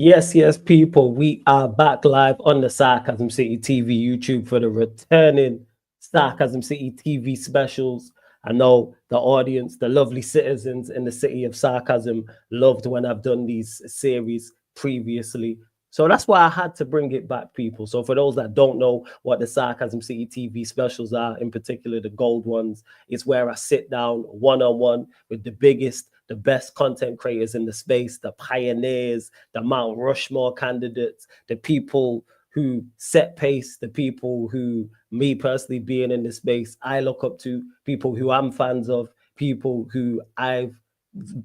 Yes, people. We are back live on the Sarcasm City TV YouTube for the returning Sarcasm City TV specials. I know the audience, the lovely citizens in the city of Sarcasm, loved when I've done these series previously. So that's why I had to bring it back, people. So for those that don't know what the Sarcasm City TV specials are, in particular the gold ones, it's where I sit down one on one with the biggest, the best content creators in the space, the pioneers, the Mount Rushmore candidates, the people who set pace, the people who, me personally being in the space, I look up to, people who I'm fans of, people who I've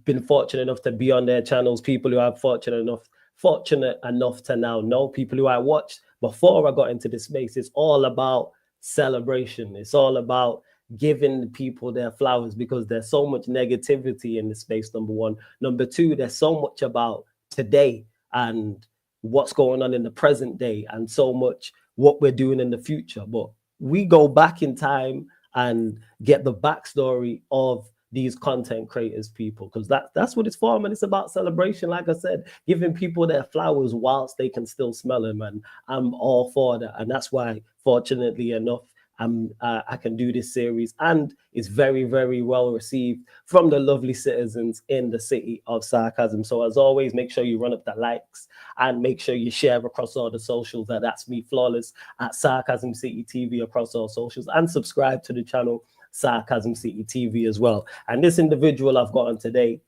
been fortunate enough to be on their channels, people who I'm fortunate enough to now know, people who I watched before I got into this space. It's all about celebration. It's all about giving people their flowers because there's so much negativity in the space, number one. Number two, there's so much about today and what's going on in the present day and so much what we're doing in the future. But we go back in time and get the backstory of these content creators, people, because that's what it's for, man. It's about celebration, like I said, giving people their flowers whilst they can still smell them, and I'm all for that. And that's why, fortunately enough, I can do this series, and it's very, very well received from the lovely citizens in the city of Sarcasm. So as always, make sure you run up the likes and make sure you share across all the socials. That's me, Flawless, at Sarcasm City TV across all socials, and subscribe to the channel Sarcasm City TV as well. And this individual I've got on today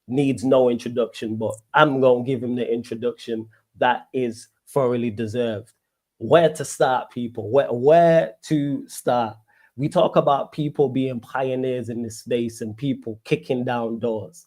needs no introduction, but I'm going to give him the introduction that is thoroughly deserved. Where to start, people? Where to start? We talk about people being pioneers in this space and people kicking down doors.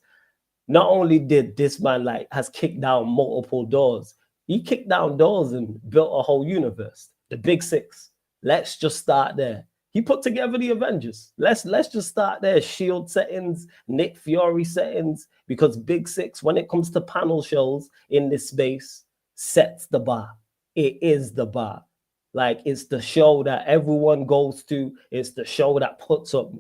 Not only did this man has kicked down multiple doors, he kicked down doors and built a whole universe, the Big Six. Let's just start there. He put together the Avengers. Let's just start there. Shield settings, Nick Fury settings, because Big Six, when it comes to panel shows in this space, sets the bar. It is the bar. Like, it's the show that everyone goes to. It's the show that puts up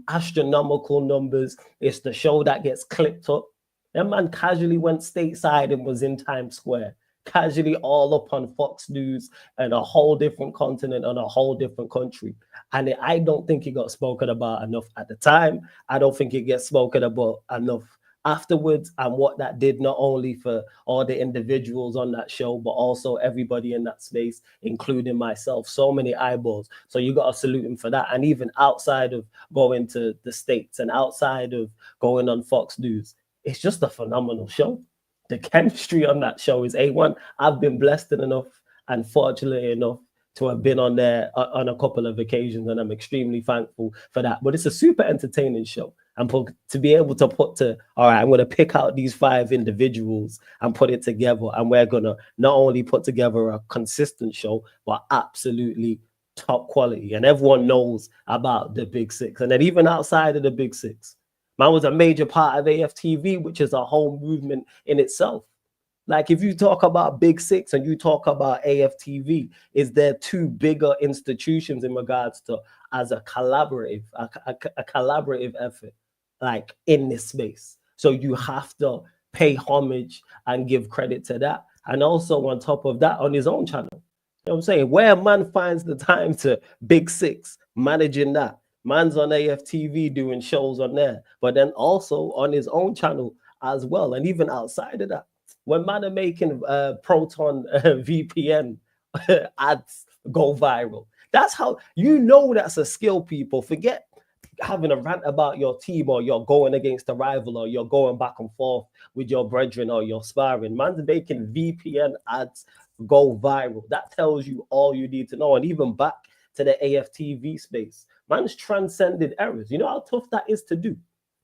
astronomical numbers. It's the show that gets clipped up. That man casually went stateside and was in Times Square, casually all up on Fox News and a whole different continent and a whole different country. And I don't think it got spoken about enough at the time. I don't think it gets spoken about enough afterwards, and what that did not only for all the individuals on that show, but also everybody in that space, including myself. So many eyeballs. So you got to salute him for that. And even outside of going to the States and outside of going on Fox News, it's just a phenomenal show. The chemistry on that show is A1. I've been blessed enough and fortunate enough to have been on there on a couple of occasions, and I'm extremely thankful for that. But it's a super entertaining show. And to be able to all right, I'm going to pick out these 5 individuals and put it together. And we're going to not only put together a consistent show, but absolutely top quality. And everyone knows about the Big Six. And then even outside of the Big Six, man was a major part of Aftv, which is a whole movement in itself. Like, if you talk about Big Six and you talk about Aftv, is there 2 bigger institutions in regards to as a collaborative effort, like, in this space. So you have to pay homage and give credit to that. And also on top of that, on his own channel. You know what I'm saying? Where a man finds the time to Big Six, managing that. Man's on Aftv doing shows on there, but then also on his own channel as well. And even outside of that, when man are making Proton VPN ads go viral, that's how you know that's a skill, people. Forget having a rant about your team, or you're going against a rival, or you're going back and forth with your brethren, or you're sparring. Man's making VPN ads go viral. That tells you all you need to know. And even back to the Aftv space, man's transcended errors. You know how tough that is to do,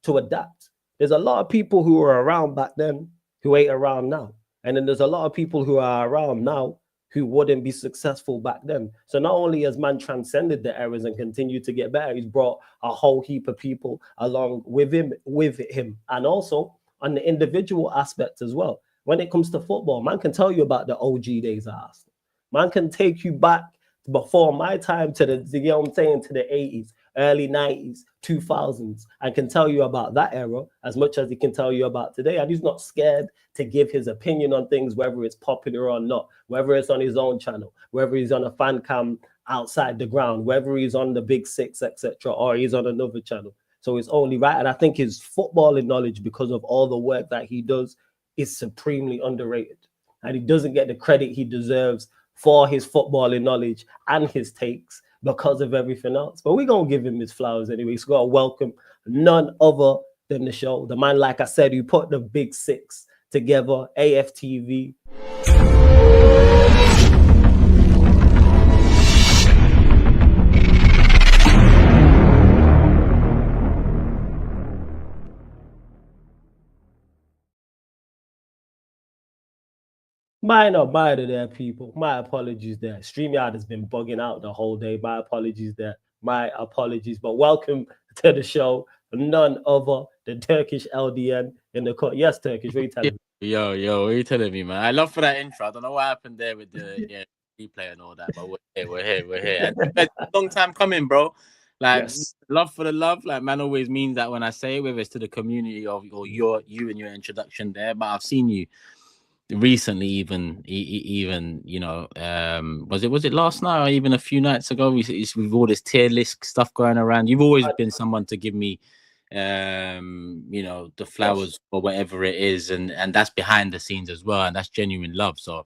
to adapt. There's a lot of people who were around back then who ain't around now. And then there's a lot of people who are around now who wouldn't be successful back then. So not only has man transcended the errors and continued to get better, he's brought a whole heap of people along with him. And also on the individual aspect as well. When it comes to football, man can tell you about the OG days at Arsenal. Man can take you back before my time to the, you know what I'm saying, to the 80s. early 90s, 2000s, and can tell you about that era as much as he can tell you about today. And he's not scared to give his opinion on things, whether it's popular or not, whether it's on his own channel, whether he's on a fan cam outside the ground, whether he's on the Big Six, etc., or he's on another channel. So it's only right. And I think his footballing knowledge, because of all the work that he does, is supremely underrated. And he doesn't get the credit he deserves for his footballing knowledge and his takes because of everything else. But we're going to give him his flowers anyway. So got to welcome none other than the show. The man, like I said, who put the Big Six together, Aftv. Mine there, people. My apologies there. StreamYard has been bugging out the whole day. My apologies there. My apologies. But welcome to the show. None other than Turkish LDN in the court. Yes, Turkish, what are you telling me? Yo, what are you telling me, man? I love for that intro. I don't know what happened there with the replay and all that, but we're here. And it's a long time coming, bro. Like, yes. Love for the love. Like, man always means that when I say it, whether it's to the community or you and your introduction there. But I've seen you recently, even you know, was it last night or even a few nights ago? With all this tier list stuff going around, you've always been someone to give me you know, the flowers or whatever it is, and that's behind the scenes as well, and that's genuine love. So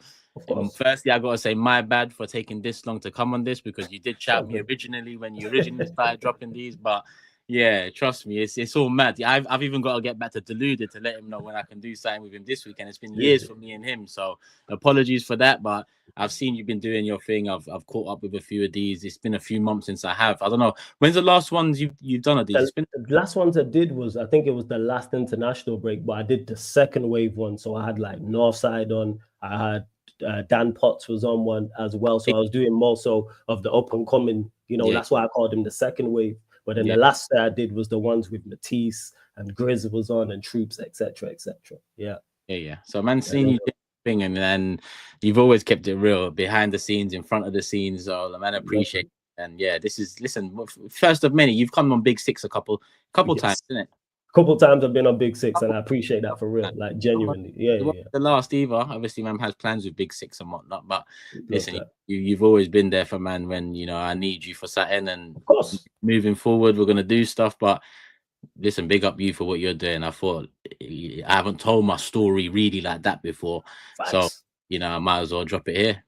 firstly, I gotta say my bad for taking this long to come on this, because you did shout me originally when you originally started dropping these, but yeah, trust me, it's all mad. I've even got to get back to Deluded to let him know when I can do something with him this weekend. It's been years for me and him, so apologies for that. But I've seen you've been doing your thing. I've caught up with a few of these. It's been a few months since I have. I don't know, when's the last ones you've done of these? The last ones I did was, I think it was the last international break, but I did the second wave one. So I had like Northside on. I had Dan Potts was on one as well. So I was doing more so of the up and coming. You know, that's why I called him the second wave. But then the last that I did was the ones with Matisse and Grizz was on, and Troops, etc., etc. Yeah. So man, seeing you thing, and then you've always kept it real behind the scenes, in front of the scenes. So man, appreciate it. And yeah, this is, listen, first of many. You've come on Big Six a couple times, isn't it? A couple times I've been on Big Six, and I appreciate that for real, like genuinely. Yeah. The last either. Obviously, man has plans with Big Six and whatnot, but listen, you've always been there for man when, you know, I need you for something, and of course, moving forward, we're gonna do stuff. But listen, big up you for what you're doing. I thought I haven't told my story really like that before, so you know, I might as well drop it here.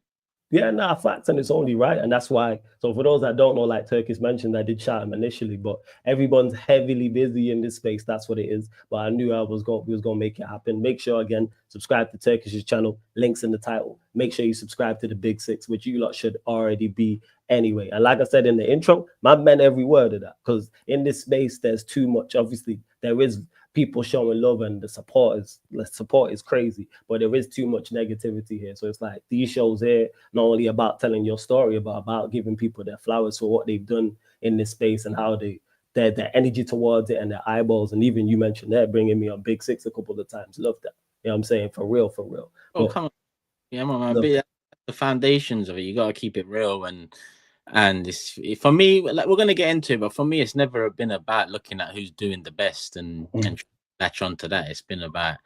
Yeah, nah, facts, and it's only right, and that's why. So for those that don't know, like Turkish mentioned, I did shout him initially, but everyone's heavily busy in this space. That's what it is. But I knew we was gonna make it happen. Make sure again, subscribe to Turkish's channel. Links in the title. Make sure you subscribe to the Big Six, which you lot should already be anyway. And like I said in the intro, I meant every word of that, because in this space there's too much. Obviously, there is people showing love, and the support is crazy, but there is too much negativity here. So it's like these shows here, not only about telling your story, but about giving people their flowers for what they've done in this space and how their energy towards it and their eyeballs. And even you mentioned that, bringing me on Big Six a couple of times. Love that. You know what I'm saying? For real. Oh, come on. Yeah, man. The foundations of it, you gotta keep it real. And it's, for me, like, we're gonna get into it, but for me, it's never been about looking at who's doing the best and latch onto that. It's been about,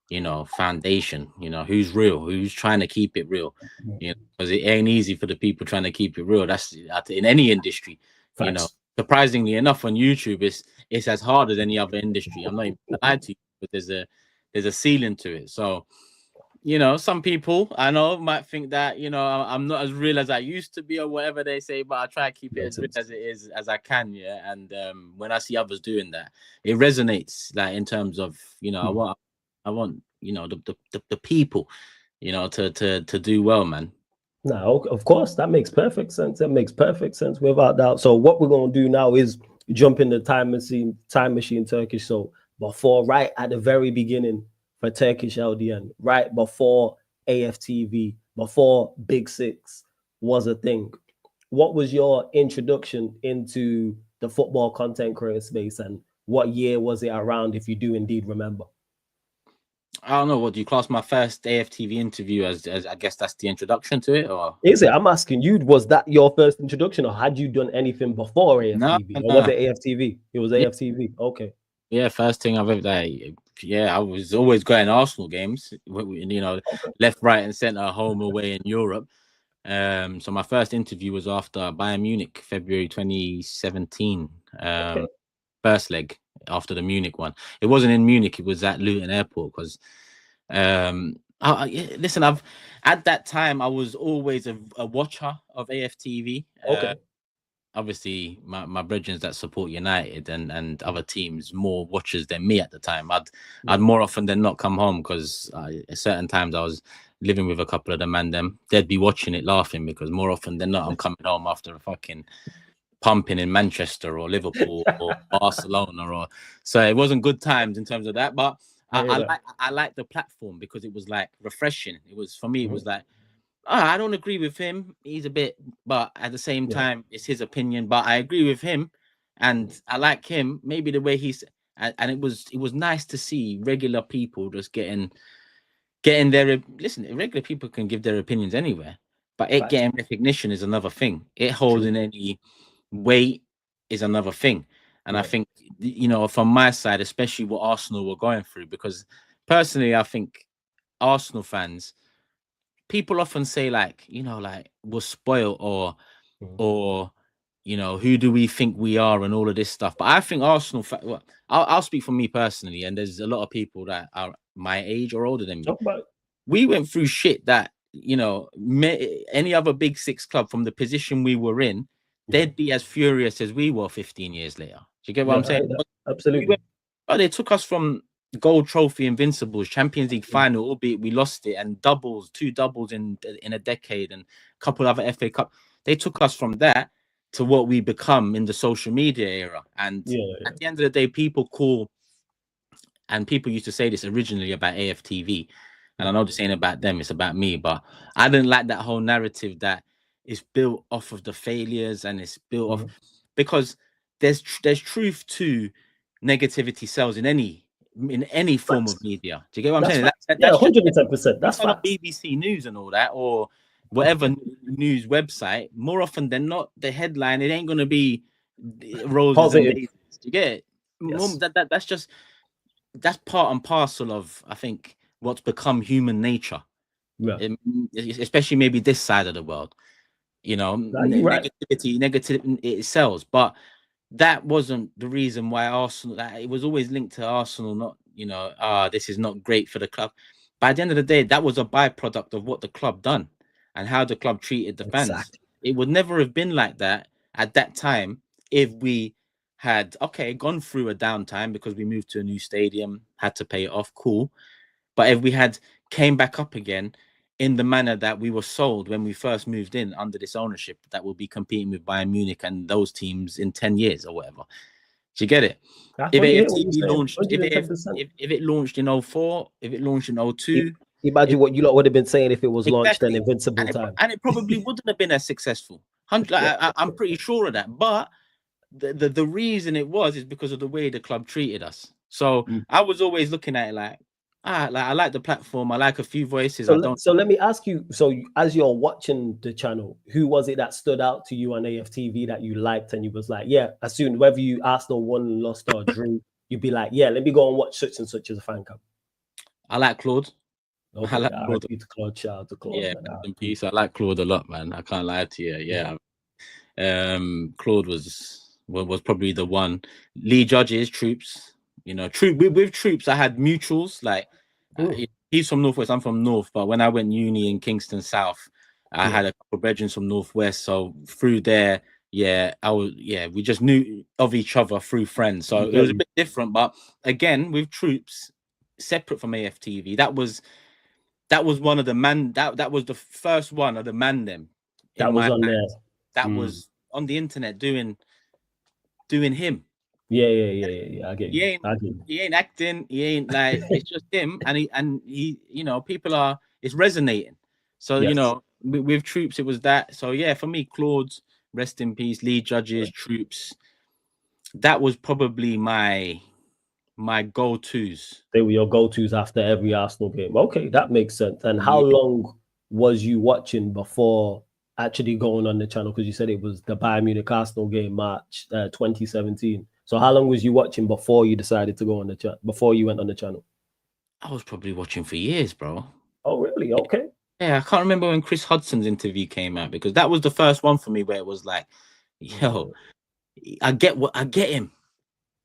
you know, foundation. You know, who's real, who's trying to keep it real. You know, because it ain't easy for the people trying to keep it real. That's in any industry. Facts. You know, surprisingly enough, on YouTube, it's as hard as any other industry. I'm not even gonna lie to you, but there's a ceiling to it. So, you know, some people I know might think that, you know, I'm not as real as I used to be or whatever they say, but I try to keep it as real as it is as I can. Yeah. And when I see others doing that, it resonates, like, in terms of, you know, I want, you know, the people, you know, to do well, man. Now, of course, that makes perfect sense. That makes perfect sense, without doubt. So what we're going to do now is jump in the time machine Turkish. So before, right at the very beginning for Turkish LDN, right before Aftv, before Big Six was a thing, what was your introduction into the football content creator space, and what year was it around, if you do indeed remember? I don't know. What do you class my first AFTV interview as? I guess that's the introduction to it, or Is it? I'm asking you, was that your first introduction, or had you done anything before no, AFTV? Or was no. it AFTV? It was Yeah, AFTV. Okay. yeah. First thing I've ever. Yeah, I was always going to Arsenal games. You know, Okay. left, right, and centre, home, away in Europe. So my first interview was after Bayern Munich, February 2017. Okay. First leg after the Munich one. It wasn't in Munich, it was at Luton Airport because listen, I've at that time I was always a watcher of AFTV. Okay. Obviously my brethren that support United and other teams more watchers than me at the time. I'd Yeah. more often than not come home because at certain times I was living with a couple of them and them. They'd be watching it laughing because more often than not I'm coming home after a fucking pumping in Manchester or Liverpool or Barcelona, or so it wasn't good times in terms of that. But I hear that. I like the platform because it was like refreshing. It was for me. It was Mhm. like, I don't agree with him. He's a bit, but at the same Yeah. time, it's his opinion. But I agree with him, and I like him. Maybe the way he's, and it was nice to see regular people just getting their listen. Regular people can give their opinions anywhere, but it Facts. getting recognition is another thing. It holding True. any weight is another thing. And I Yeah. think, you know, from my side, especially what Arsenal were going through, because personally, I think Arsenal fans, people often say like, you know, like we're spoiled Mhm. or you know, who do we think we are and all of this stuff. But I think Arsenal, well, I'll speak for me personally, and there's a lot of people that are my age or older than me. Talk about it. We went through shit that, you know, any other big six club from the position we were in, Yeah. they'd be as furious as we were 15 years later. Do you get what Yeah. I'm saying? We Absolutely. went, oh, they took us from gold trophy invincibles, Champions League final, albeit we lost it, and doubles, two doubles in a decade, and a couple other FA Cup. They took us from that to what we become in the social media era. And Yeah. at the end of the day, people used to say this originally about AFTV, and I know this ain't about them, it's about me, but I didn't like that whole narrative that is built off of the failures and it's built off Mhm. because there's truth to negativity sells in any form of Facts. media. Do you get what I'm That's saying? facts. Yeah. That's just 110%. you That's turn on facts. BBC News and all that, or whatever news website. More often than not, the headline it ain't gonna be roses and Positive. daisies. Do you get it? Yes. That's part and parcel of, I think, what's become human nature, Yeah. especially maybe this side of the world. You know, Nah, you right. negative, it sells, but that wasn't the reason why Arsenal. That it was always linked to Arsenal, not this is not great for the club. But at the end of the day, that was a byproduct of what the club done and how the club treated the fans. Exactly. It would never have been like that at that time if we had gone through a downtime because we moved to a new stadium, had to pay it off, cool. But if we had came back up again in the manner that we were sold when we first moved in under this ownership, that will be competing with Bayern Munich and those teams in 10 years or whatever. Do you get it? That's If what you hear what you're AFTV saying. launched, 110%. if it launched in 04, if it launched in 02, Imagine what you lot would have been saying if it was launched in exactly, Invincible and time. it probably wouldn't have been as successful. I'm pretty sure of that. But the reason it was is because of the way the club treated us. So Mm. I was always looking at it like I like the platform. I like a few voices. So, I don't. so let me ask you. So, as you're watching the channel, who was it that stood out to you on AFTV that you liked, and you was like, yeah, as soon whether you Arsenal won, lost, or drew, you'd be like, yeah, let me go and watch such and such as a fan club. I like Claude. I Okay, like Claude. RIP to Claude, shout out to Claude, Yeah, man. rest in RIP. peace. I like Claude a lot, man. I can't lie to you. Yeah. Claude was probably the one. Lee Judge's troops, you know, with troops. I had mutuals like Mm. he's from Northwest, I'm from North, but when I went uni in Kingston South, I Yeah, had a couple of brethren from Northwest, so through there, we just knew of each other through friends, so it get was a you. bit different. But again, with troops separate from AFTV, that was one of the man that was the first one of the man them in That was my on mind there. that Mm. was on the internet doing him. Yeah. I get He you. ain't I get you. he ain't acting. He ain't like it's just him, and he you know people are it's resonating. So you Yes. know with troops it was that. So yeah, for me, Claude's rest in peace. Lee Judge's troops. That was probably my go-tos. They were your go-tos after every Arsenal game. Okay, that makes sense. And how Yeah. long was you watching before actually going on the channel? Because you said it was the Bayern Munich Arsenal game, March 2017. So how long was you watching before you decided to go on the channel? Before you went on the channel? I was probably watching for years, bro. Oh, really? Okay. Yeah, I can't remember when Chris Hudson's interview came out, because that was the first one for me where it was like, yo, I get him.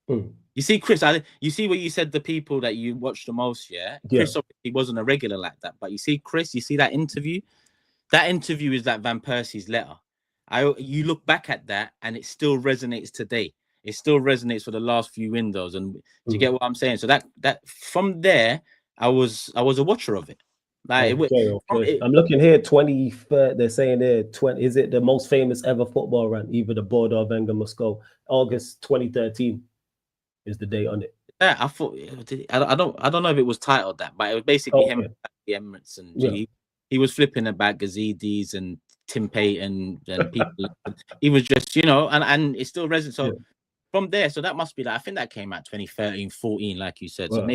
Mm. You see, Chris, you see what you said, the people that you watch the most, yeah? Chris obviously wasn't a regular like that. But you see, Chris, you see that interview? That interview is like Van Persie's letter. You look back at that and it still resonates today. It still resonates for the last few windows. And do you get what I'm saying? So that from there, I was a watcher of it. Like Okay. I'm looking here. 20. They're saying there 20. Is it the most famous ever football run? Either the Bordeaux, Wenger, Moscow. August 2013 is the date on it. Yeah, I thought I don't know if it was titled that, but it was basically him at the Emirates, and he was flipping about Gazidis and Tim Payton and people. He was just, and it still resonates. So from there, so that must be like, I think that came out 2013, 14, like you said. So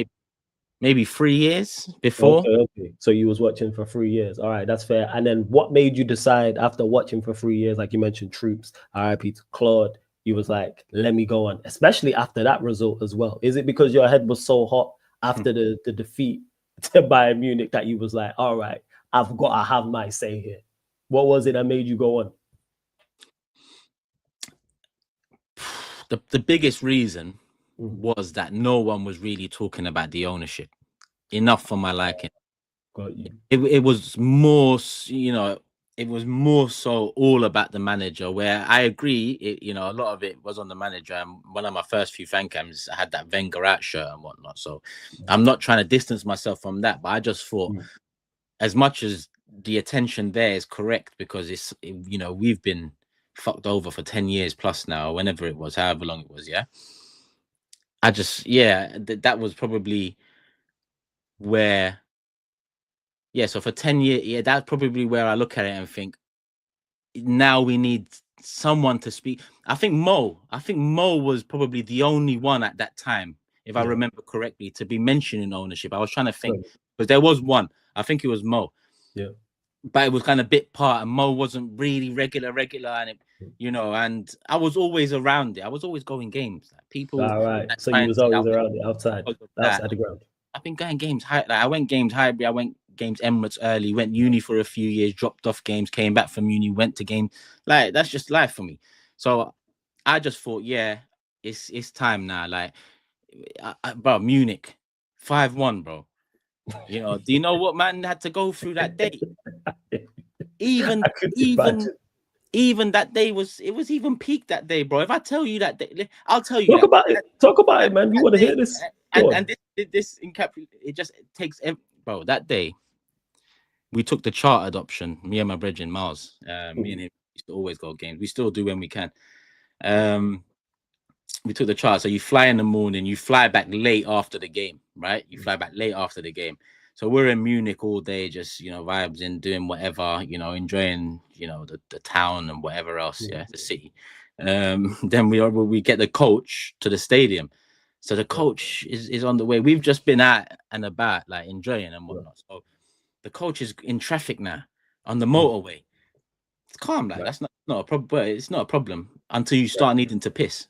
maybe 3 years before. Okay. So you was watching for 3 years. All right, that's fair. And then what made you decide after watching for 3 years, like you mentioned, Troops, RIP to Claude, you was like, let me go on, especially after that result as well? Is it because your head was so hot after the defeat to Bayern Munich that you was like, all right, I've got to have my say here? What was it that made you go on? The biggest reason was that no one was really talking about the ownership enough for my liking. Got you. It was more, it was more so all about the manager, where I agree, a lot of it was on the manager. And one of my first few fan cams, I had that Wenger out shirt and whatnot. So I'm not trying to distance myself from that, but I just thought, as much as the attention there is correct, because we've been fucked over for 10 years plus now, whenever it was, however long it was, that was probably where, so for 10 years, that's probably where I look at it and think, now we need someone to speak. I think Mo was probably the only one at that time, if I remember correctly, to be mentioning ownership. I was trying to think, but there was one. I think it was Mo. Yeah. But it was kind of bit part, and Mo wasn't really regular, and and I was always around it. I was always going games. Like, people. All right. So you was always around it, outside the ground. I've been going games. I went games Highbury. I went games Emirates early. Went uni for a few years. Dropped off games. Came back from uni. Went to game. Like, that's just life for me. So I just thought, it's time now. Like, bro, Munich, 5-1, bro. Do you know what man had to go through that day? Even that day was even peak that day, bro. If I tell you that day, I'll tell you. Talk about it, man. We want to hear this. And this it just takes, bro. That day, we took the chartered option. Me and my brethren Miles. Me and him used to always go games. We still do when we can. We took the charter. So you fly in the morning, you fly back late after the game, right? You fly back late after the game. So we're in Munich all day, just, vibes and doing whatever, enjoying, the town and whatever else, the city. Then we get the coach to the stadium. So the coach is on the way. We've just been out and about, like, enjoying and whatnot. So the coach is in traffic now on the motorway. It's calm, like, that's not a problem. But it's not a problem until you start needing to piss.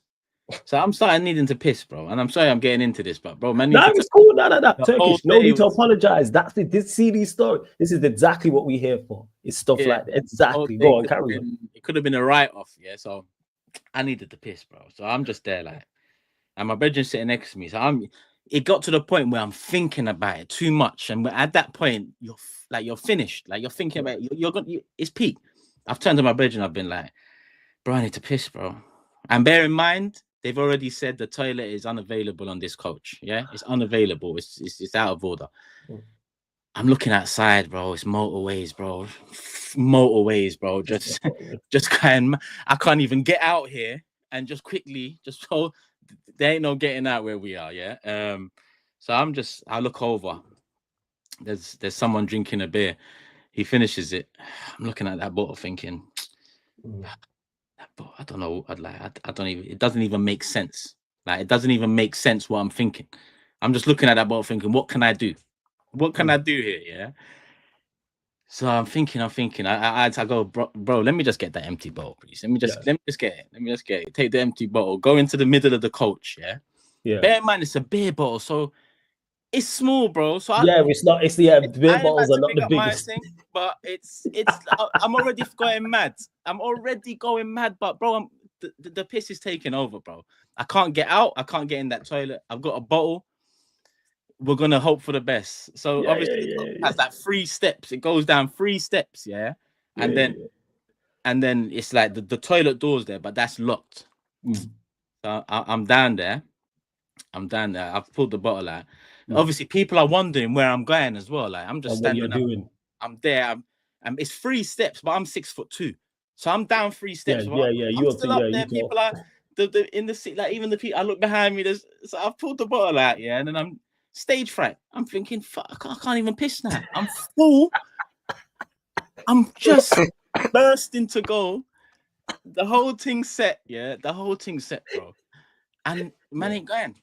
So I'm starting needing to piss, bro. And I'm sorry I'm getting into this, but bro, man. It's cool. No. Turkish. No need to apologize. That's it. This CD story. This is exactly what we're here for. It's stuff like that. Exactly. Go on, carry on. It could have been a write-off, So I needed to piss, bro. So I'm just there, like, and my brethren's sitting next to me. So it got to the point where I'm thinking about it too much. And at that point, you're finished. Like, you're thinking about it. It's peak. I've turned to my brethren. I've been like, bro, I need to piss, bro. And bear in mind, they've already said the toilet is unavailable on this coach. Yeah, it's unavailable. It's out of order. I'm looking outside, bro. It's motorways, bro. Just kind. I can't even get out here and just quickly, there ain't no getting out where we are. Yeah. So I look over. There's someone drinking a beer. He finishes it. I'm looking at that bottle, thinking, I don't know. I don't even. It doesn't even make sense Like, it doesn't even make sense what I'm thinking. I'm just looking at that bottle thinking, what can I do? What can I do here? Yeah. So I'm thinking. I go, bro, let me just get that empty bottle, please. Let me just get it. Let me just get it. Take the empty bottle. Go into the middle of the coach. Yeah. Yeah. Bear in mind, it's a beer bottle, so it's small, bro. So it's not. It's the beer I ain't bottles about are to not big the up my biggest. thing, but I'm already going mad. I'm already going mad, but bro, the piss is taking over, bro. I can't get out. I can't get in that toilet. I've got a bottle. We're gonna hope for the best. So obviously it has like 3 steps. It goes down 3 steps, yeah. And then it's like the toilet door's there, but that's locked. So I'm down there. I've pulled the bottle out. Obviously, people are wondering where I'm going as well. Like, I'm just standing up. I'm there. It's 3 steps, but I'm 6'2", so I'm down 3 steps. I'm still up there. People are in the seat. Like, even the people. I look behind me. So I've pulled the bottle out, yeah, and then I'm stage fright. I'm thinking, fuck, I can't even piss now. I'm full. I'm just bursting to go. The whole thing set, yeah. The whole thing set, bro. And man ain't going.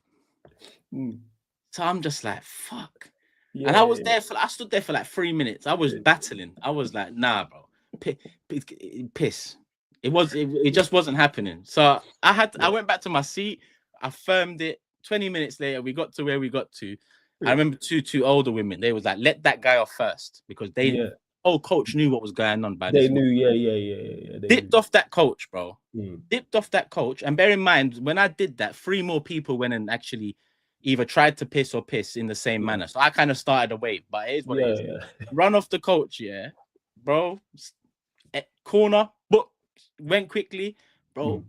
So I'm just like, fuck. And I was there I stood there for like 3 minutes. I was battling. I was like, nah, bro. Piss. It just wasn't happening. So I went back to my seat. I firmed it. 20 minutes later, we got to where we got to. I remember two older women. They was like, let that guy off first, because whole coach knew what was going on by this. They knew, Dipped off that coach, bro. Dipped off that coach. And bear in mind, when I did that, 3 more people went and actually either tried to piss or piss in the same manner. So I kind of started a wave, but it is what it is. Run off the coach, yeah, bro. Corner, but went quickly, bro.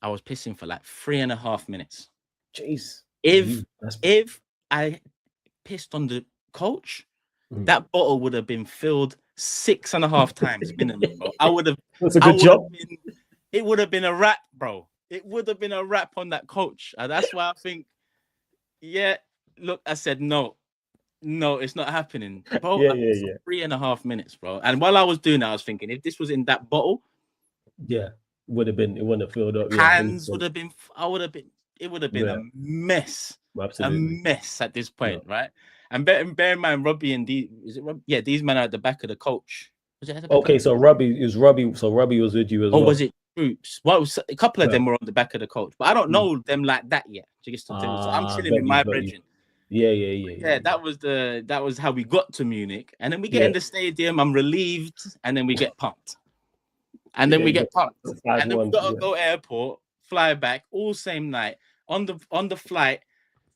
I was pissing for like 3.5 minutes. Jeez. If I pissed on the coach, that bottle would have been filled 6.5 times minimum, bro. I would have. That's a good job. It would have been a wrap, bro. It would have been a wrap on that coach, and that's why I think. Yeah, look, I said no, it's not happening, bro. 3.5 minutes, bro. And while I was doing that, I was thinking, if this was in that bottle, it wouldn't have filled up. Hands would have been. It would have been a mess. Absolutely. A mess at this point, right? And bear in mind, Robbie and these men are at the back of the coach. Was it at the back okay, so Robbie was with you as well. Or was it Troops? Well, a couple of them were on the back of the coach, but I don't know them like that yet. So I'm chilling with my brethren. Yeah, that was how we got to Munich, and then we get in the stadium. I'm relieved, and then we get pumped, and then we get pumped, and then we gotta go airport, fly back, all same night. On the flight,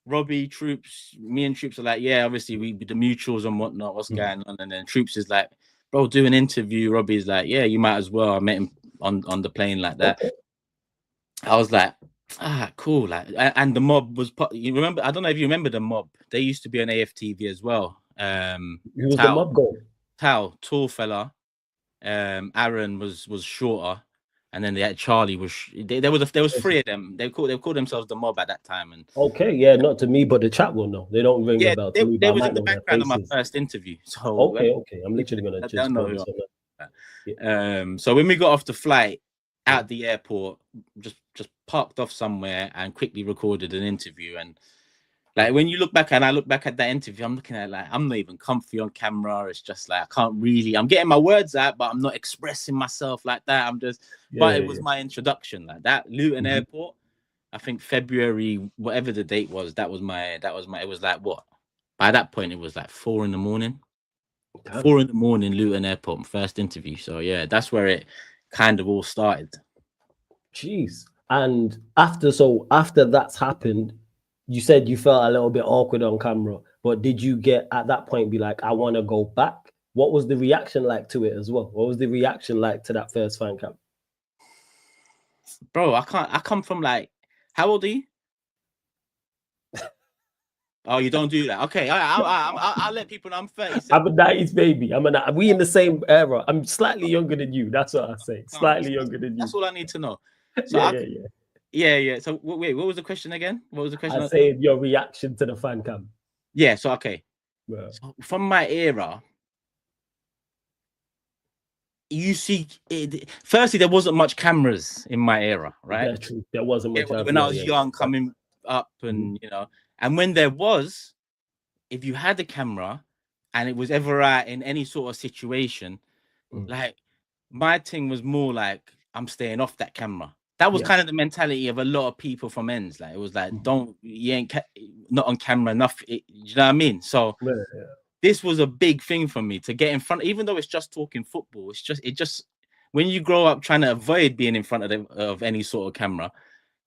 Robbie, Troops, me and Troops are like, yeah, obviously we the mutuals and whatnot, what's going on, and then Troops is like, bro, do an interview. Robbie's like, yeah, you might as well. I met him on the plane like that. I was like, cool. Like, and the mob was. You remember? I don't know if you remember the mob. They used to be on Aftv as well. Who was the mob guy? Tao, tall fella. Aaron was shorter, and then they had Charlie. There was 3 of them. They called themselves the mob at that time. And not to me, but the chat will know. They don't ring a bell to me. They was in the background of my first interview. So okay. I'm literally gonna just focus on that. So when we got off the flight at the airport, just parked off somewhere and quickly recorded an interview. And like, when you look back and I look back at that interview, I'm looking at, like, I'm not even comfy on camera. It's just like, I can't really, I'm getting my words out, but I'm not expressing myself like that. I'm just, it was my introduction, like that. Luton Airport, I think February, whatever the date was, it was like, what? By that point, it was like 4 a.m. 4 a.m, Luton Airport, first interview. So yeah, that's where it kind of all started. Jeez. And after that's happened, you said you felt a little bit awkward on camera, but did you get at that point be like, I want to go back? What was the reaction like to it as well? What was the reaction like to that first fan camp? Bro, I come from, like, how old are you? Oh, you don't do that. Okay, I'll let people know I'm 37. I'm a 90s baby. We in the same era. I'm slightly younger than you. That's what I say. Slightly younger than you. That's all I need to know. So yeah. So wait, what was the question again? What was the question? I said your reaction to the fan camp. Yeah. So okay. So from my era, you see, firstly, there wasn't much cameras in my era, right? Yeah, true. There wasn't much. When I was Yeah. young, coming up, and and when there was, if you had a camera, and it was ever out in any sort of situation, like my thing was more like I'm staying off that camera. That was kind of the mentality of a lot of people from ends. Like it was like, you ain't not on camera enough. You know what I mean? So this was a big thing for me to get in front, even though it's just talking football. It just when you grow up trying to avoid being in front of any sort of camera,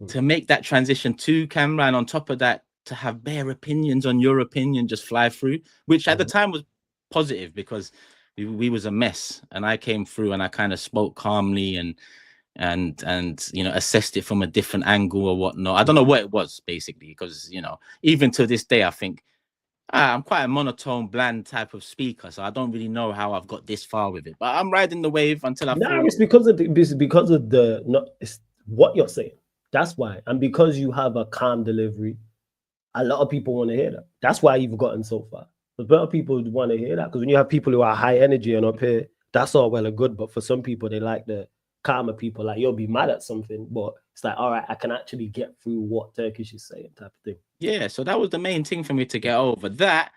to make that transition to camera, and on top of that, to have bare opinions on your opinion just fly through, which at the time was positive because we was a mess, and I came through and I kind of spoke calmly and assessed it from a different angle or whatnot. I don't know what it was basically, because even to this day I think I'm quite a monotone, bland type of speaker, so I don't really know how I've got this far with it. But I'm riding the wave until I feel. It's because of it's what you're saying. That's why, and because you have a calm delivery, a lot of people want to hear that. That's why you've gotten so far. But better people want to hear that, because when you have people who are high energy and up here, that's all well and good. But for some people, they like the calmer people. Like, you'll be mad at something, but it's like, all right, I can actually get through what Turkish is saying, type of thing. Yeah, so that was the main thing for me to get over that,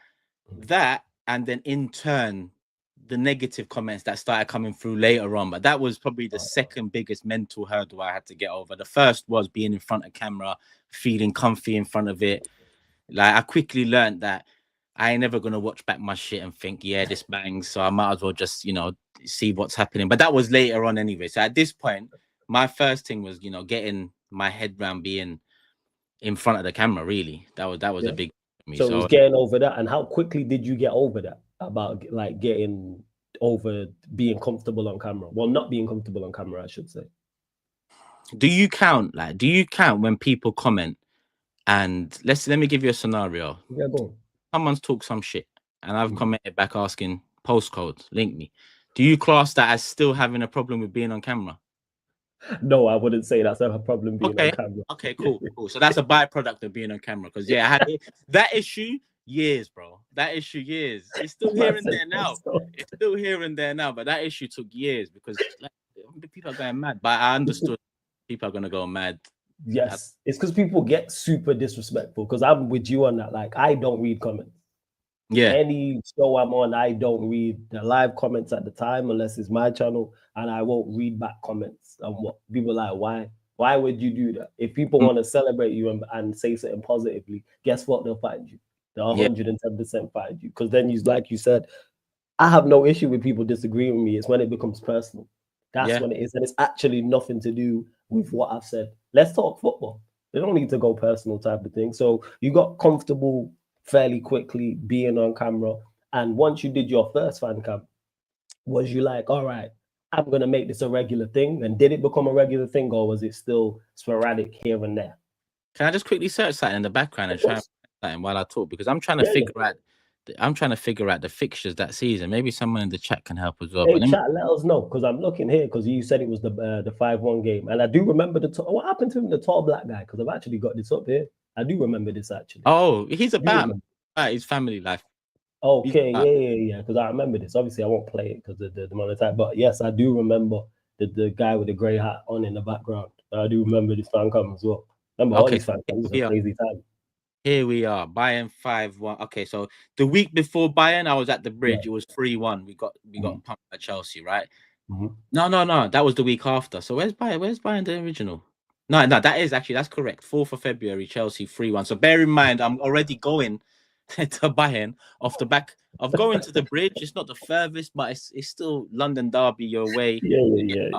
and then in turn, the negative comments that started coming through later on. But that was probably the second biggest mental hurdle I had to get over. The first was being in front of camera, feeling comfy in front of it. Like, I quickly learned that I ain't never gonna watch back my shit and think, yeah, this bangs, so I might as well just see what's happening. But that was later on anyway. So at this point, my first thing was getting my head around being in front of the camera. Really, that was a big for me. So it was getting over that. And how quickly did you get over that, about like getting over being comfortable on camera? Well, not being comfortable on camera, I should say. Do you count when people comment? And let me give you a scenario. Yeah, go on. Someone's talked some shit and I've commented back asking postcode, link me. Do you class that as still having a problem with being on camera? No, I wouldn't say that's a problem being on camera. Okay, cool. So that's a byproduct of being on camera. Because I had that issue years, bro. That issue years. It's still here and there now. It's still here and there now. But that issue took years because people are going mad. But I understood people are gonna go mad. Yes, it's because people get super disrespectful. Because I'm with you on that. Like, I don't read comments. Yeah. Any show I'm on, I don't read the live comments at the time unless it's my channel, and I won't read back comments. And what people like, why? Why would you do that? If people want to celebrate you and say something positively, guess what? They'll find you. They'll 110% find you. Because then like you said, I have no issue with people disagreeing with me. It's when it becomes personal. That's when it is. And it's actually nothing to do with what I've said. Let's talk football. They don't need to go personal, type of thing. So you got comfortable fairly quickly being on camera. And once you did your first fan cam, was you like, all right, I'm going to make this a regular thing? And did it become a regular thing, or was it still sporadic here and there? Can I just quickly search something in the background and try something while I talk? Because I'm trying to figure out. I'm trying to figure out the fixtures that season. Maybe someone in the chat can help as well. Hey, chat, let us know, because I'm looking here, because you said it was the 5-1 game, and I do remember what happened to him, the tall black guy, because I've actually got this up here. I do remember this actually. Oh, he's about his family life. Okay, yeah, because I remember this. Obviously, I won't play it because of the amount of time, but yes, I do remember the guy with the grey hat on in the background. I do remember this fan cam as well. Remember all these fan cams, a crazy time. Here we are, Bayern 5-1. Okay, so the week before Bayern, I was at the bridge. It was 3-1. We got pumped at Chelsea, right? No. That was the week after. So where's Bayern? Where's Bayern the original? No, that's correct. 4th of February, Chelsea 3-1. So bear in mind, I'm already going to Bayern off the back of going to the bridge. It's not the furthest, but it's still London derby your way. Yeah.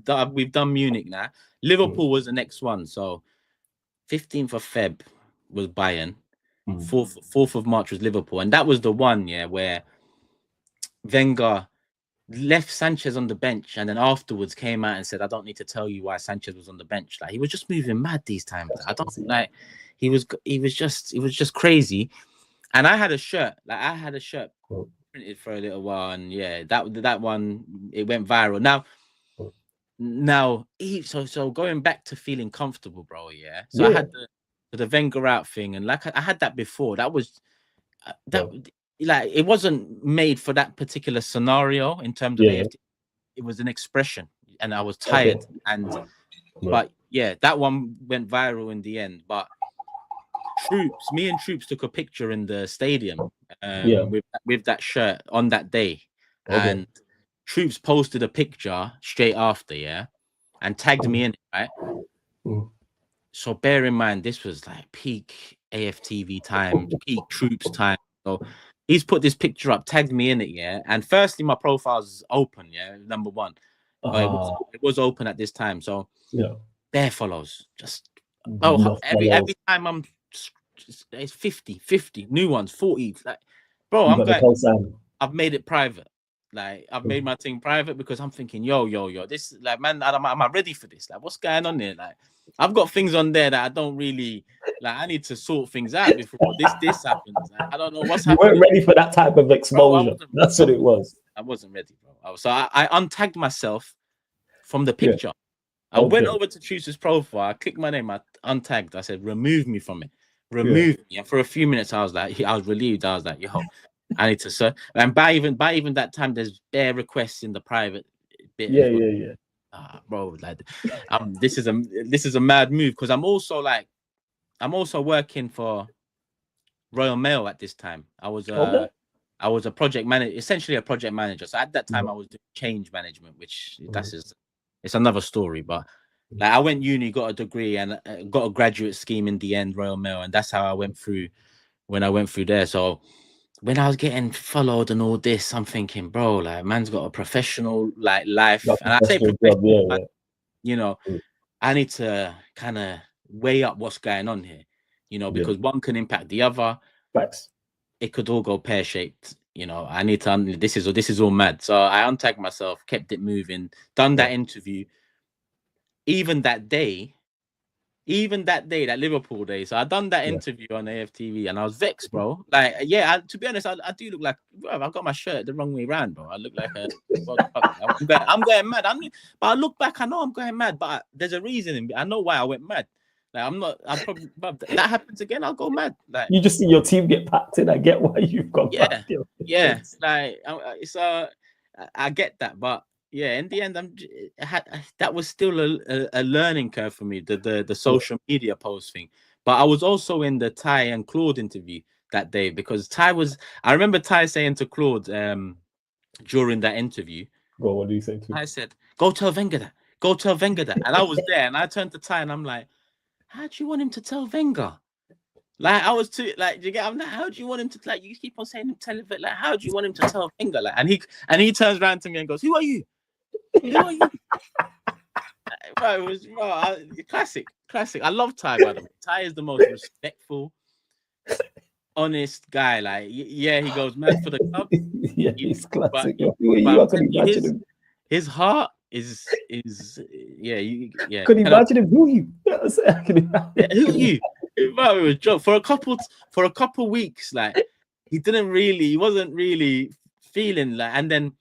So we've done Munich now. Liverpool was the next one. So 15th of Feb was Bayern. 4th of March was Liverpool, and that was the one where Wenger left Sanchez on the bench, and then afterwards came out and said, "I don't need to tell you why Sanchez was on the bench." Like, he was just moving mad these times. I don't like. He was just crazy. And I had a shirt. Printed for a little while, and that one, it went viral. Now, so going back to feeling comfortable, bro. I had the Wenger out thing, and like I had that before. That was like, it wasn't made for that particular scenario in terms of AFT. it was an expression, and I was tired. Okay. And Yeah. but yeah, that one went viral in the end. But me and Troops took a picture in the stadium with that shirt on that day. Okay. And Troops posted a picture straight after, yeah, and tagged me in it, right? Mm. So bear in mind, this was like peak AFTV time, peak Troops time. So he's put this picture up, tagged me in it, yeah. And firstly, my profile's open, yeah, number one. It was open at this time. So yeah, bare follows. Just enough every follows. time I'm it's 50 new ones, 40. Like, bro, You I'm got the going. cosign. I've made it private. Like, I've made my thing private because I'm thinking, yo, this, like, man, am I ready for this? Like, what's going on there? Like, I've got things on there that I don't really like. I need to sort things out before this happens. Like, I don't know what's happening. You weren't ready for that type of exposure. Bro, that's what it was. I wasn't ready, bro. So I untagged myself from the picture. Yeah. I went over to Truce's profile. I clicked my name. I untagged. I said, remove me from it. Remove me. And for a few minutes, I was relieved. I was like, yo, I need to search. And by even that time, there's bare requests in the private bit. Yeah. Bro, like, this is a mad move because I'm also working for Royal Mail at this time. I was a project manager, essentially a project manager. So at that time, I was doing change management, which it's another story. But like, I went uni, got a degree, and got a graduate scheme in the end, Royal Mail, and that's how I went through when I went through there. So when I was getting followed and all this, I'm thinking, bro, like, man's got a professional like life, and I say professional, job, you know, I need to kind of weigh up what's going on here, you know, because one can impact the other. Facts. It could all go pear-shaped, you know. I need to. This is all mad. So I untagged myself, kept it moving, done that interview. Even that day, that Liverpool day. So I done that interview on AFTV, and I was vexed, bro. Like, yeah, to be honest, I do look like, bro, I've got my shirt the wrong way around, bro. I look like a. I'm going mad. But I look back, I know I'm going mad, but there's a reason. I know why I went mad. Like, I'm not. I probably that happens again, I'll go mad. Like, you just see your team get packed in. I get why you've gone. Like, I get that, but yeah, in the end, that was still a learning curve for me. The social media post thing, but I was also in the Ty and Claude interview that day because I remember Ty saying to Claude during that interview. Go, what do you say to him? I said, "Go tell Wenger that. Go tell Wenger that." And I was there, and I turned to Ty, and I'm like, "How do you want him to tell Wenger?" Like, I was too, like, you get, I'm like, how do you want him to, like, you keep on saying, tell it, like, how do you want him to tell Wenger? Like, and he turns around to me and goes, who are you? Who are you? Bro, classic. I love Ty, by the way. Ty is the most respectful, honest guy. Like, yeah, he goes mad for the club. Yeah, he's classic. His heart is yeah. Could you imagine him? Who are you? Who are you? Bro, it was joke for a couple weeks. Like, he wasn't really feeling like, and then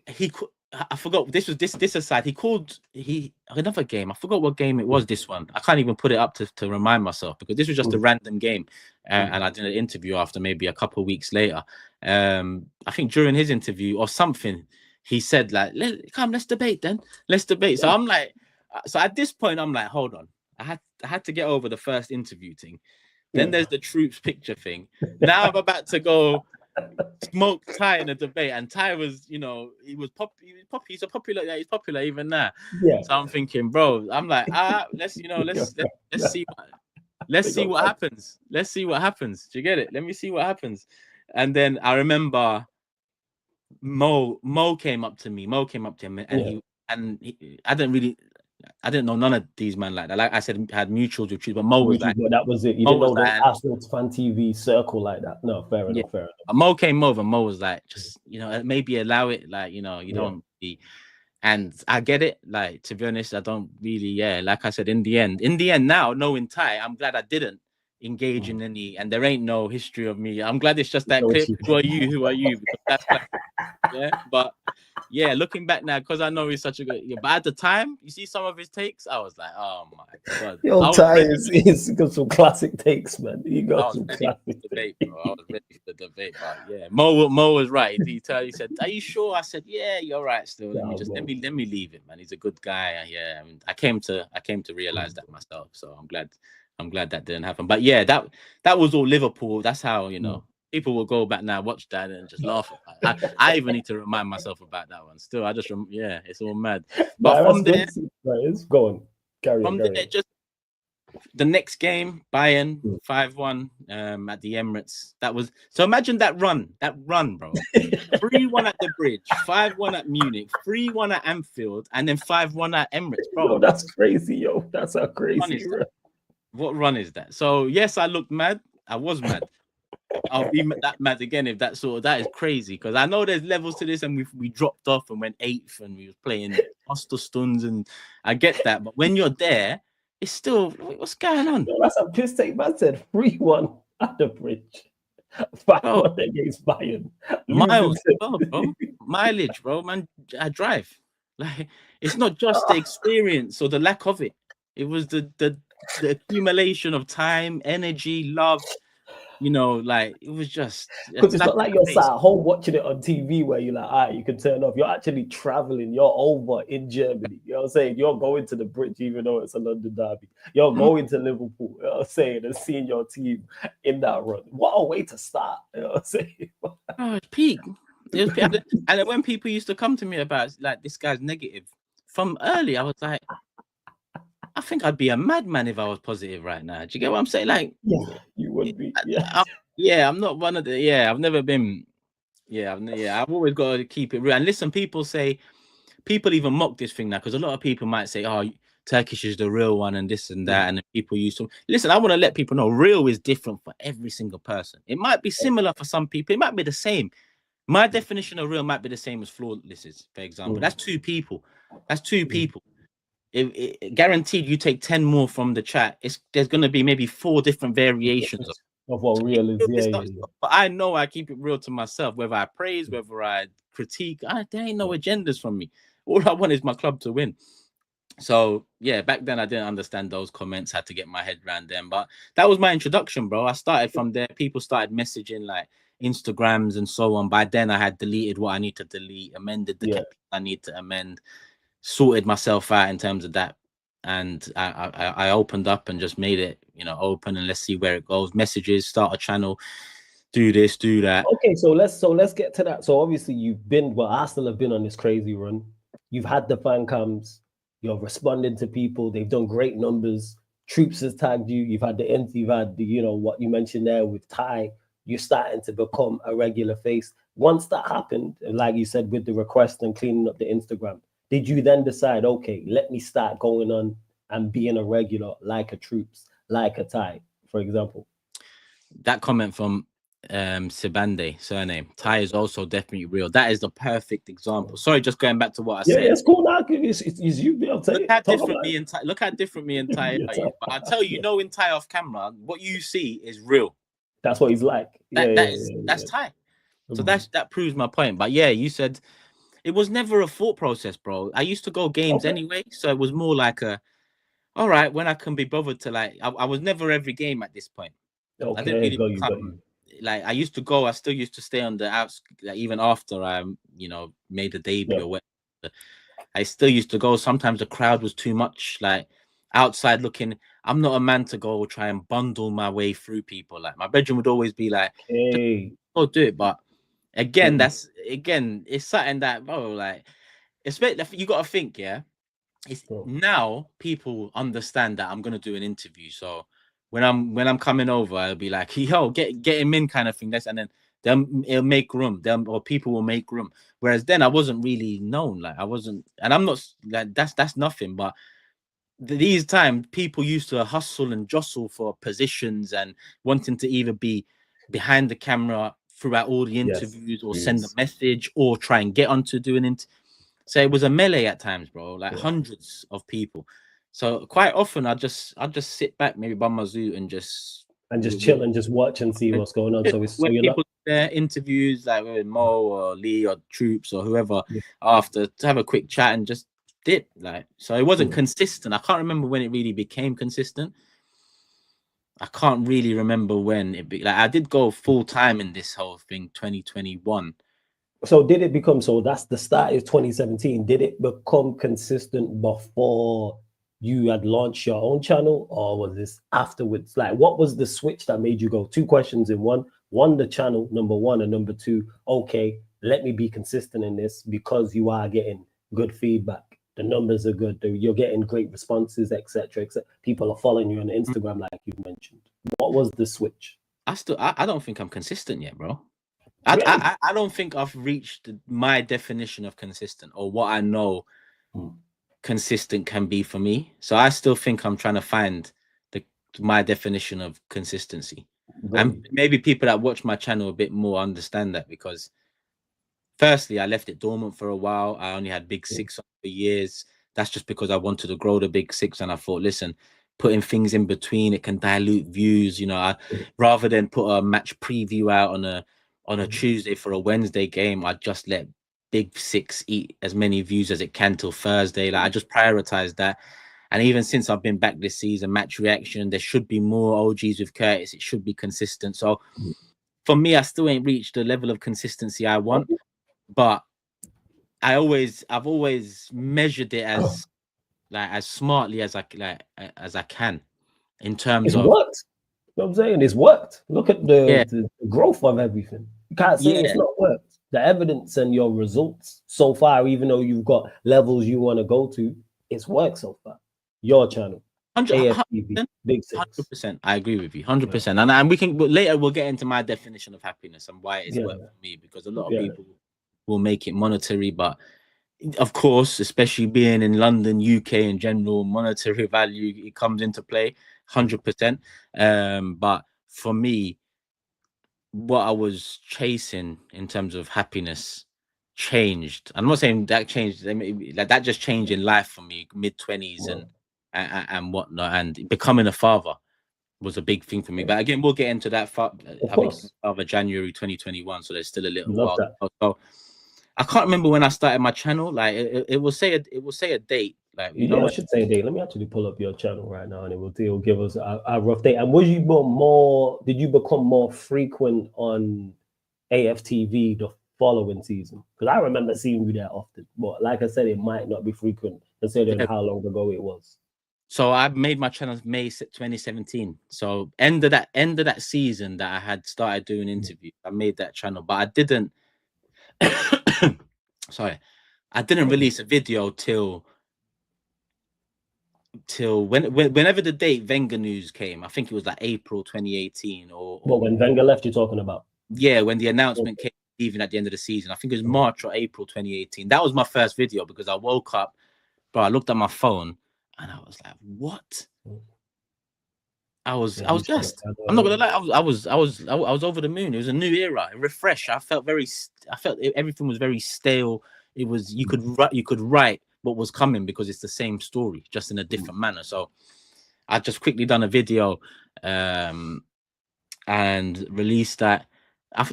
I forgot this aside. He called another game. I forgot what game it was. This one I can't even put it up to remind myself because this was just a random game, and I did an interview after maybe a couple of weeks later. I think during his interview or something, he said like, let's debate then. Let's debate. So I'm like, so at this point I'm like, hold on. I had to get over the first interview thing. Then there's the Troops picture thing. Now I'm about to go smoke Ty in a debate, and Ty was, he's popular even now. Yeah. So I'm thinking, bro, I'm like, let's see what happens. Let's see what happens. Do you get it? Let me see what happens. And then I remember Mo came up to me. Mo came up to him, and I didn't know none of these men like that. Like I said, had mutuals with Troops, but Mo was like, that was it. You didn't know the Arsenal fan TV circle like that. No, fair enough. Mo came over. Mo was like, just maybe allow it. Like, you don't be. And I get it. Like, to be honest, I don't really. Like I said, in the end, now knowing Ty, I'm glad I didn't engage in any. And there ain't no history of me. I'm glad it's just that clip. Who are you? Because that's like, but yeah, looking back now, because I know he's such a good. Yeah, but at the time, you see some of his takes, I was like, oh my god. Yo, I was Ty ready. he's got some classic takes, man. He I got was some ready for classic the takes. debate, bro. I was ready for the debate, but yeah, Mo was right. He said, "Are you sure?" I said, "Yeah, you're right. Still, Yeah, let me leave it, man. He's a good guy." Yeah, I mean, I came to realize that myself. So I'm glad that didn't happen. But yeah, that was all Liverpool. That's how people will go back now, watch that, and just laugh about it. I even need to remind myself about that one. Still, yeah, it's all mad. But nah, that's good. Right, it's going. Carry on, carry on. just the next game, Bayern Mm. 5-1 at the Emirates. That was so. Imagine that run, bro. 3-1 at the Bridge, 5-1 at Munich, 3-1 at Anfield, and then 5-1 at Emirates, bro. Yo, that's crazy, yo. That's a crazy run. What run is that? So yes, I looked mad. I was mad. I'll be that mad again if that is crazy, because I know there's levels to this, and we dropped off and went 8th, and we was playing Osterstunds, and I get that, but when you're there, it's still what's going on? Yo, that's a piss take, man. Said 3-1 at the Bridge, 5-1 against Bayern. Miles, bro. Mileage, bro. Man, I drive. Like, it's not just the experience or the lack of it. It was the accumulation of time, energy, love. Like, it was just because it's not like you're sat at home watching it on TV where you're like, you can turn off. You're actually traveling. You're over in Germany. You know what I'm saying? You're going to the Bridge, even though it's a London derby. You're going to Liverpool. You know what I'm saying? And seeing your team in that run. What a way to start. You know what I'm saying? It's peak. And when people used to come to me about like this guy's negative from early, I was like, I think I'd be a madman if I was positive right now. Do you get what I'm saying? Like, yeah, you would be. Yeah, I'm not one of the. Yeah, I've never been. Yeah, I've always got to keep it real. And listen, people even mock this thing now, because a lot of people might say, "Oh, Turkish is the real one," and this and that, and people used to listen. I want to let people know real is different for every single person. It might be similar for some people. It might be the same. My definition of real might be the same as flawless, for example. That's two people. It guaranteed you take 10 more from the chat. There's going to be maybe 4 different variations of what real is. Yeah. But I know I keep it real to myself, whether I praise, whether I critique. There ain't no agendas from me. All I want is my club to win. So yeah, back then I didn't understand those comments, had to get my head around them. But that was my introduction, bro. I started from there. People started messaging like Instagrams and so on. By then I had deleted what I need to delete, amended the I need to amend, sorted myself out in terms of that. And I opened up and just made it, open, and let's see where it goes. Messages, start a channel, do this, do that. Okay, so let's get to that. So obviously Arsenal have been on this crazy run. You've had the fan cams, you're responding to people, they've done great numbers. Troops has tagged you, you've had what you mentioned there with Ty, you're starting to become a regular face. Once that happened, like you said, with the request and cleaning up the Instagram, did you then decide, okay, let me start going on and being a regular, like a Troops, like a Ty, for example? That comment from Sibande, surname Ty, is also definitely real. That is the perfect example. Sorry, just going back to what I said. Yeah, it's cool. Now it's you. Look how different me and Ty are. But I tell you, in Ty off camera, what you see is real. That's what he's like. That's Ty. So that proves my point. But yeah, you said it was never a thought process, bro. I used to go games anyway, so it was more like all right, when I can be bothered to I was never every game at this point. Okay, I didn't really become, like, I used to go. I still used to stay on the outs, even after I, made the debut or whatever. I still used to go. Sometimes the crowd was too much, like outside looking. I'm not a man to go try and bundle my way through people. Like, my bedroom would always be like, go do it. But again, it's something that, bro, like, especially you got to think, it's now people understand that I'm gonna do an interview. So when I'm coming over, I'll be like, yo, get him in, kind of thing. And then it'll make room. Or people will make room. Whereas then I wasn't really known. Like, I wasn't, and I'm not like that's nothing. But these times people used to hustle and jostle for positions and wanting to either be behind the camera throughout all the interviews, or send a message, or try and get onto doing it. So it was a melee at times, bro, like hundreds of people. So quite often I just sit back, maybe by my zoo, and just and just chill and just watch and see what's going on. So it's when you're people not. do their interviews like with Mo or Lee or Troops or whoever Yeah. after to have a quick chat and just dip like. So it wasn't Yeah. consistent. I can't remember when it really became consistent. I can't really remember when it be like I did go full time in this whole thing 2021. So did it become so? That's the start is 2017. Did it become consistent before you had launched your own channel, or was this afterwards? Like, what was the switch that made you go? Two questions in one. One, the channel, number one, and number two, okay, let me be consistent in this because you are getting good feedback. The numbers are good. You're getting great responses, etc. etc. People are following you on Instagram, like you mentioned. What was the switch? I don't think I'm consistent yet, bro. Really? I don't think I've reached my definition of consistent or what I know consistent can be for me. So I still think I'm trying to find my definition of consistency. And maybe people that watch my channel a bit more understand that because firstly, I left it dormant for a while. I only had Big Six for years. That's just because I wanted to grow the Big Six. And I thought, listen, putting things in between, it can dilute views. You know, rather than put a match preview out on a Tuesday for a Wednesday game, I just let Big Six eat as many views as it can till Thursday. Like I just prioritized that. And even since I've been back this season, match reaction, there should be more OGs with Curtis. It should be consistent. So for me, I still ain't reached the level of consistency I want, but I've always measured it as smartly as I can in terms It's of worked. You know what I'm saying? It's worked. Look at the growth of everything. You can't say it's not worked. The evidence and your results so far, even though you've got levels you want to go to, it's worked so far. Your channel, Aftv, Big Six. 100%. I agree with you, 100%. And we can later we'll get into my definition of happiness and why it's worked for me because a lot of people will make it monetary, but of course, especially being in London, UK in general, monetary value it comes into play 100%. But for me, what I was chasing in terms of happiness changed. I'm not saying that changed, like that just changed in life for me, mid-20s and whatnot, and becoming a father was a big thing for me. But again, we'll get into that. I became a father January 2021, so there's still a little while. So I can't remember when I started my channel. Like it will say a date. Like I should say a date. Let me actually pull up your channel right now, and it will give us a rough date. And was you more? Did you become more frequent on Aftv the following season? Because I remember seeing you there often, but like I said, it might not be frequent considering how long ago it was. So I made my channel May 2017. So end of that season that I had started doing interviews, I made that channel, but I didn't. Sorry, I didn't release a video till whenever the date Wenger news came. I think it was like April 2018 or when Wenger left, you're talking about? Yeah, when the announcement came, even at the end of the season. I think it was March or April 2018. That was my first video because I woke up, bro. I looked at my phone and I was like, "What?" I was just. I'm not gonna lie. I was over the moon. It was a new era, a refresh. I felt everything was very stale. It was you could write what was coming because it's the same story, just in a different manner. So I just quickly done a video, and released that.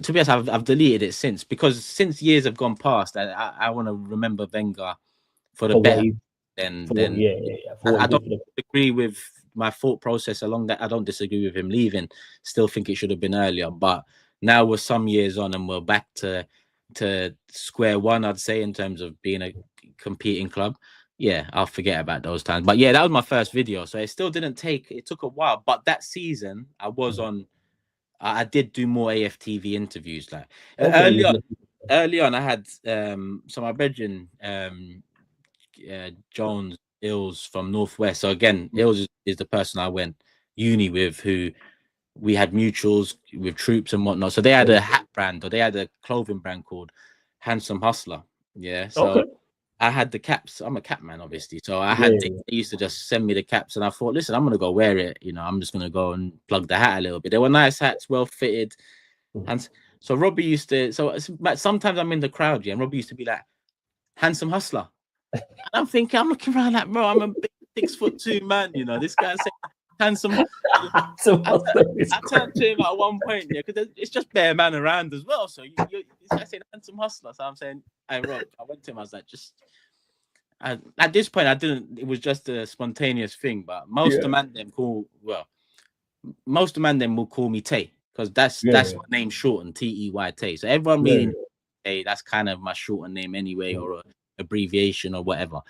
To be honest, I've deleted it since years have gone past. I want to remember Wenger for the better. I don't agree with my thought process along that. I don't disagree with him leaving. Still think it should have been earlier. But now we're some years on and we're back to square one, I'd say, in terms of being a competing club. Yeah, I'll forget about those times. But yeah, that was my first video. So it still didn't take, it took a while. But that season I was on, I did do more Aftv interviews. Like early on, I had so my brethren, Jones Ills from Northwest. So again, Ills is the person I went uni with, who we had mutuals with Troops and whatnot. So they had a hat brand, or they had a clothing brand called Handsome Hustler. Yeah. So I had the caps. I'm a cap man, obviously. So I had they used to just send me the caps, and I thought, listen, I'm gonna go wear it. You know, I'm just gonna go and plug the hat a little bit. They were nice hats, well fitted. And so Robbie used to. So sometimes I'm in the crowd, and Robbie used to be like, "Handsome Hustler." And I'm looking around like, bro, I'm a big 6'2" man. You know, this guy said Handsome. So I turned to him at one point, yeah, because it's just bare man around as well. So you I saying handsome hustler. So I'm saying, hey Rob, I went to him. I was like, at this point, I didn't. It was just a spontaneous thing. But most of the man them will call me Tay, because that's my name shortened, Tey Tay. So everyone really Tay. That's kind of my shortened name anyway, or a abbreviation or whatever.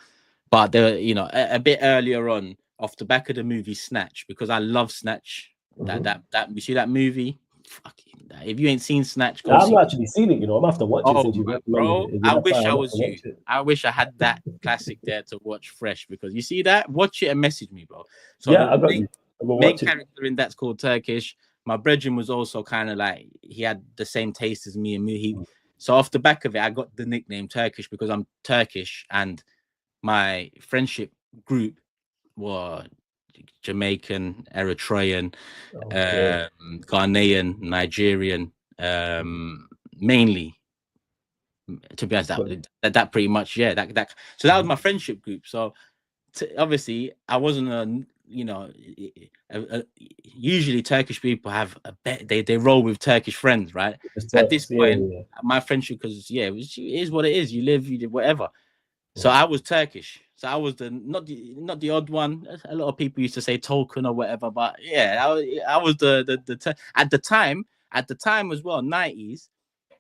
But a bit earlier on, off the back of the movie Snatch, because I love Snatch. That you see that movie? Fucking, if you ain't seen Snatch, go see I've actually seen it. I'm gonna have to watch it since you recommended it. I wish I was you. I wish I had that classic there to watch fresh, because you see that, watch it and message me, bro. So I got you. Main character in that's called Turkish. My brethren was also kind of like, he had the same taste as me, and me. So off the back of it, I got the nickname Turkish because I'm Turkish, and my friendship group were Jamaican, Eritrean, Ghanaian, Nigerian, mainly. To be honest, that pretty much, so that was my friendship group. So obviously, I wasn't usually Turkish people have they roll with Turkish friends, right? At this point, my friendship, because it is what it is. You live, you did whatever. So I was Turkish. So I was not the odd one. A lot of people used to say token or whatever, but I was the at the time as well, 90s.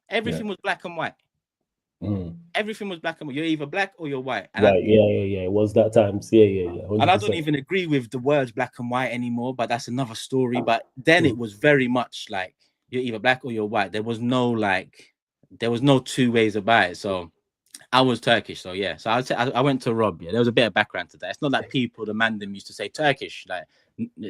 Everything was black and white. Everything was black and white. You're either black or you're white. And it was that time. 100%. And I don't even agree with the words black and white anymore, but that's another story. But then it was very much like you're either black or you're white. There was no two ways about it. So I was Turkish, so So I went to Rob. There was a bit of background to that. It's not like the man them used to say Turkish, like.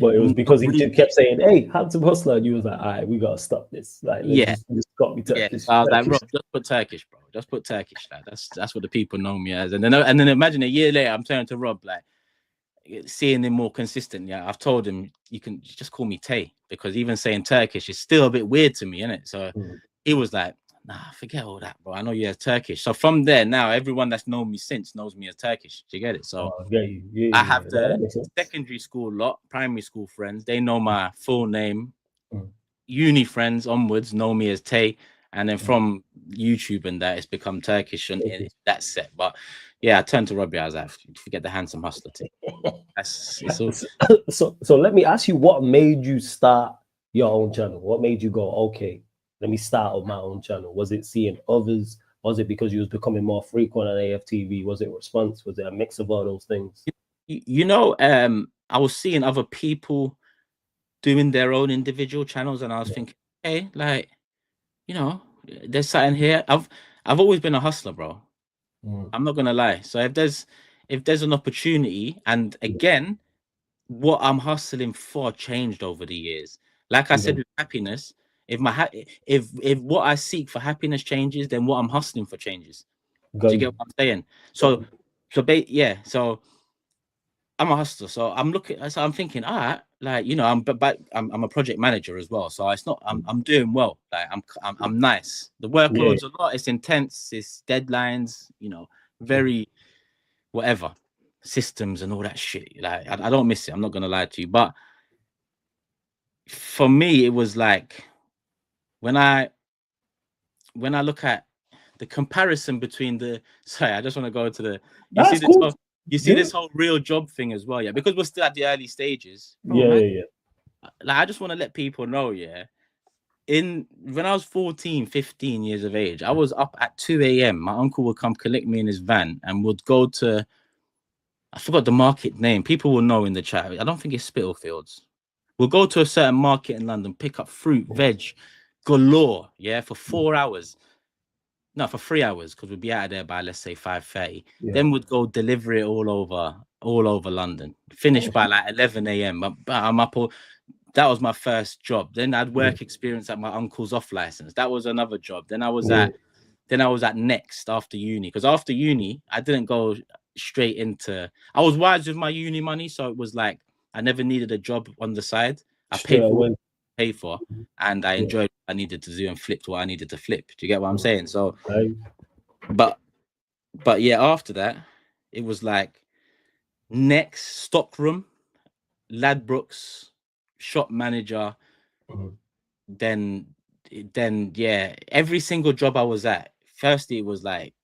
But it was because he kept saying, "Hey, handsome hustler," and you was like, "All right, we gotta stop this." Like, just got me Turkish. So I was like, Rob, just put Turkish, bro. Just put Turkish. Like, that's what the people know me as. And then imagine a year later, I'm turning to Rob, like, seeing him more consistent. Yeah, I've told him you can just call me Tay, because even saying Turkish is still a bit weird to me, innit? So he was like, nah, forget all that, bro. I know you're Turkish. So from there, now everyone that's known me since knows me as Turkish. Do you get it? So I have the secondary school lot, primary school friends. They know my full name. Uni friends onwards know me as Tay. And then from YouTube and that, it's become Turkish, and that's set. But I turned to Robbie. I was like, forget the handsome hustler thing. So let me ask you, what made you start your own channel? What made you go, okay, let me start on my own channel? Was it seeing others? Was it because you was becoming more frequent on Aftv? Was it response? Was it a mix of all those things? I was seeing other people doing their own individual channels, and I was thinking, hey, like, there's something here. I've always been a hustler, bro. I'm not gonna lie. So if there's an opportunity, and again, what I'm hustling for changed over the years. Like I said, with happiness, if what I seek for happiness changes, then what I'm hustling for changes. Do you get what I'm saying? So I'm a hustler. So I'm thinking, all right, like, I'm a project manager as well. So it's not, I'm doing well. Like I'm nice. The workload's a lot. It's intense. It's deadlines. Very whatever. Systems and all that shit. Like I don't miss it. I'm not gonna lie to you, but for me, it was like when I look at the comparison between I just want to go to the this whole real job thing as well, because we're still at the early stages. Like, I just want to let people know, when I was 14, 15 years of age, I was up at 2 a.m. My uncle would come collect me in his van and would go to, I forgot the market name. People will know in the chat. I don't think it's Spitalfields. We'll go to a certain market in London, pick up fruit, veg, galore, for 4 hours. No, for 3 hours, because we'd be out of there by, let's say, 5:30. Then we'd go deliver it all over London. Finish by like 11 a.m. I'm up all. That was my first job. Then I had work experience at my uncle's off license. That was another job. Then I was at Next after uni, because after uni I didn't go straight into. I was wise with my uni money, so it was like I never needed a job on the side. I paid for, and I enjoyed what I needed to do and flipped what I needed to flip. Do you get what I'm saying? So, but after that, it was like Next, stockroom, Ladbrokes, shop manager, Mhm. then yeah, every single job I was at, firstly it was like,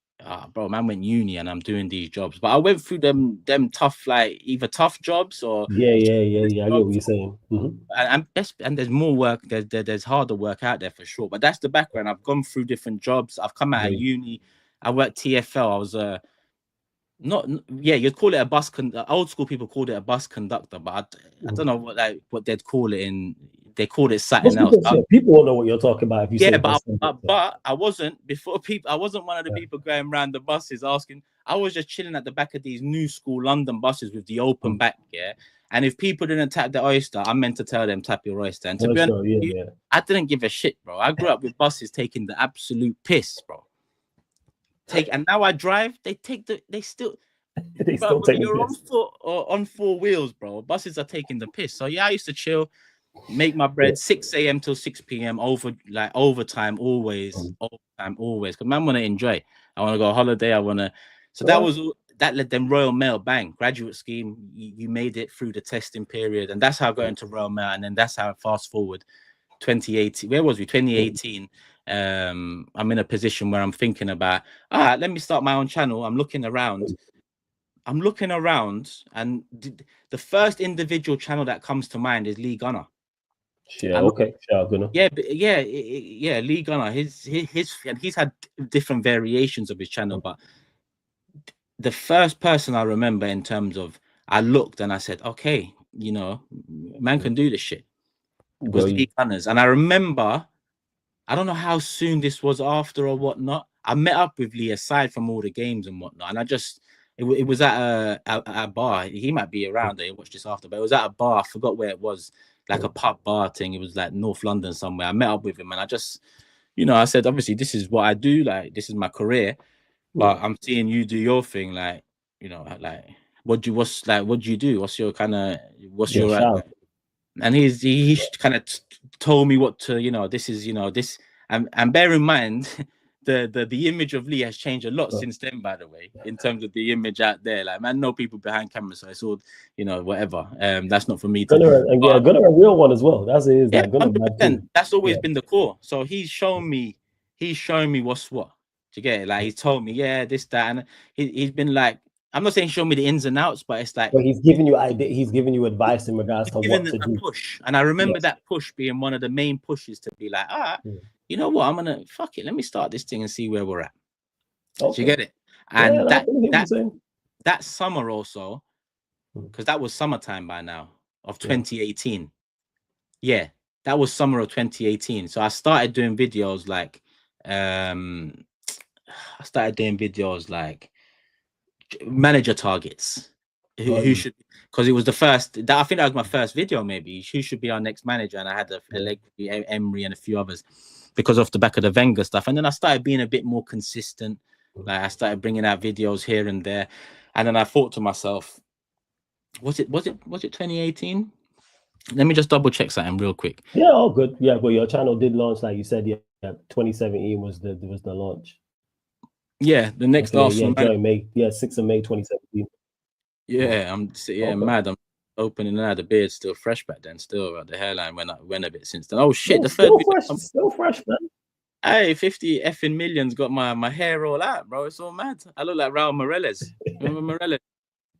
bro, man went uni and I'm doing these jobs, but I went through them tough, like either tough jobs or Yeah, I get what jobs, you're saying. and there's more work, there's harder work out there for sure, but that's the background. I've gone through different jobs. I've come out of uni. I worked TFL. I was not, yeah, you'd call it a bus old school people called it a bus conductor, but I don't know what they'd call it in. They called it something Most else. people won't know what you're talking about if you say Yeah, bus. but I wasn't before people. I wasn't one of the people going around the buses asking. I was just chilling at the back of these new school London buses with the open back. Yeah, and if people didn't tap the oyster, I meant to tell them tap your oyster. And to be honest, I didn't give a shit, bro. I grew up with buses taking the absolute piss, bro. And now I drive. They still. They But still take the you're on piss. foot or on four wheels, bro. Buses are taking the piss. So yeah, I used to chill, make my bread 6 a.m. till 6 p.m. overtime, always. Because man, want to enjoy. I want to go on holiday. I want to. So that led them Royal Mail, bang, graduate scheme. You made it through the testing period, and that's how I got into Royal Mail. And then that's how I fast forward 2018. Where was we? 2018. I'm in a position where I'm thinking about, let me start my own channel. I'm looking around, and the first individual channel that comes to mind is Lee Gunner. Yeah, okay. Yeah, Lee Gunner. And he's had different variations of his channel, but the first person I remember in terms of, I looked and I said, okay, man can do this shit. It was Lee Gunners. And I remember, I don't know how soon this was after or whatnot, I met up with Lee aside from all the games and whatnot, and I just it was at a bar. He might be around there. He watched this after, but it was at a bar. I forgot where it was, like a pub bar thing. It was like North London somewhere. I met up with him, and I just, I said, obviously, this is what I do. Like, this is my career, but I'm seeing you do your thing. Like, like, what do you do? What's your and he kind of told me what to, this is, this, and bear in mind, the image of Lee has changed a lot since then, by the way, in terms of the image out there. Like, man, know people behind cameras, so it's all, whatever. That's not for me to. Gunner a real one as well. That's it. Is Yeah, that Gunner? 100%. That's always been the core. So he's shown me what's what. Do you get it? Like, he's told me, yeah, this, that, and he's been like, I'm not saying show me the ins and outs, but it's like, but he's giving you he's giving you advice in regards to what to do. Push. And I remember that push being one of the main pushes to be like, you know what? I'm gonna fuck it. Let me start this thing and see where we're at. Okay. Do you get it? And that summer also, because that was summertime by now of 2018. Yeah, that was summer of 2018. So I started doing videos like, manager targets. Who should, because it was the first, I think that was my first video, maybe, who should be our next manager, and I had Emery and a few others because off the back of the Wenger stuff. And then I started being a bit more consistent. Like, I started bringing out videos here and there, and then I thought to myself, was it 2018? Let me just double check something real quick. Yeah, all good. Yeah, but your channel did launch, like you said. Yeah, 2017 was the launch. Yeah, the next Arsenal. Yeah, May. Yeah, 6th of May 2017. Yeah, mad. I'm opening now. The beard's still fresh back then. Still, the hairline went a bit since then. Oh shit, the third still fresh, man. Hey, 50 effing millions got my hair all out, bro. It's all mad. I look like Raul Morales. Remember Morales?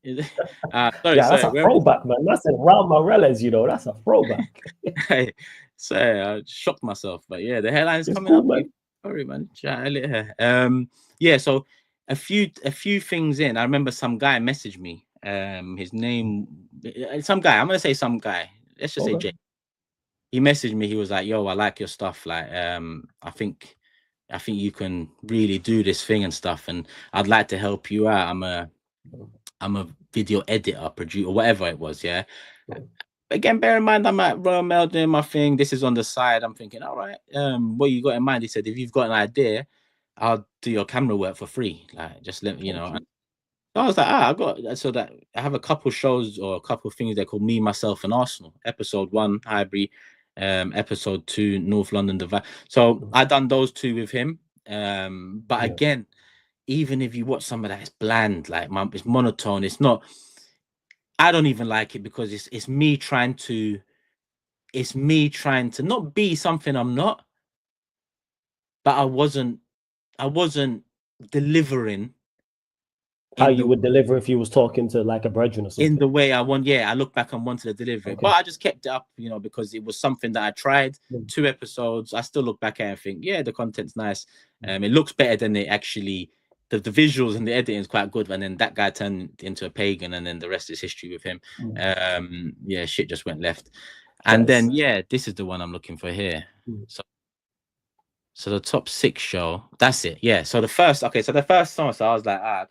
That's a throwback, man. That's a Raul Morales, that's a throwback. Hey, I shocked myself, but yeah, the hairline's coming up. Man. Sorry, man. Yeah. So a few things in. I remember some guy messaged me. His name, some guy. I'm gonna say some guy. Let's just say Jay. He messaged me. He was like, "Yo, I like your stuff. Like, I think you can really do this thing and stuff, and I'd like to help you out. I'm a video editor, producer, whatever it was. Yeah." Again, bear in mind, I'm at Royal Mail doing my thing. This is on the side. I'm thinking, all right, what you got in mind? He said, if you've got an idea, I'll do your camera work for free. Like, just let me, So I was like, I have a couple shows or a couple of things they call Me, Myself, and Arsenal. Episode 1, Highbury. Episode 2, North London Divide. So I done those two with him. But again, even if you watch some of that, it's bland. Like, it's monotone. It's not. I don't even like it because it's me trying to not be something I'm not, but I wasn't delivering How in you the would deliver if you was talking to like a brethren or something. way I want. Yeah, I look back and wanted to deliver it, but Okay. I just kept it up, because it was something that I tried. Mm. 2 episodes, I still look back at it and think, yeah, the content's nice. It looks better than it actually. The visuals and the editing is quite good, and then that guy turned into a pagan, and then the rest is history with him. Yeah, shit just went left, and That's then this is the one I'm looking for here. So the top 6 show, that's it. Yeah. So the first song, so I was like, I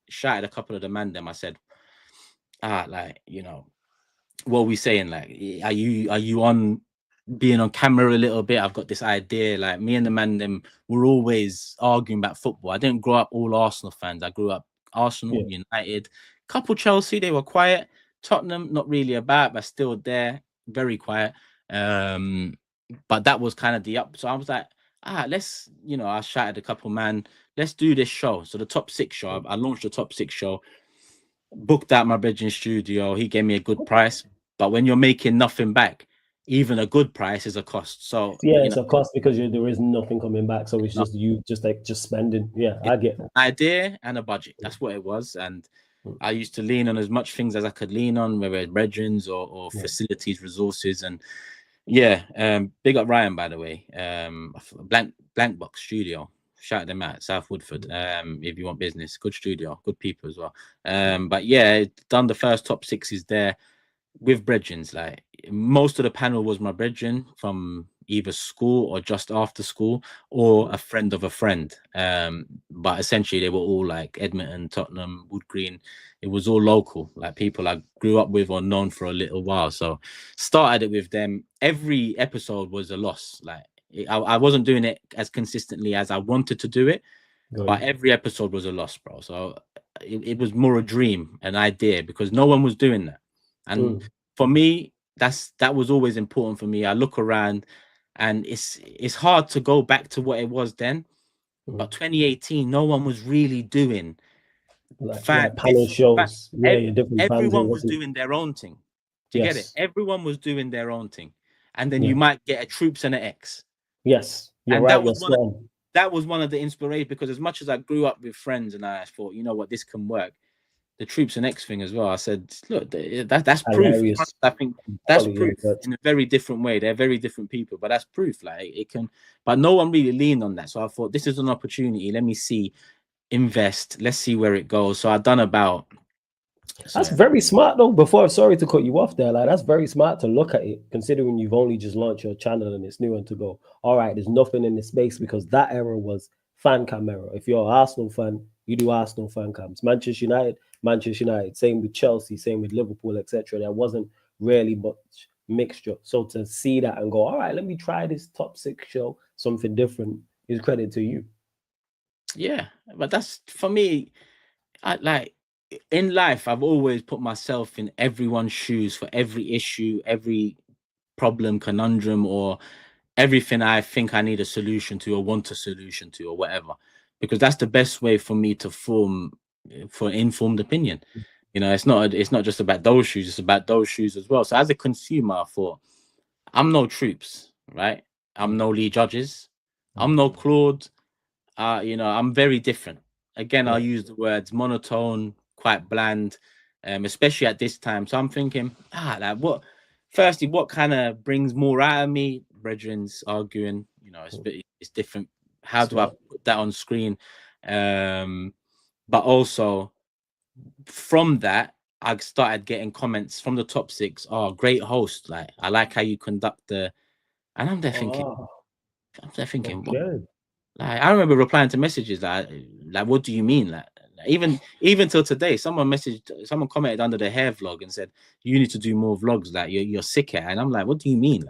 shouted a couple of the man them. I said, like, what are we saying? Like, are you on being on camera a little bit? I've got this idea. Like, me and the man them were always arguing about football. I didn't grow up all Arsenal fans. I grew up Arsenal, United, couple Chelsea. They were quiet. Tottenham, not really about, but still there, very quiet. But that was kind of the up. So I was like, let's, I shouted a couple, man, let's do this show. So the top 6 show, I launched the top 6 show, booked out my bedroom studio. He gave me a good price. But when you're making nothing back, even a good price is a cost. So it's a cost because there is nothing coming back. So it's just you just spending. Yeah, I get that. Idea and a budget. That's what it was. And I used to lean on as much things as I could lean on, whether it's brethrens or facilities, resources, and big up Ryan, by the way. Blank Box Studio. Shout them out, South Woodford. If you want business, good studio, good people as well. But yeah, done the first top 6s there with brethrens. Like, most of the panel was my brethren from either school or just after school or a friend of a friend. But essentially they were all like Edmonton, Tottenham, Wood Green. It was all local, like people I grew up with or known for a little while. So started it with them. Every episode was a loss. Like, I wasn't doing it as consistently as I wanted to do it, but every episode was a loss, bro. So it was more a dream, an idea, because no one was doing that. And for me, that was always important for me. I look around and it's hard to go back to what it was then. But 2018, no one was really doing like panel shows. Different fans. Everyone was doing their own thing. Do you get it? Everyone was doing their own thing. And then you might get a Troops and an X. Yes, you're and right. That was one of the inspirations, because as much as I grew up with friends and I thought, you know what, this can work. The Troops and X thing as well. I said, look, that's proof. I think that's proof in a very different way. They're very different people, but that's proof. Like, it can, but no one really leaned on that. So I thought, this is an opportunity. Let me see, invest. Let's see where it goes. So I've done about. That's very smart though. Sorry to cut you off there. Like, that's very smart to look at it, considering you've only just launched your channel and it's new, and to go, all right, there's nothing in the space, because that era was fan cam era. If you're an Arsenal fan, you do Arsenal fan cams. Manchester United, same with Chelsea, same with Liverpool, etc. There wasn't really much mixture. So to see that and go, all right, let me try this top 6 show, something different, is credit to you. Yeah, but that's, for me, in life, I've always put myself in everyone's shoes for every issue, every problem, conundrum, or everything I think I need a solution to or want a solution to or whatever, because that's the best way for me to form for an informed opinion. It's not just about those shoes, it's about those shoes as well. So as a consumer, I thought, I'm no Troops, right? I'm no Lee Judges, I'm no Claude. I'm very different. Again, I'll use the words monotone, quite bland, especially at this time. So I'm thinking, like, what kind of brings more out of me? Brethren's arguing, it's different. How do I put that on screen? But also from that, I started getting comments from the top 6. Oh, great host! Like, I like how you conduct and I'm there thinking, what? Like, I remember replying to messages like, what do you mean? Like, even till today, someone commented under the hair vlog and said, you need to do more vlogs. Like, you're sick at. And I'm like, what do you mean?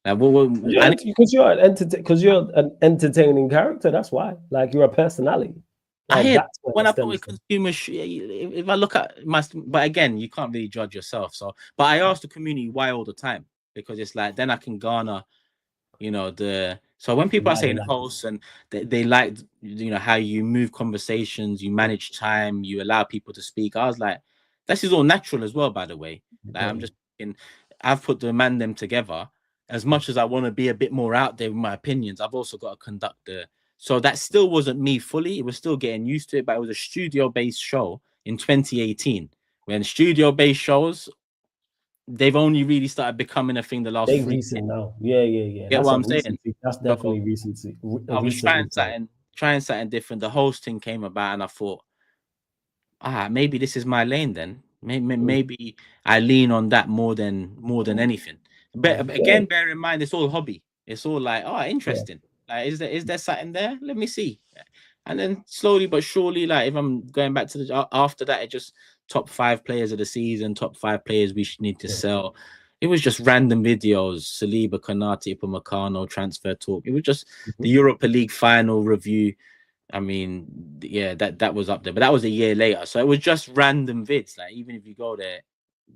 Because you're an entertaining character. That's why. Like, you're a personality. Like, that's when I put with consumer, if I look at but again, you can't really judge yourself. So, but I ask the community why all the time, because it's like, then I can garner, so when people are saying hosts and they like, how you move conversations, you manage time, you allow people to speak, I was like, This is all natural as well, by the way. Like, I'm just thinking, I've put the man them together. As much as I want to be a bit more out there with my opinions, I've also got to conduct the. So that still wasn't me fully. It was still getting used to it, but it was a studio-based show in 2018. When studio-based shows, they've only really started becoming a thing the last They 3 years. recent now. Yeah. Get That's what a I'm saying? recency. That's So definitely recency. A I was recent trying something different. The hosting came about, and I thought, maybe this is my lane then. Maybe I lean on that more than anything. But again, bear in mind, it's all hobby. It's all like, interesting. Like, is there something there? Let me see. And then slowly but surely, like if I'm going back to the after that, it just top 5 players of the season, top 5 players we should need to sell. It was just random videos, Saliba, Konate, Upamecano, transfer talk. It was just the Europa League final review. I mean, yeah, that was up there, but that was a year later. So it was just random vids. Like even if you go there,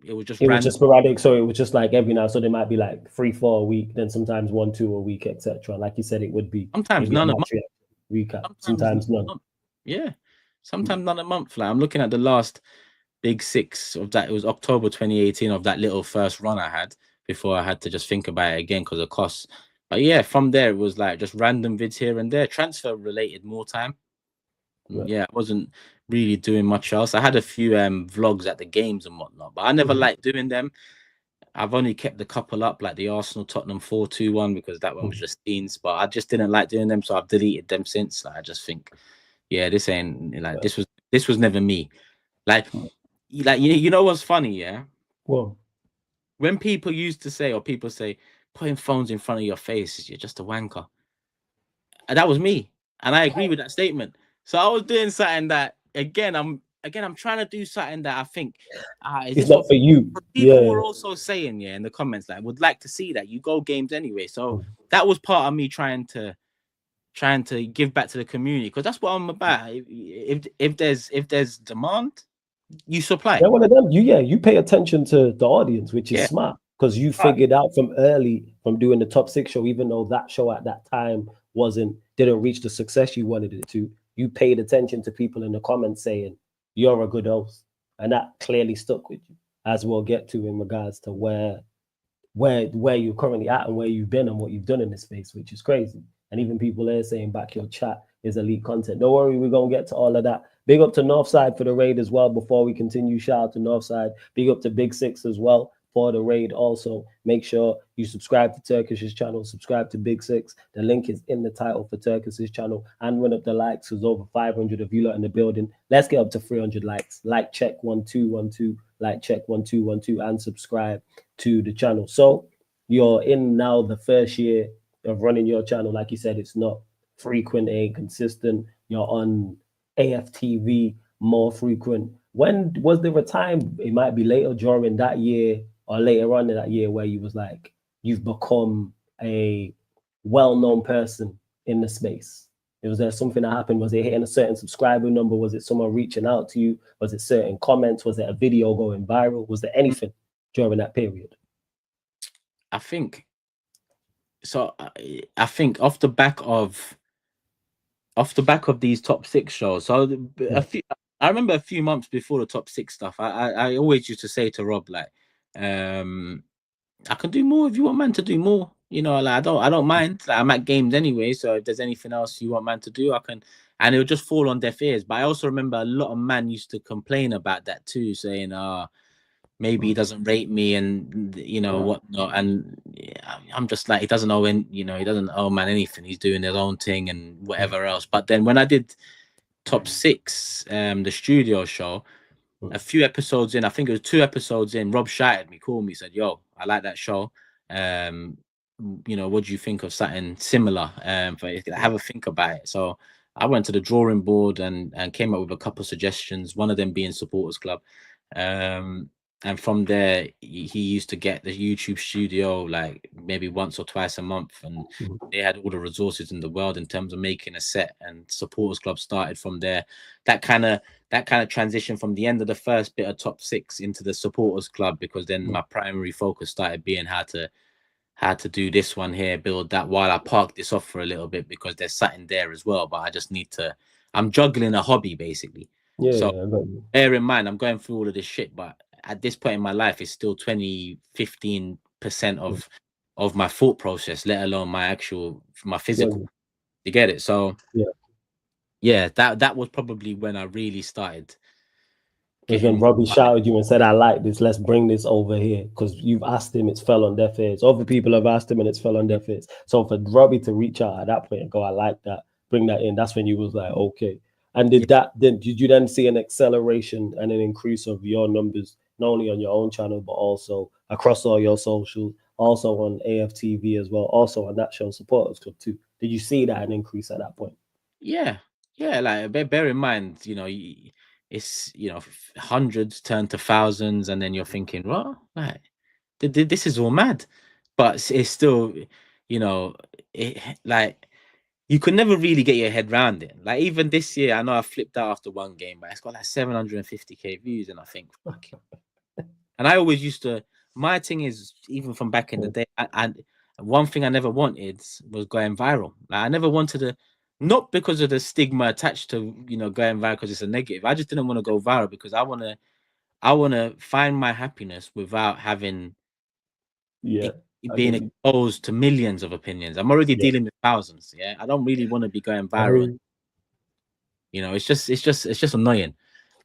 it was just random. Just sporadic. So it was just like every now. So there might be like 3-4 a week, then sometimes 1-2 a week, etc. Like you said, it would be sometimes none a month. Recap. Sometimes none. Yeah, sometimes none a month. Like I'm looking at the last big 6 of that. It was October 2018 of that little first run I had before I had to just think about it again because of costs. But yeah, from there it was like just random vids here and there, transfer related more time. Yeah, I wasn't really doing much else. I had a few vlogs at the games and whatnot, but I never liked doing them. I've only kept the couple up, like the Arsenal Tottenham 4-2 one, because that one was just scenes, but I just didn't like doing them, so I've deleted them since. Like, I just think, yeah, this ain't like this was never me. Like you know what's funny, yeah? Well, when people used to say, or people say, putting phones in front of your face, you're just a wanker. And that was me, and I agree with that statement. So I was doing something that I'm trying to do something that I think it's not for you. People were also saying, in the comments, like, would like to see that you go games anyway. So that was part of me trying to give back to the community, because that's what I'm about. If there's demand, you supply. Yeah, one of them. You pay attention to the audience, which is smart, because you figured out from early, from doing the top 6 show, even though that show at that time didn't reach the success you wanted it to. You paid attention to people in the comments saying you're a good host, and that clearly stuck with you, as we'll get to in regards to where you're currently at and where you've been and what you've done in this space, which is crazy. And even people there saying back your chat is elite content. Don't worry, we're gonna get to all of that. Big up to Northside for the raid as well. Before we continue, shout out to Northside. Big up to Big Six as well for the raid. Also, make sure you subscribe to Turkish's channel, subscribe to Big Six. The link is in the title for Turkish's channel, and run up the likes. There's over 500 of you lot in the building. Let's get up to 300 likes. Like check 1212, like check 1212, and subscribe to the channel. So you're in now the first year of running your channel. Like you said, it's not frequent, ain't consistent. You're on Aftv more frequent. When was there a time, it might be later during that year or later on in that year, where you was like, you've become a well-known person in the space? Was there something that happened? Was it hitting a certain subscriber number? Was it someone reaching out to you? Was it certain comments? Was it a video going viral? Was there anything during that period? I think so. I think off the back of these top 6 shows. So I remember a few months before the top 6 stuff, I always used to say to Rob, like, I can do more if you want man to do more. You know, like I don't mind. Like, I'm at games anyway, so if there's anything else you want man to do, I can. And it'll just fall on deaf ears. But I also remember a lot of man used to complain about that too, saying, maybe he doesn't rate me, and you know whatnot. And I'm just like, he doesn't owe he doesn't owe man anything. He's doing his own thing and whatever else. But then when I did top 6, the studio show, a few episodes in, I think it was 2 episodes in, Rob shouted me, called me, said, "Yo, I like that show. What do you think of something similar? Have a think about it." So I went to the drawing board and came up with a couple of suggestions. One of them being Supporters Club. And from there, he used to get the YouTube studio like maybe once or twice a month, and they had all the resources in the world in terms of making a set. And Supporters Club started from there. That kind of transition from the end of the first bit of top 6 into the Supporters Club, because then my primary focus started being how to do this one here, build that, while I park this off for a little bit, because there's something there as well. But I just need to. I'm juggling a hobby basically. Yeah, So I got you. bear in mind, I'm going through all of this shit, but at this point in my life, it's still 15% of my thought process, let alone my physical. Yeah, You get it? So yeah. yeah, that was probably when I really started Because getting when more Robbie behind. shouted you and said, "I like this. Let's bring this over here." Because you've asked him, it's fell on deaf ears. Other people have asked him, and it's fell on deaf ears. So for Robbie to reach out at that point and go, "I like that. Bring that in." That's when you was like, "Okay." And Yeah, did you then see an acceleration and an increase of your numbers, not only on your own channel but also across all your socials, also on AFTV as well, also on that show Supporters Club too? Did you see that an increase at that point? yeah, yeah. Like bear in mind, it's hundreds turn to thousands, and then you're thinking, well, like this is all mad, but it's still, you know, like you could never really get your head around it. Like even this year, I know I flipped out after one game, but it's got like 750K views, and I think, fuck it. And I always used to. My thing is, even from back in the day, one thing I never wanted was going viral. Like I never wanted to, not because of the stigma attached to going viral because it's a negative. I just didn't want to go viral because I wanna find my happiness without having Yeah, I being get you. exposed to millions of opinions. I'm already Yeah, dealing with thousands. Yeah, I don't really want to be going I hear viral. you. It's just annoying.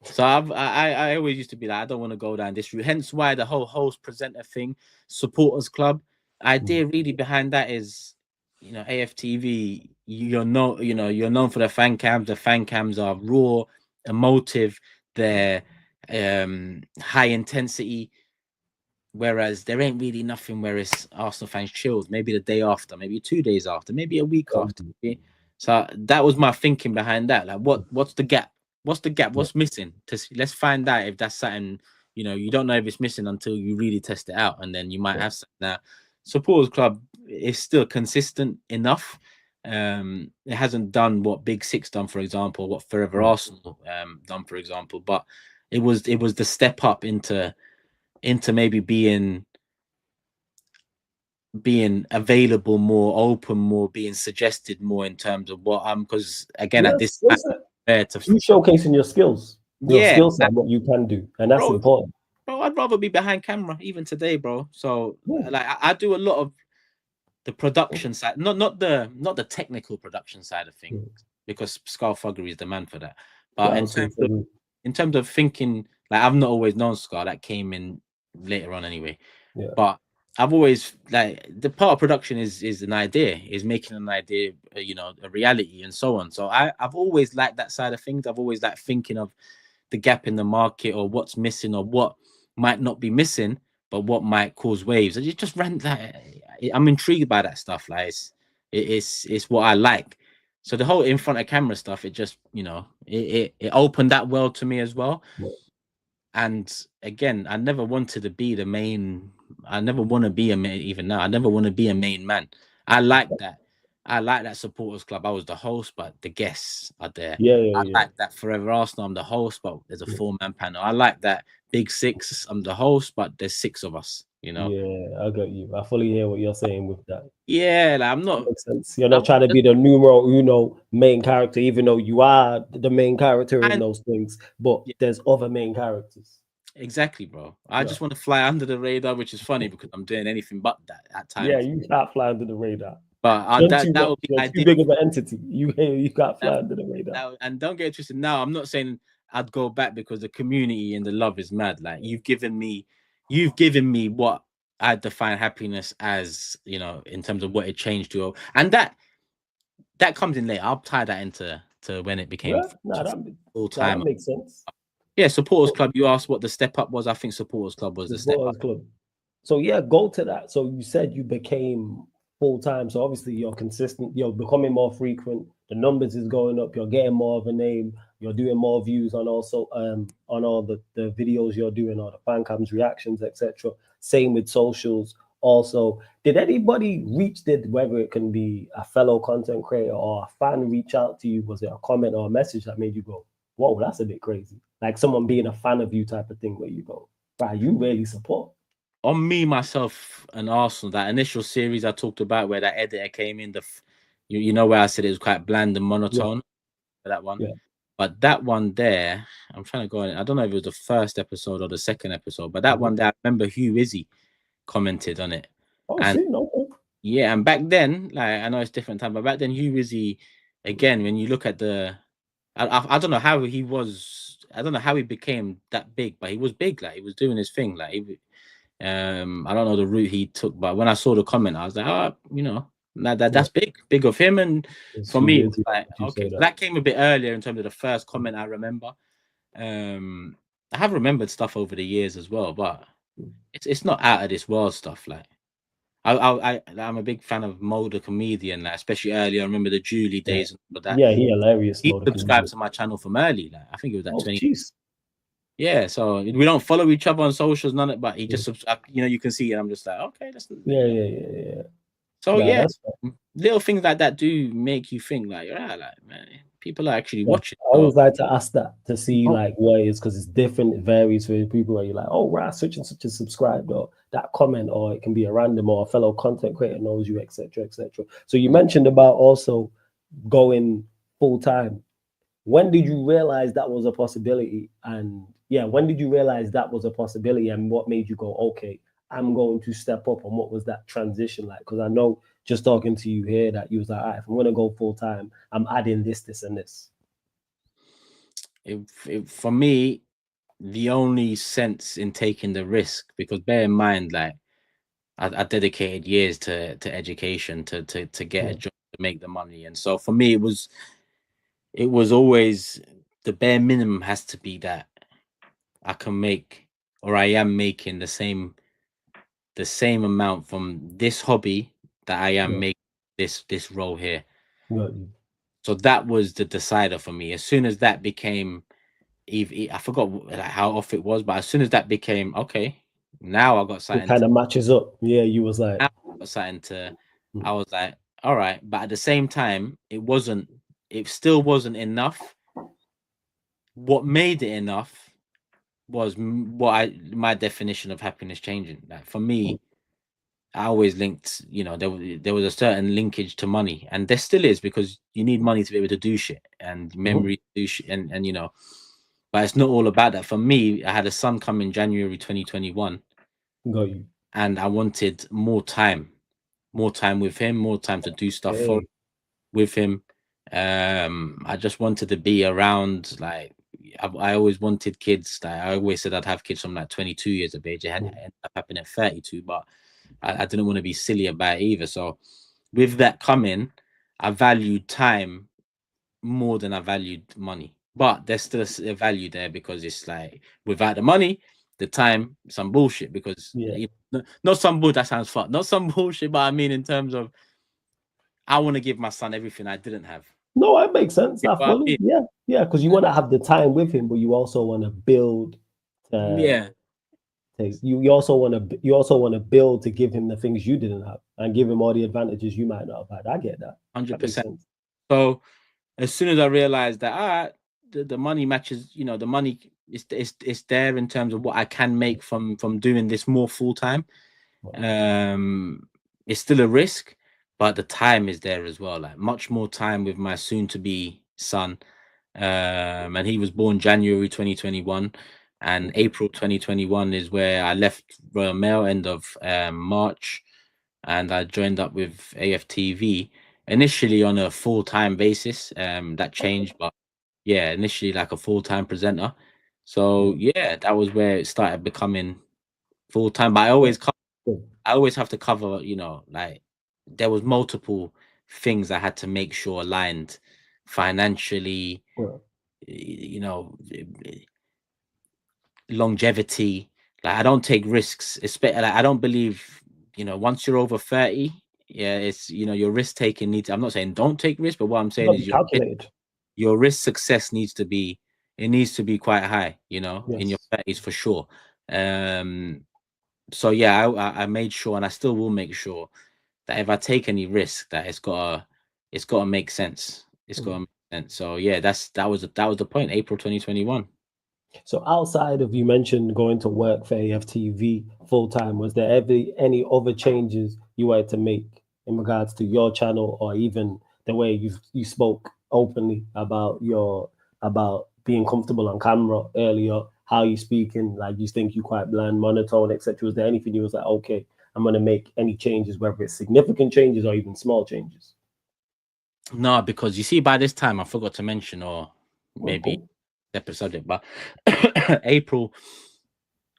So I always used to be like, I don't want to go down this route. Hence why the whole host presenter thing, supporters club, idea really behind that is, AFTV. You're known for the fan cams. The fan cams are raw, emotive. They're high intensity. Whereas there ain't really nothing where it's Arsenal fans chilled. Maybe the day after, maybe 2 days after, maybe a week after. Okay? So that was my thinking behind that. Like, what's the gap? What's the gap? Yeah, What's missing? Let's find out if that's something. You don't know if it's missing until you really test it out, and then you might yeah, have something. Now, supporters club is still consistent enough. It hasn't done what Big Six done, for example, what Forever mm, Arsenal done, for example, but it was the step up into maybe being available more, open more, being suggested more in terms of what because again at yeah. this Skill time set. to You showcasing your yeah, skill set, what you can do, and that's bro, important. I'd rather be behind camera even today, bro. So Yeah, like I do a lot of the production side, not the technical production side of things, mm, because Scarfuggery is the man for that. yeah. But I in was gonna terms say, of thinking, like I've not always known Scar, that came in later on anyway. yeah, But I've always like the part of production is an idea, is making an idea, a reality and so on. So I've always liked that side of things. I've always liked thinking of the gap in the market or what's missing or what might not be missing, but what might cause waves. And it just ran that. I'm intrigued by that stuff. Like it's what I like. So the whole in front of camera stuff, it just it opened that world to me as well. yeah, And again, I never wanted to be the main. I never want to be a main. Even now, I never want to be a main man. I like that. I like that supporters club. I was the host, but the guests are there. yeah, I yeah, like that Forever Arsenal. I'm the host, but there's a yeah. 4-man panel. I like that Big Six. I'm the host, but there's 6 of us. Yeah, I got you. I fully hear what you're saying with that. Yeah, like I'm That not. makes sense. You're not I'm trying to just be the numero uno main character, even though you are the main character in kind. those things. But Yeah, there's other main characters. exactly, bro. I Yeah, just want to fly under the radar, which is funny because I'm doing anything but that at yeah. times. You can't fly under the radar. But Done that too that much. would be You're too ideal. big of an entity. You can't fly under the radar. Now, and don't get twisted. Now, I'm not saying I'd go back because the community and the love is mad. Like you've given me what I define happiness as, in terms of what it changed to, and that comes in later. I'll tie that into when it became Yeah, nah, full that time. makes sense. Yeah, supporters club. You asked what the step up was. I think supporters club was The the step up. Supporters Club. So yeah, go to that. So you said you became full time. So obviously you're consistent. You're becoming more frequent. The numbers is going up. You're getting more of a name. You're doing more views on also on all the videos you're doing, all the fan cams, reactions, etc. Same with socials. Also, did anybody did whether it can be a fellow content creator or a fan reach out to you? Was it a comment or a message that made you go, "Whoa, that's a bit crazy"? Like someone being a fan of you type of thing, where you go, "Wow, you really support." On me, myself, and Arsenal, that initial series I talked about where that editor came in, you know where I said it was quite bland and Yeah, monotone for that one. yeah, But that one there, I'm trying to go on. I don't know if it was the first episode or the second episode, but that one there, I remember Hugh Izzy commented on it. Oh, And see, no. yeah, and back then, like I know it's different time, but back then Hugh Izzy, again, when you look at the, I don't know how he was, I don't know how he became that big, but he was big. Like he was doing his thing. Like I don't know the route he took, but when I saw the comment, I was like, oh, that's big of him. And for me, it was like, okay, that came a bit earlier in terms of the first comment I remember. I have remembered stuff over the years as well, but it's not out of this world stuff. Like I'm a big fan of Mo the comedian, like, especially earlier. I remember the Julie days and all that. Yeah, he hilarious. He subscribed to my channel from early. Like I think it was like 20. Geez. Yeah, so we don't follow each other on socials, none of it, but he just subscribed. You can see it. I'm just like, okay, that's yeah. So yeah, little things like that do make you think, like, like man, people are actually watching. I always like to ask that to see like what it is, because it's different. It varies for people. Where you're like, oh right, such and such is subscribed, or that comment, or it can be a random or a fellow content creator knows you, etc., etc. So you mentioned about also going full time. When did you realize that was a possibility? And yeah, when did you realize that was a possibility? And what made you go, okay, I'm going to step up? And what was that transition like? Because I know just talking to you here that you was like, all right, if I'm going to go full time, I'm adding this, and this. For me, the only sense in taking the risk, because bear in mind, like I dedicated years to education to get a job, to make the money, and so for me, it was always the bare minimum has to be that I can make, or I am making the same amount from this hobby that I am making this role here. So that was the decider for me. As soon as that became, I forgot how off it was, but as soon as that became okay, now I got something. It kind of matches up. Yeah, you was like, now I got something to. I was like, all right, but at the same time, it still wasn't enough. What made it enough was my definition of happiness changing. Like for me, I always linked, there was a certain linkage to money, and there still is, because you need money to be able to do shit and memory to do shit, and but it's not all about that. For me, I had a son come in January 2021, and I wanted more time with him, more time to do stuff with him. I just wanted to be around. Like I always wanted kids. Like I always said I'd have kids from like 22 years of age. It ended up happening at 32, but I didn't want to be silly about it either. So with that coming, I valued time more than I valued money. But there's still a value there, because it's like without the money, the time, some bullshit. Because not some bullshit, that sounds fun. Not some bullshit, but I mean in terms of I want to give my son everything I didn't have. No, it makes sense. Yeah, because you want to have the time with him, but you also want to build. You also want to build to give him the things you didn't have, and give him all the advantages you might not have had. I get that. 100%. So as soon as I realized that the money matches, the money is there in terms of what I can make from doing this more full time. It's still a risk, but the time is there as well. Like much more time with my soon to be son. And he was born January 2021, and April 2021 is where I left Royal Mail, end of March, and I joined up with Aftv initially on a full-time basis. That changed, but yeah, initially like a full-time presenter. So yeah, that was where it started becoming full-time. But I always have to cover, like there was multiple things I had to make sure aligned financially, longevity. Like I don't take risks, especially like I don't believe, once you're over 30, it's your risk taking needs. I'm not saying don't take risks, but what I'm saying is your risk success needs to be quite high, in your 30s for sure. So yeah, I made sure, and I still will make sure, that if I take any risk, that it's gotta make sense. It's gotta make sense. So yeah, that was the point. April 2021. So outside of, you mentioned going to work for Aftv full time, was there ever any other changes you had to make in regards to your channel, or even the way you spoke openly about your about being comfortable on camera earlier, how you speaking, like you think you quite bland, monotone, etc. Was there anything you was like, okay, I'm gonna make any changes, whether it's significant changes or even small changes? No, because you see, by this time I forgot to mention, or Oh, maybe cool. separate subject, but April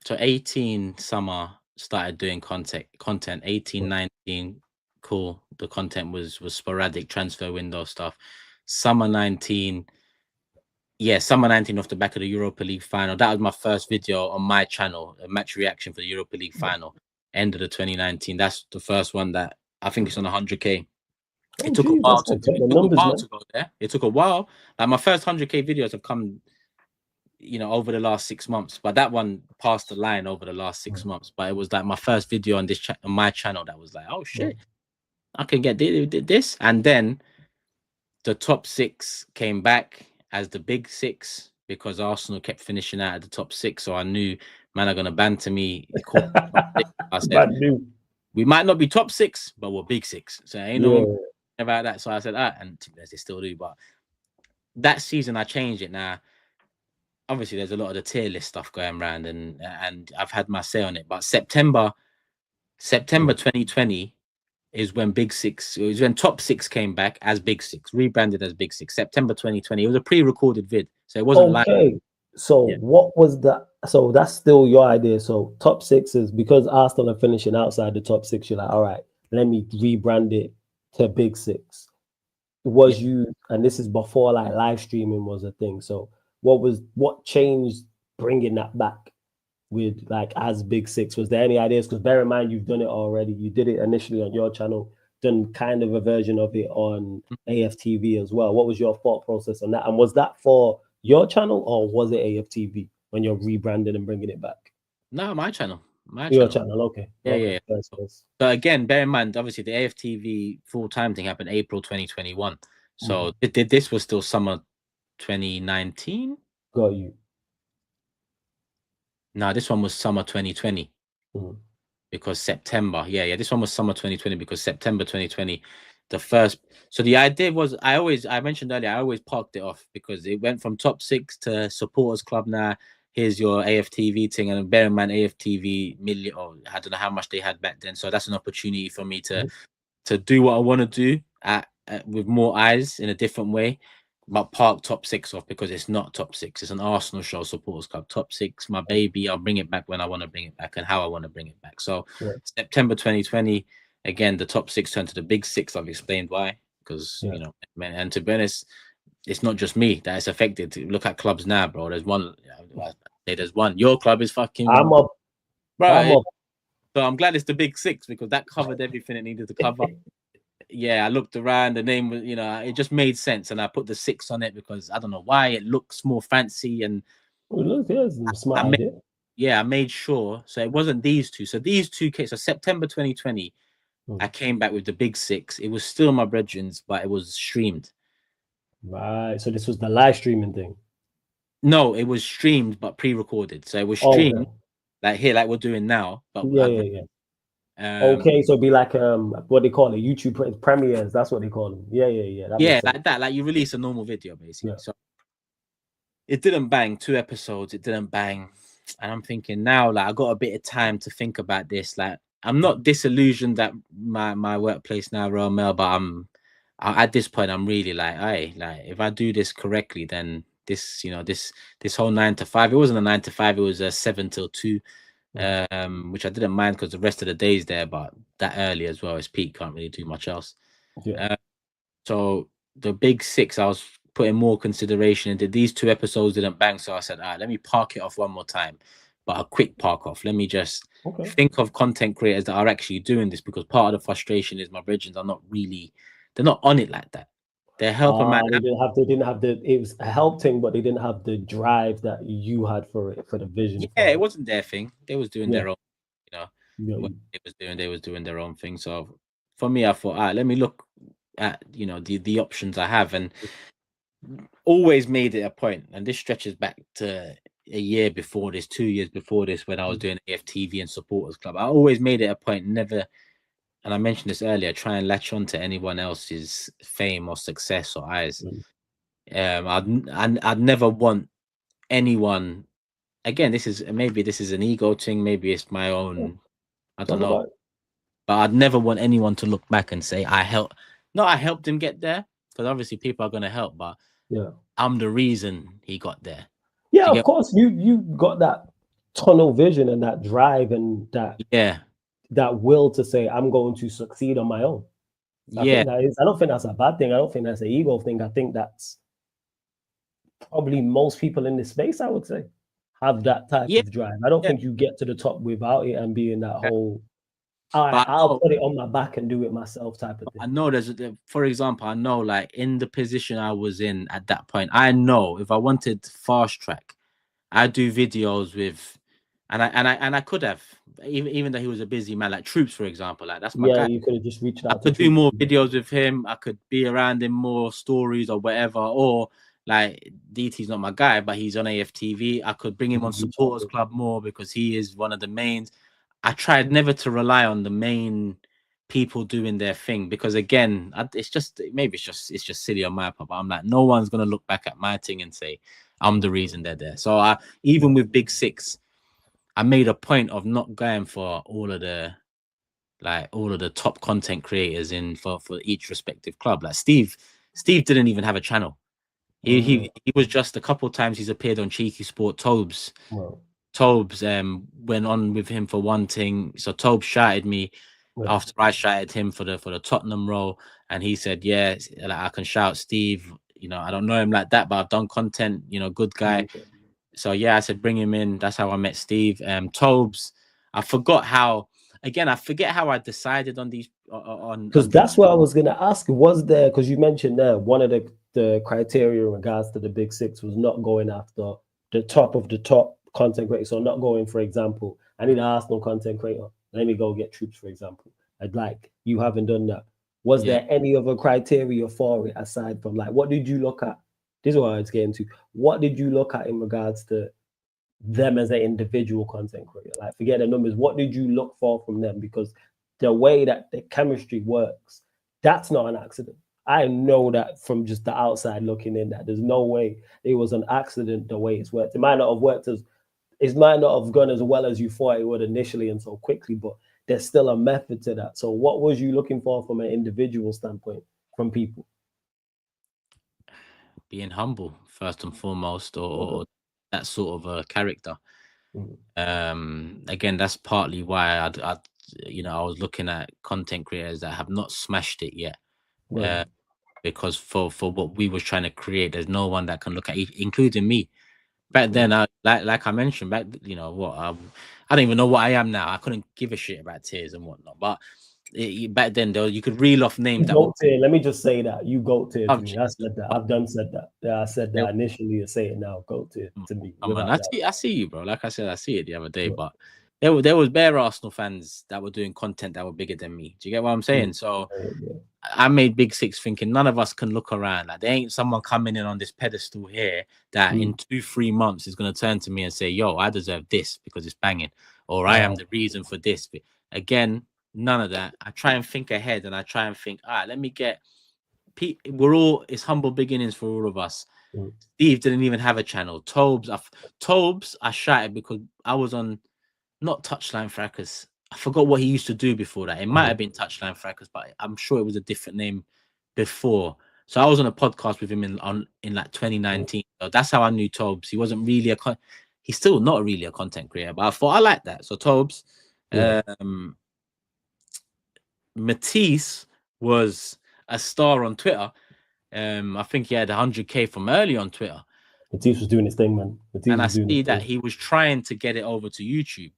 to 18 summer started doing content 18, 19, cool. The content was sporadic transfer window stuff. Summer 19, yeah, summer 19 off the back of the Europa League final. That was my first video on my channel, a match reaction for the Europa League final, end of the 2019. That's the first one that I think it's on 100K. Oh, It took a geez, while that's to like do. It the took a numbers, while man. to go there. It took a while. Like my first 100K videos have come, you know, over the last 6 months, but that one passed the line over the last 6 months. But it was like my first video on this on my channel that was like, oh shit, I can get this. And then the top six came back as the big six because Arsenal kept finishing out at the top six. So I knew, man, are gonna banter me. I said, Bad news. we might not be top six, but we're big six. So ain't no Yeah. one about that. So I said, and they still do. But that season, I changed it. Now, obviously, there's a lot of the tier list stuff going around, and I've had my say on it. But September 2020 is when Big Six, it was when Top Six came back as Big Six, rebranded as Big Six. September 2020. It was a pre-recorded vid, so it wasn't live. Okay. So Yeah. what was that? So that's still your idea. So top six is because Arsenal are finishing outside the top six. You're like, all right, let me rebrand it to Big Six. Was Yeah. you, and this is before like live streaming was a thing. So what changed bringing that back with like as Big Six? Was there any ideas? Because bear in mind you've done it already. You did it initially on your channel, done kind of a version of it on AFTV as well. What was your thought process on that? And was that for your channel or was it AFTV when you're rebranding and bringing it back? No, my channel. My Your channel. channel, okay. Yeah, Okay. yeah. Yes, yes. But again, bear in mind, obviously, the AFTV full-time thing happened April 2021. So this was still summer 2019. Got you. No, this one was summer 2020 Mhm. because September. Yeah. This one was summer 2020 because September 2020, the first. So the idea was, I mentioned earlier, I always parked it off because it went from top six to supporters club. Now here's your AFTV thing, and bear in mind AFTV million. Oh, I don't know how much they had back then. So that's an opportunity for me to do what I want to do with more eyes in a different way. But park top six off because it's not top six. It's an Arsenal show, supporters club. Top six, my baby. I'll bring it back when I want to bring it back and how I want to bring it back. So September 2020, again, the top six turned to the big six. I've explained why. Because you know, and to be honest, it's not just me that is affected. Look at clubs now, bro. There's one. There's one. Your club is fucking. I'm up. Bro, I'm up. so I'm glad it's the big six because that covered everything it needed to cover. Yeah, I looked around. The name was, you know, it just made sense, and I put the six on it because I don't know why it looks more fancy. And Look, here's a smart idea. I made sure so it wasn't these two. So these two came. So September 2020, I came back with the big six. It was still my brethren's, but it was streamed. Right. So this was the live streaming thing. No, it was streamed but pre-recorded. So it was streamed like here, like we're doing now. But yeah. Okay, so it'd be like what they call it, YouTube premieres. That's what they call them. Yeah. That makes sense. like that. Like you release a normal video basically. Yeah. So it didn't bang. 2 episodes, it didn't bang. And I'm thinking now, like I got a bit of time to think about this. Like I'm not disillusioned at my workplace now, Royal Mail, but at this point I'm really like, hey, like if I do this correctly, then this, you know, this whole 9 to 5. It wasn't a 9 to 5. It was a 7 till 2. Which I didn't mind because the rest of the days there, but that early as well as peak, can't really do much else. So the big six, I was putting more consideration into. These 2 episodes didn't bang, so I said, all right, let me park it off one more time, but a quick park off. Let me just think of content creators that are actually doing this, because part of the frustration is my bridges are not really, they're not on it like that. They're helping man. They didn't have the. It was a help thing, but they didn't have the drive that you had for it, for the vision. Yeah, it wasn't their thing. They was doing their own, you know. What they was doing their own thing. So for me, I thought, all right, let me look at, you know, the options I have, and always made it a point. And this stretches back to a year before this, 2 years before this, when I was doing AFTV and supporters club. I always made it a point, never. And I mentioned this earlier, try and latch on to anyone else's fame or success or eyes. I'd never want anyone. Again, this is an ego thing. Maybe it's my own. I don't Talk know. about it. But I'd never want anyone to look back and say I helped. No, I helped him get there, because obviously people are gonna help, but Yeah. I'm the reason he got there. Yeah, Do you of get? course. You got that tunnel vision and that drive and Yeah, that will to say, I'm going to succeed on my own. I yeah, think that is, I don't think that's a bad thing. I don't think that's an ego thing. I think that's probably most people in this space, I would say, have that type yeah, of drive. I don't yeah. think you get to the top without it and being that whole, all right, But I'll put it on my back and do it myself type of I thing. know for example, I know like in the position I was in at that point, I know if I wanted fast track, I do videos with, and I could have, even though he was a busy man, like Troops, for example, like that's my Yeah, guy. you could have just reached I out to could do troops. more videos with him. I could be around him more stories or whatever. Or like DT's not my guy, but he's on Aftv. I could bring him on Reach out Supporters to. Club more because he is one of the mains. I tried never to rely on the main people doing their thing, because again, it's just maybe it's just silly on my part. But I'm like, no one's gonna look back at my thing and say I'm the reason they're there. So I, even with Big Six, I made a point of not going for all of the top content creators in for each respective club. Like Steve didn't even have a channel. He was just a couple of times he's appeared on Cheeky Sport. Well, Tobes went on with him for one thing. So Tobes shouted me well, after I shouted him for the Tottenham role, and he said, "Yeah, like I can shout Steve. You know, I don't know him like that, but I've done content. You know, good guy." So yeah, I said bring him in. That's how I met Steve. Tobes, I forgot how. Again, I forget how I decided on these because on people. that's what I was going to ask. Was there, because you mentioned there, one of the criteria in regards to the big six was not going after the top of the top content creators. So not going, for example, I need an Arsenal content creator. Let me go get Troops, for example. I'd like, you haven't done that. Was Yeah, there any other criteria for it aside from like, what did you look at? This is what I was getting to. What did you look at in regards to them as an individual content creator? Like, forget the numbers. What did you look for from them? Because the way that the chemistry works, that's not an accident. I know that from just the outside looking in, that there's no way it was an accident the way it's worked. It might not have worked as, it might not have gone as well as you thought it would initially and so quickly, but there's still a method to that. So what was you looking for from an individual standpoint from people? being humble first and foremost, Okay. or that sort of a character. Mhm. Again, that's partly why I was looking at content creators that have not smashed it yet. Right. Uh, because for what we was trying to create, there's no one that can look at it, including me. Back then, Right. like I mentioned, I don't even know what I am now. I couldn't give a shit about tears and whatnot. But back then, you could reel off names You that were goat tier. Let me just say that you goat tier to me. PUBG. I said that. I've done said that. Yeah, I said They- that initially. I say it now. Goat tier to me, Come on, without that. I see you, bro. Like I said, I see it the other day. Yeah. But there was bare Arsenal fans that were doing content that were bigger than me. Do you get what I'm saying? So Yeah. I made Big Six thinking none of us can look around. Like there ain't someone coming in on this pedestal here that in 2-3 months is gonna turn to me and say, "Yo, I deserve this because it's banging," or "I am the reason for this." But again, none of that. I try and think ahead, and I try and think, all right, let me get. It's humble beginnings for all of us. Steve didn't even have a channel. Tobes, I shouted because I was on not Touchline Fracas. I forgot what he used to do before that. It might have been Touchline Fracas, but I'm sure it was a different name before. So I was on a podcast with him in like 2019. So that's how I knew Tobes. He wasn't really he's still not really a content creator, but I thought I like that. So Tobes, Yeah. Matisse was a star on Twitter. I think he had 100K from early on Twitter. Matisse was doing his thing, man. Matisse And I was doing see his that thing. he was trying to get it over to YouTube.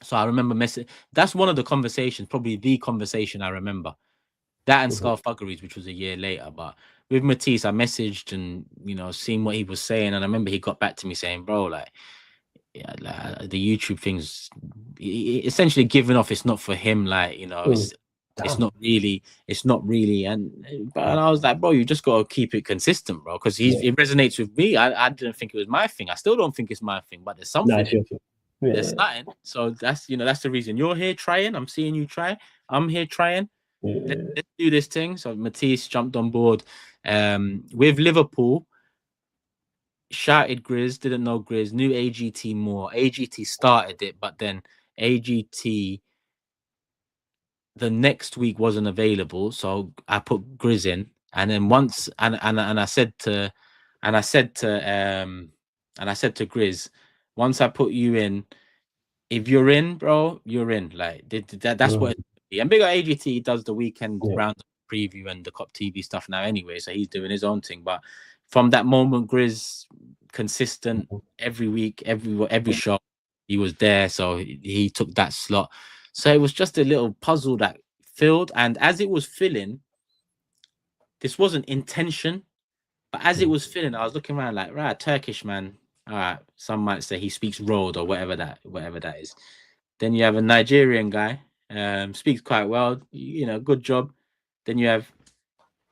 So I remember that's one of the conversations, probably the conversation I remember. That and Scarfuggeries, which was a year later. But with Matisse, I messaged and seeing what he was saying, and I remember he got back to me saying, "Bro, like, yeah, like, the YouTube thing's essentially giving off. It's not for him, like it's Damn. not really." And I was like, "Bro, you just gotta keep it consistent, bro, because it resonates with me. I didn't think it was my thing. I still don't think it's my thing, but there's something." Nice, your thing. There's Yeah. nothing. So that's the reason you're here trying. I'm seeing you try. I'm here trying. let's do this thing. So Matisse jumped on board with Liverpool. Shouted Grizz, didn't know Grizz, knew AGT more. AGT started it, but then AGT the next week wasn't available, so I put Grizz in, and then once and I said to Grizz, once I put you in, if you're in, bro, you're in. Like that's what. And big AGT, he does the weekend round preview and the Cop TV stuff now anyway, so he's doing his own thing. But from that moment, Grizz consistent every week, every show, he was there, so he took that slot. So it was just a little puzzle that filled, and as it was filling, this wasn't intention, but as it was filling, I was looking around like, right, Turkish man. All right, some might say he speaks road or whatever that is. Then you have a Nigerian guy, speaks quite well, good job. Then you have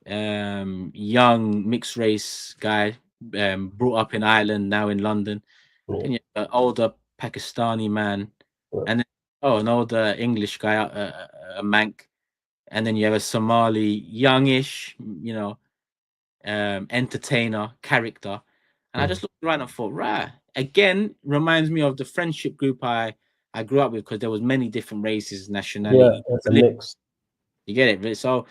young mixed race guy, brought up in Ireland, now in London. Then you have an older Pakistani man, and then, an older English guy, a Mank. And then you have a Somali, youngish, entertainer, character. And I just looked around and thought, right, again, reminds me of the friendship group I grew up with, because there was many different races, nationalities. Yeah, it's a mix. You get it? So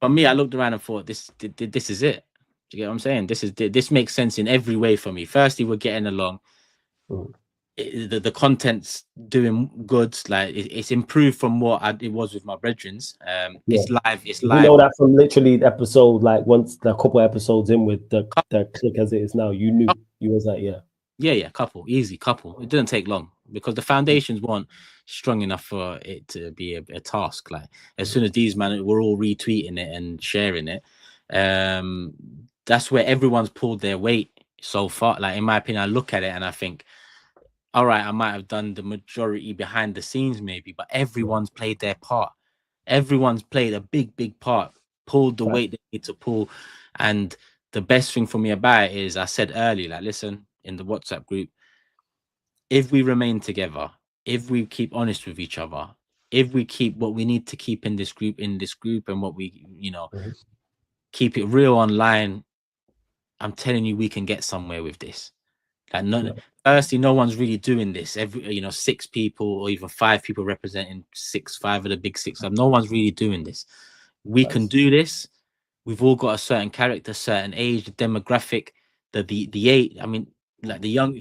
for me, I looked around and thought, this is it. Do you get what I'm saying? This makes sense in every way for me. Firstly, we're getting along. The content's doing good. Like it's improved from what it was with my brethrens. It's live. It's live. You know that from literally the episode, like once the couple episodes in with the click as it is now, you knew you was like, easy couple. It didn't take long because the foundations weren't strong enough for it to be a task. Like as soon as these men were all retweeting it and sharing it, that's where everyone's pulled their weight so far. Like in my opinion, I look at it and I think, all right, I might have done the majority behind the scenes maybe, but everyone's played their part. Everyone's played a big part, pulled the weight they need to pull. And the best thing for me about it is, I said earlier, like, listen, in the WhatsApp group, if we remain together, if we keep honest with each other, if we keep what we need to keep in this group, and what we, keep it real online, I'm telling you, we can get somewhere with this. Like, firstly, no one's really doing this. 6 people or even 5 people representing 5 of the big 6. No one's really doing this. We can do this. We've all got a certain character, certain age, demographic. The 8. I mean, like the young.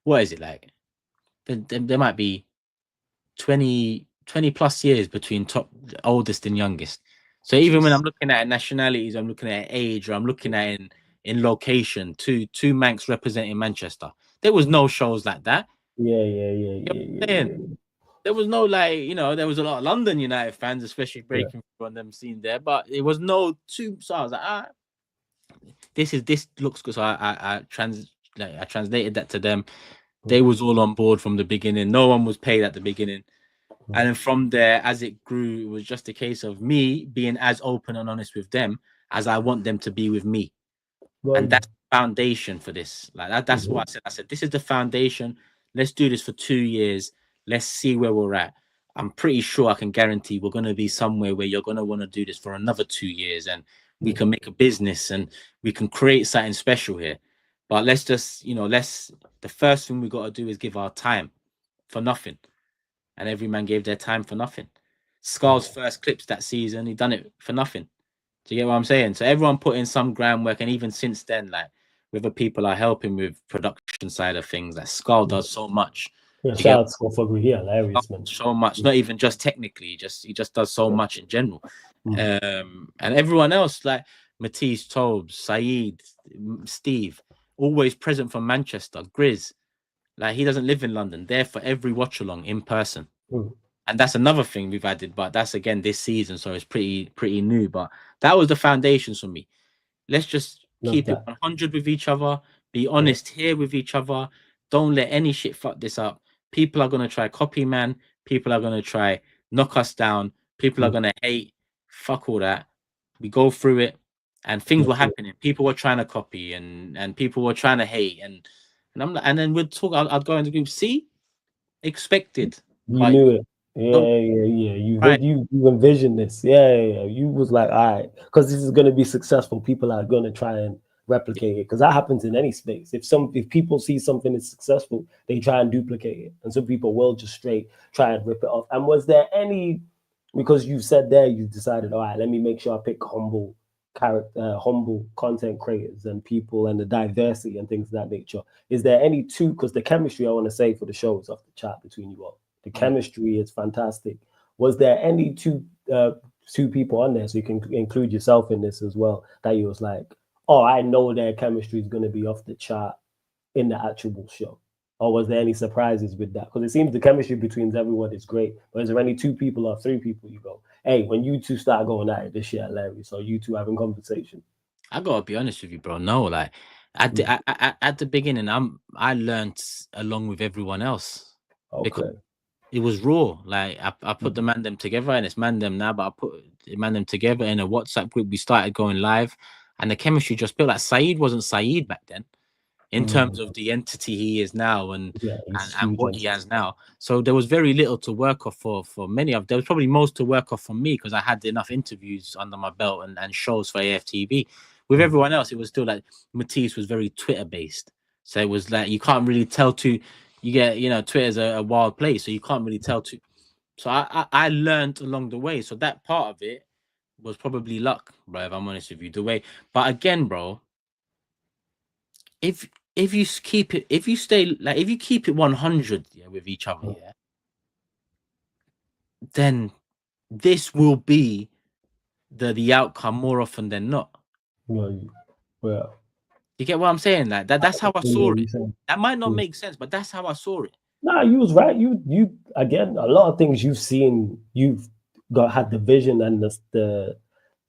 What is it like? There might be 20 plus years between oldest and youngest. So even when I'm looking at nationalities, I'm looking at age, or I'm looking at in location, two Manx representing Manchester. There was no shows like that. Yeah. There was no, like, there was a lot of London United fans, especially breaking through on them scene there, but it was no two. So I was like, this looks good. So I translated that to them. They was all on board from the beginning. No one was paid at the beginning. And then from there, as it grew, it was just a case of me being as open and honest with them as I want them to be with me. And that's the foundation for this. Like that's what I said. I said, this is the foundation. Let's do this for 2 years. Let's see where we're at. I'm pretty sure I can guarantee we're going to be somewhere where you're going to want to do this for another 2 years, and we can make a business and we can create something special here. But let's just, the first thing we got to do is give our time for nothing. And every man gave their time for nothing. Scar's first clips that season, he done it for nothing. Do you get what I'm saying? So everyone put in some groundwork, and even since then, like, whether people are helping with production side of things, like Scar does so much. Yeah, shout out to Scar, hilarious, man. So much, not even just technically, he just does so much in general. And everyone else, like Matisse, Tobes, Saeed, Steve, always present from Manchester. Grizz, like, he doesn't live in London. There for every watch along in person. And that's another thing we've added, but that's again this season, so it's pretty new. But that was the foundations for me. Let's just keep it 100 with each other. Be honest here with each other. Don't let any shit fuck this up. People are gonna try copy, man. People are gonna try knock us down. People are gonna hate. Fuck all that. We go through it, and things were happening. People were trying to copy, and people were trying to hate, and I'm like, and then we'd talk. I'd go into the group. See, expected. You knew it. You Right. you envision this. Yeah. You was like, all right, because this is gonna be successful. People are gonna try and replicate it because that happens in any space. If people see something is successful, they try and duplicate it, and some people will just straight try and rip it off. And was there any, because you said there you decided, all right, let me make sure I pick humble content creators and people and the diversity and things of that nature. Is there any two? Because the chemistry I want to say for the show is off the chart between you all. The chemistry is fantastic. Was there any two people on there, so you can include yourself in this as well, that you was like, oh, I know their chemistry is going to be off the chart in the actual show? Or was there any surprises with that? Because it seems the chemistry between everyone is great. But is there any two people or three people you go, hey, when you two start going at it, this shit hilarious, or you two having conversation? I gotta be honest with you, bro. No, like at the beginning, I learned along with everyone else because Okay. it was raw. Like I put the man them together, and it's man them now. But I put the man them together in a WhatsApp group. We started going live, and the chemistry just built. Like Saeed wasn't Saeed back then, in terms of the entity he is now, and Yeah, he's and huge what he entity. has now. So there was very little to work off for many of. There was probably most to work off for me because I had enough interviews under my belt and shows for AFTV. With everyone else, it was still like Matisse was very Twitter based. So it was like you can't really tell to you get, Twitter's a wild place, so you can't really tell to. So I learned along the way. So that part of it was probably luck, bro, if I'm honest with you. The way, but again, bro, if you keep it, if you stay like if you keep it 100, yeah, with each other, yeah, then this will be the outcome more often than not. Yeah, yeah. You get what I'm saying? Like that's how I saw You it. saying? That might not make sense, but that's how I saw it. Nah, you was right. You again, a lot of things you've seen, you've got had the vision and the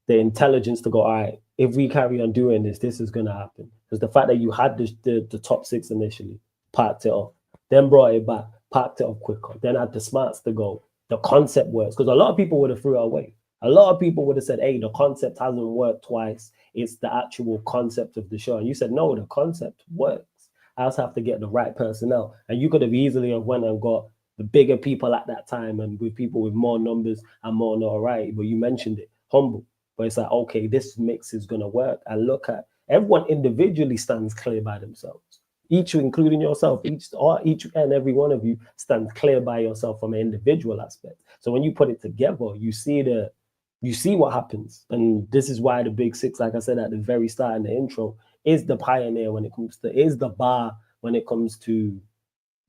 intelligence to go, all right, if we carry on doing this, this is gonna happen. Because the fact that you had the top six initially, parked it off, then brought it back, parked it off quicker, then had the smarts to go, the concept works. Because a lot of people would have threw it away. A lot of people would have said, hey, the concept hasn't worked twice. It's the actual concept of the show. And you said, no, the concept works. I just have to get the right personnel. And you could have easily have went and got the bigger people at that time and with people with more numbers and more notoriety. But you mentioned it, humble. But it's like, okay, this mix is gonna work. And look at everyone individually stands clear by themselves. Each, including yourself, each and every one of you stands clear by yourself from an individual aspect. So when you put it together, you see what happens. And this is why the big six, like I said at the very start in the intro, is the pioneer when it comes to, is the bar when it comes to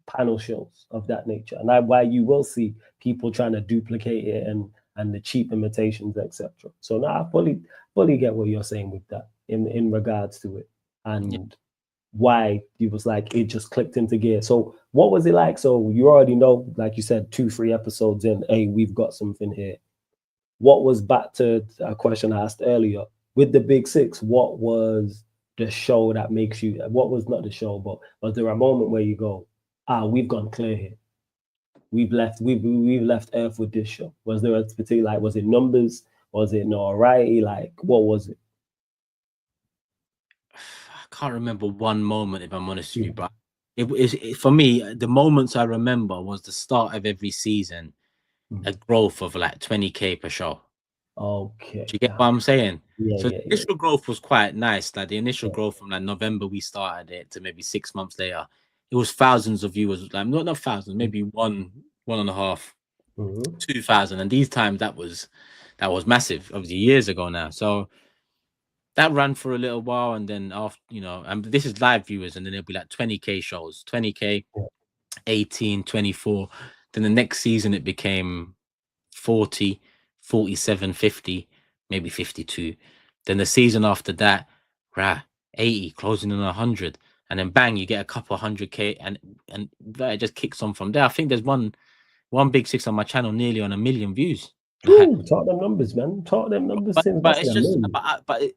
panel shows of that nature. And that's why you will see people trying to duplicate it and the cheap imitations, etc. So now I fully get what you're saying with that in regards to it. Yeah. And why you was like it just clicked into gear. So what was it like? So you already know, like you said, 2-3 episodes in, hey, we've got something here. What was, back to a question I asked earlier, with the big six, what was the show that makes you, what was not the show, but was there a moment where you go, we've gone clear here. We've left Earth with this show. Was there a particular, like, was it numbers? Was it notoriety? Like, what was it? I can't remember one moment, if I'm honest with you, but for me, the moments I remember was the start of every season, a growth of like 20K per show. Okay. Do you get what I'm saying? So the Yeah. initial growth was quite nice. Like the initial Yeah. growth from like November we started it to maybe 6 months later, it was thousands of viewers. Like not thousands, maybe one and a half, 2,000. And these times that was massive. Obviously years ago now. So that ran for a little while, and then after, and this is live viewers, and then it'll be like 20K shows, 20K, 18, 24. Then the next season it became 40, 47, 50, maybe 52. Then the season after that, 80, closing on 100. And then bang, you get a couple 100K, and it just kicks on from there. I think there's one big six on my channel nearly on 1 million views. Ooh, talk them numbers, man. Talk them numbers. But Since but that's it's an just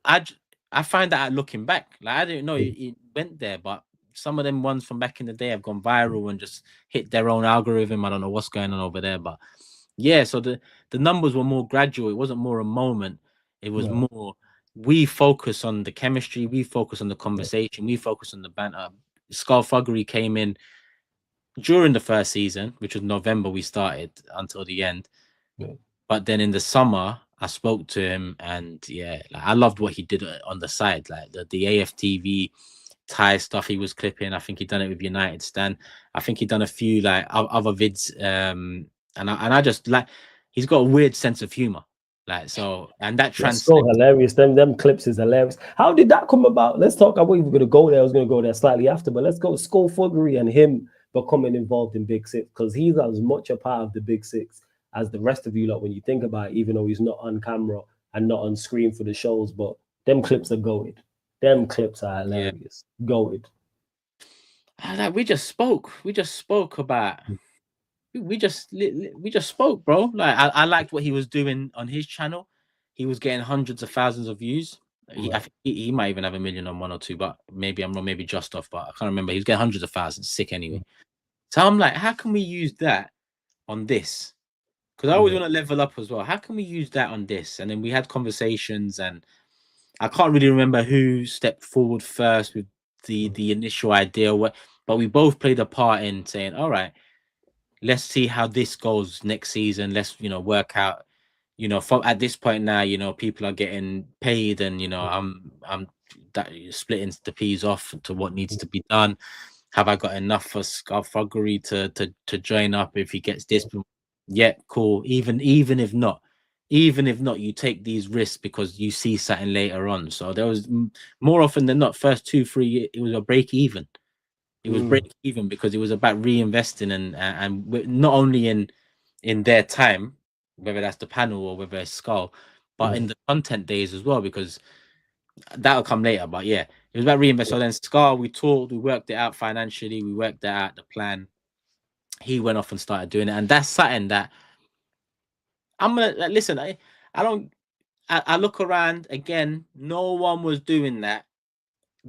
amazing. I find that looking back, like I didn't know it went there, but some of them ones from back in the day have gone viral and just hit their own algorithm. I don't know what's going on over there, but yeah. So the numbers were more gradual. It wasn't more a moment. It was No. more, we focus on the chemistry, we focus on the conversation, we focus on the banter. Skullfuggery came in during the first season, which was November, we started until the end. Yeah. But then in the summer, I spoke to him, and yeah, like, I loved what he did on the side, like the AFTV Thai stuff he was clipping. I think he done it with United Stan. I think he done a few like other vids, and I just like, he's got a weird sense of humor, like, so, and that That's so translates. hilarious. Them clips is hilarious. How did that come about? Let's talk. I wasn't even going to go there. I was going to go there slightly after, but let's go Skullfuggery and him becoming involved in Big Six, because he's as much a part of the Big Six as the rest of you lot when you think about it, even though he's not on camera and not on screen for the shows. But them clips are goated. Them clips are hilarious. Yeah. Goated. Like, we just spoke about. We just spoke, bro. Like, I liked what he was doing on his channel. He was getting hundreds of thousands of views. I think he might even have 1 million on one or two, but maybe I'm wrong, maybe just off, but I can't remember. He was getting hundreds of thousands, sick anyway. So I'm like, how can we use that on this? Because I always want to level up as well. How can we use that on this? And then we had conversations, and I can't really remember who stepped forward first with the initial idea, but we both played a part in saying, all right, let's see how this goes next season. Let's, work out, from at this point now, people are getting paid, and I'm that splitting the peas off to what needs to be done. Have I got enough for Skullfuggery to join up if he gets this? Yeah, cool. Even if not, you take these risks because you see something later on. So there was, more often than not, first 2-3 it was a break even. It was break even because it was about reinvesting and not only in their time, whether that's the panel or whether it's Skull, but in the content days as well, because that'll come later. But yeah, it was about reinvest. So then Skull, we talked, we worked it out financially, we worked that out, the plan. He went off and started doing it, and that's something that I'm gonna listen. I look around again. No one was doing that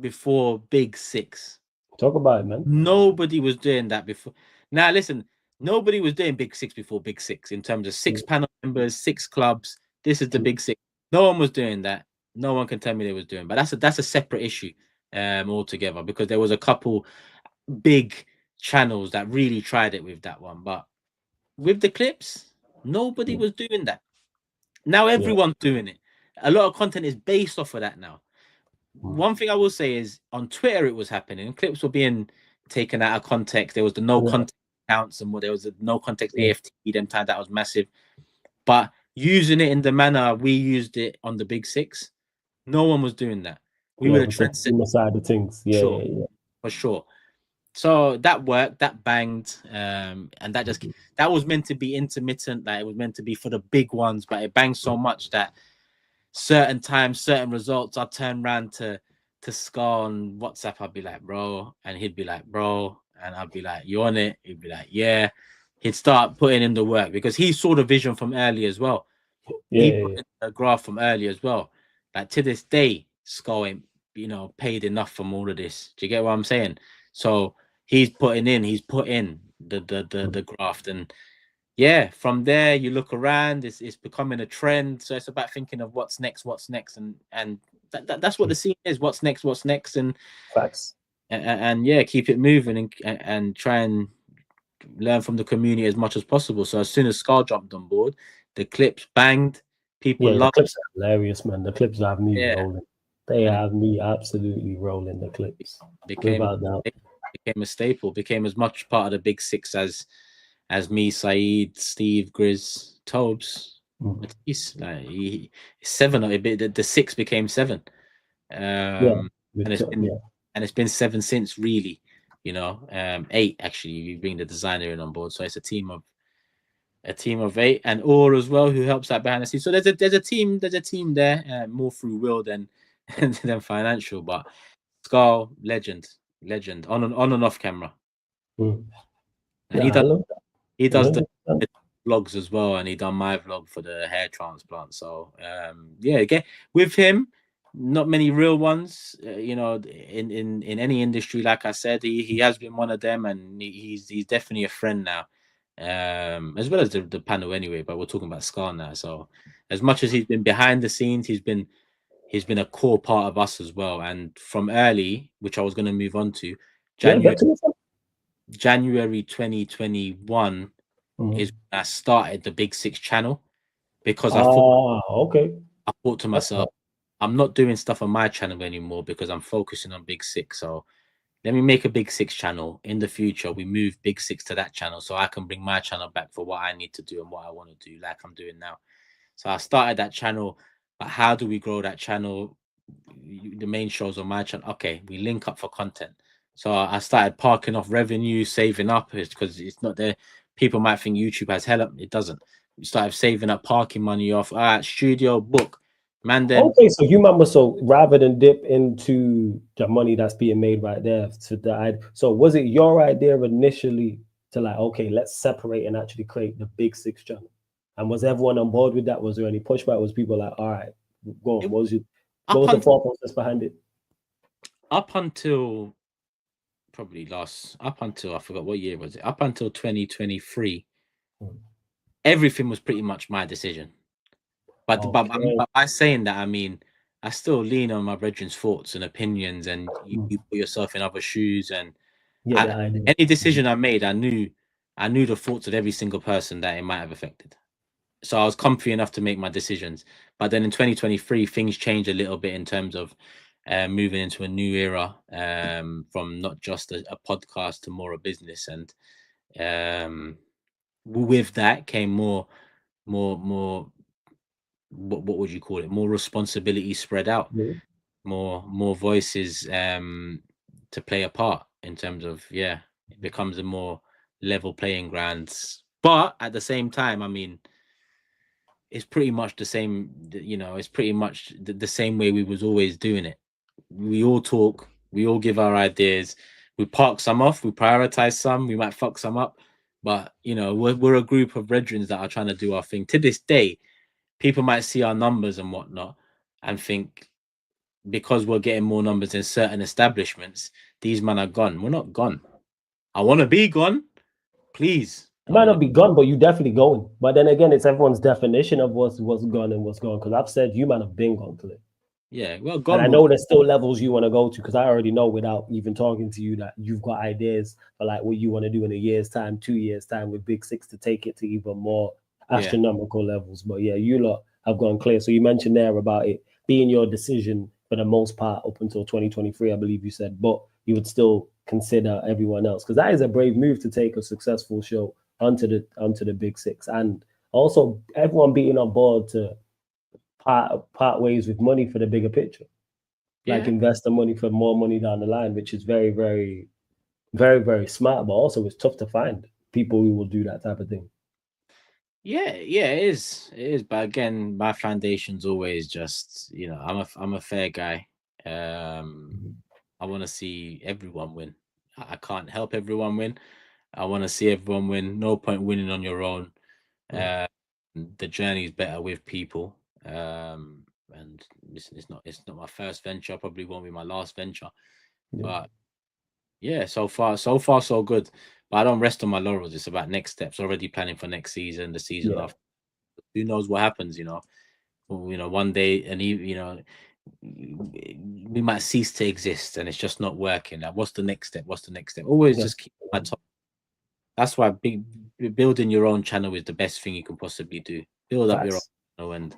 before Big Six. Talk about it, man. Nobody was doing that before. Now, listen, nobody was doing Big Six before Big Six in terms of 6 panel members, 6 clubs. This is the Big Six. No one was doing that. No one can tell me they was doing, but that's a separate issue altogether, because there was a couple big channels that really tried it with that one, but with the clips, nobody was doing that. Now everyone's doing it. A lot of content is based off of that now. One thing I will say is, on Twitter it was happening. Clips were being taken out of context. There was the no context accounts, and there was a no context AFTV. Them time that was massive. But using it in the manner we used it on the Big Six, no one was doing that. We were the trendsetter side of things. Yeah, for sure. So that worked, that banged, and that was meant to be intermittent. That it was meant to be for the big ones, but it banged so much that certain times, certain results, I'd turn around to Scar on WhatsApp. I'd be like, bro, and he'd be like, bro, and I'd be like, you on it? He'd be like, yeah. He'd start putting in the work because he saw the vision from early as well. He put in the graph from early as well. Like, to this day, Scar ain't, paid enough from all of this. Do you get what I'm saying? So he's put in the graft, and yeah, from there you look around, it's becoming a trend. So it's about thinking of what's next, and that's what the scene is. What's next, and facts. And yeah, keep it moving and try and learn from the community as much as possible. So as soon as Scar jumped on board, the clips banged. People love the clips are hilarious, man. The clips have me rolling. They have me absolutely rolling. The clips became a staple, became as much part of the Big Six as me, Saeed, Steve, Grizz, Tobes. Like 7. The 6 became 7. And it's been 7 since, really. 8 actually. You bring the designer in on board, so it's a team of 8, and Or as well, who helps out behind the scenes. So there's a team there, more through will than financial. But Scar, legend on and off camera. And he does the vlogs as well, and he done my vlog for the hair transplant. So again, with him, not many real ones, in any industry. Like I said, he has been one of them, and he's definitely a friend now, as well as the panel anyway. But we're talking about Scar now. So as much as he's been behind the scenes, he's been a core part of us as well. And from early, which I was going to move on to, January. January 2021 is when I started the Big Six channel, because Okay. I thought to That's myself, smart. I'm not doing stuff on my channel anymore because I'm focusing on Big Six. So let me make a Big Six channel. In the future, we move Big Six to that channel so I can bring my channel back for what I need to do and what I want to do, like I'm doing now. So I started that channel, but how do we grow that channel? The main shows on my channel. Okay, we link up for content. So I started parking off revenue, saving up, because it's not there. People might think YouTube has hell up. It doesn't. We started saving up parking money off. All right, studio book, man. Then Okay, so you remember, so rather than dip into the money that's being made right there to the so was it your idea initially to like, okay, let's separate and actually create the Big Six channel? And was everyone on board with that? Was there any pushback? Was people like, all right, go on? it, What up was the until thought process behind it? up until probably up until I forgot what year was it. Up until 2023, everything was pretty much my decision. Okay. But by saying that, I mean I still lean on my brethren's thoughts and opinions, and you put yourself in other shoes. And Get the idea. any decision I made, I knew the thoughts of every single person that it might have affected. So I was comfy enough to make my decisions. But then in 2023, things changed a little bit in terms of moving into a new era, from not just a podcast to more a business. And with that came more, what would you call it? More responsibility spread out, Yeah. more voices to play a part in terms of, yeah, it becomes a more level playing grounds. But at the same time, I mean, it's pretty much the same, it's pretty much the same way we was always doing it. We all talk, we all give our ideas, we park some off, we prioritize some, we might fuck some up, but we're a group of brethren that are trying to do our thing. To this day, people might see our numbers and whatnot and think, because we're getting more numbers in certain establishments, these men are gone. We're not gone. I want to be gone, please. It I might want to. not be gone, but you definitely going. But then again, it's everyone's definition of what's gone and what's gone. Because I've said you might have been gone, Cliff. Yeah, well, And I gone. know there's still levels you want to go to, because I already know without even talking to you that you've got ideas for like what you want to do in a year's time, 2 years' time with Big Six to take it to even more Yeah, astronomical levels. But yeah, you lot have gone clear. So you mentioned there about it being your decision for the most part up until 2023, I believe you said, but you would still consider everyone else, because that is a brave move to take a successful show onto the Big Six, and also everyone being on board to part ways with money for the bigger picture, like yeah, invest the money for more money down the line, which is very, very, very, very smart. But also, it's tough to find people who will do that type of thing. yeah, yeah. It is, it is. But again, my foundation's always just, I'm a fair guy. I want to see everyone win. I can't help everyone win. I want to see everyone win. No point winning on your own. Yeah, The journey is better with people. And listen, it's not my first venture. Probably won't be my last venture. yeah, But yeah, so far, so good. But I don't rest on my laurels. It's about next steps. Already planning for next season, the season yeah. after. Who knows what happens? One day, and we might cease to exist, and it's just not working. Like, what's the next step? What's the next step? Always That's just keep my top. That's why building your own channel is the best thing you can possibly do. Build up your own facts. channel, and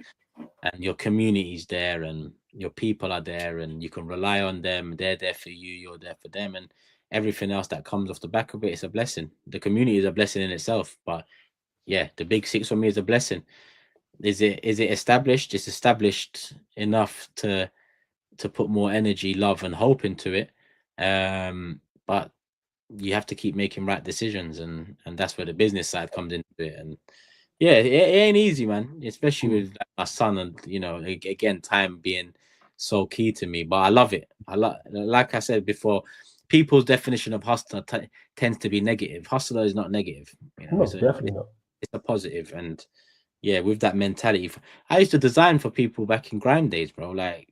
your community's there, and your people are there, and you can rely on them. They're there for you, you're there for them, and everything else that comes off the back of it is a blessing. The community is a blessing in itself, but yeah, the Big Six for me is a blessing. Is it established? It's established enough to put more energy, love, and hope into it. But you have to keep making right decisions, and that's where the business side comes into it. And yeah, it ain't easy, man, especially with like, my son, and again, time being so key to me. But I love it. Like I said before, people's definition of hustler tends to be negative. Hustler is not negative. No, definitely not. It's a positive. And yeah, with that mentality, I used to design for people back in grind days, bro. Like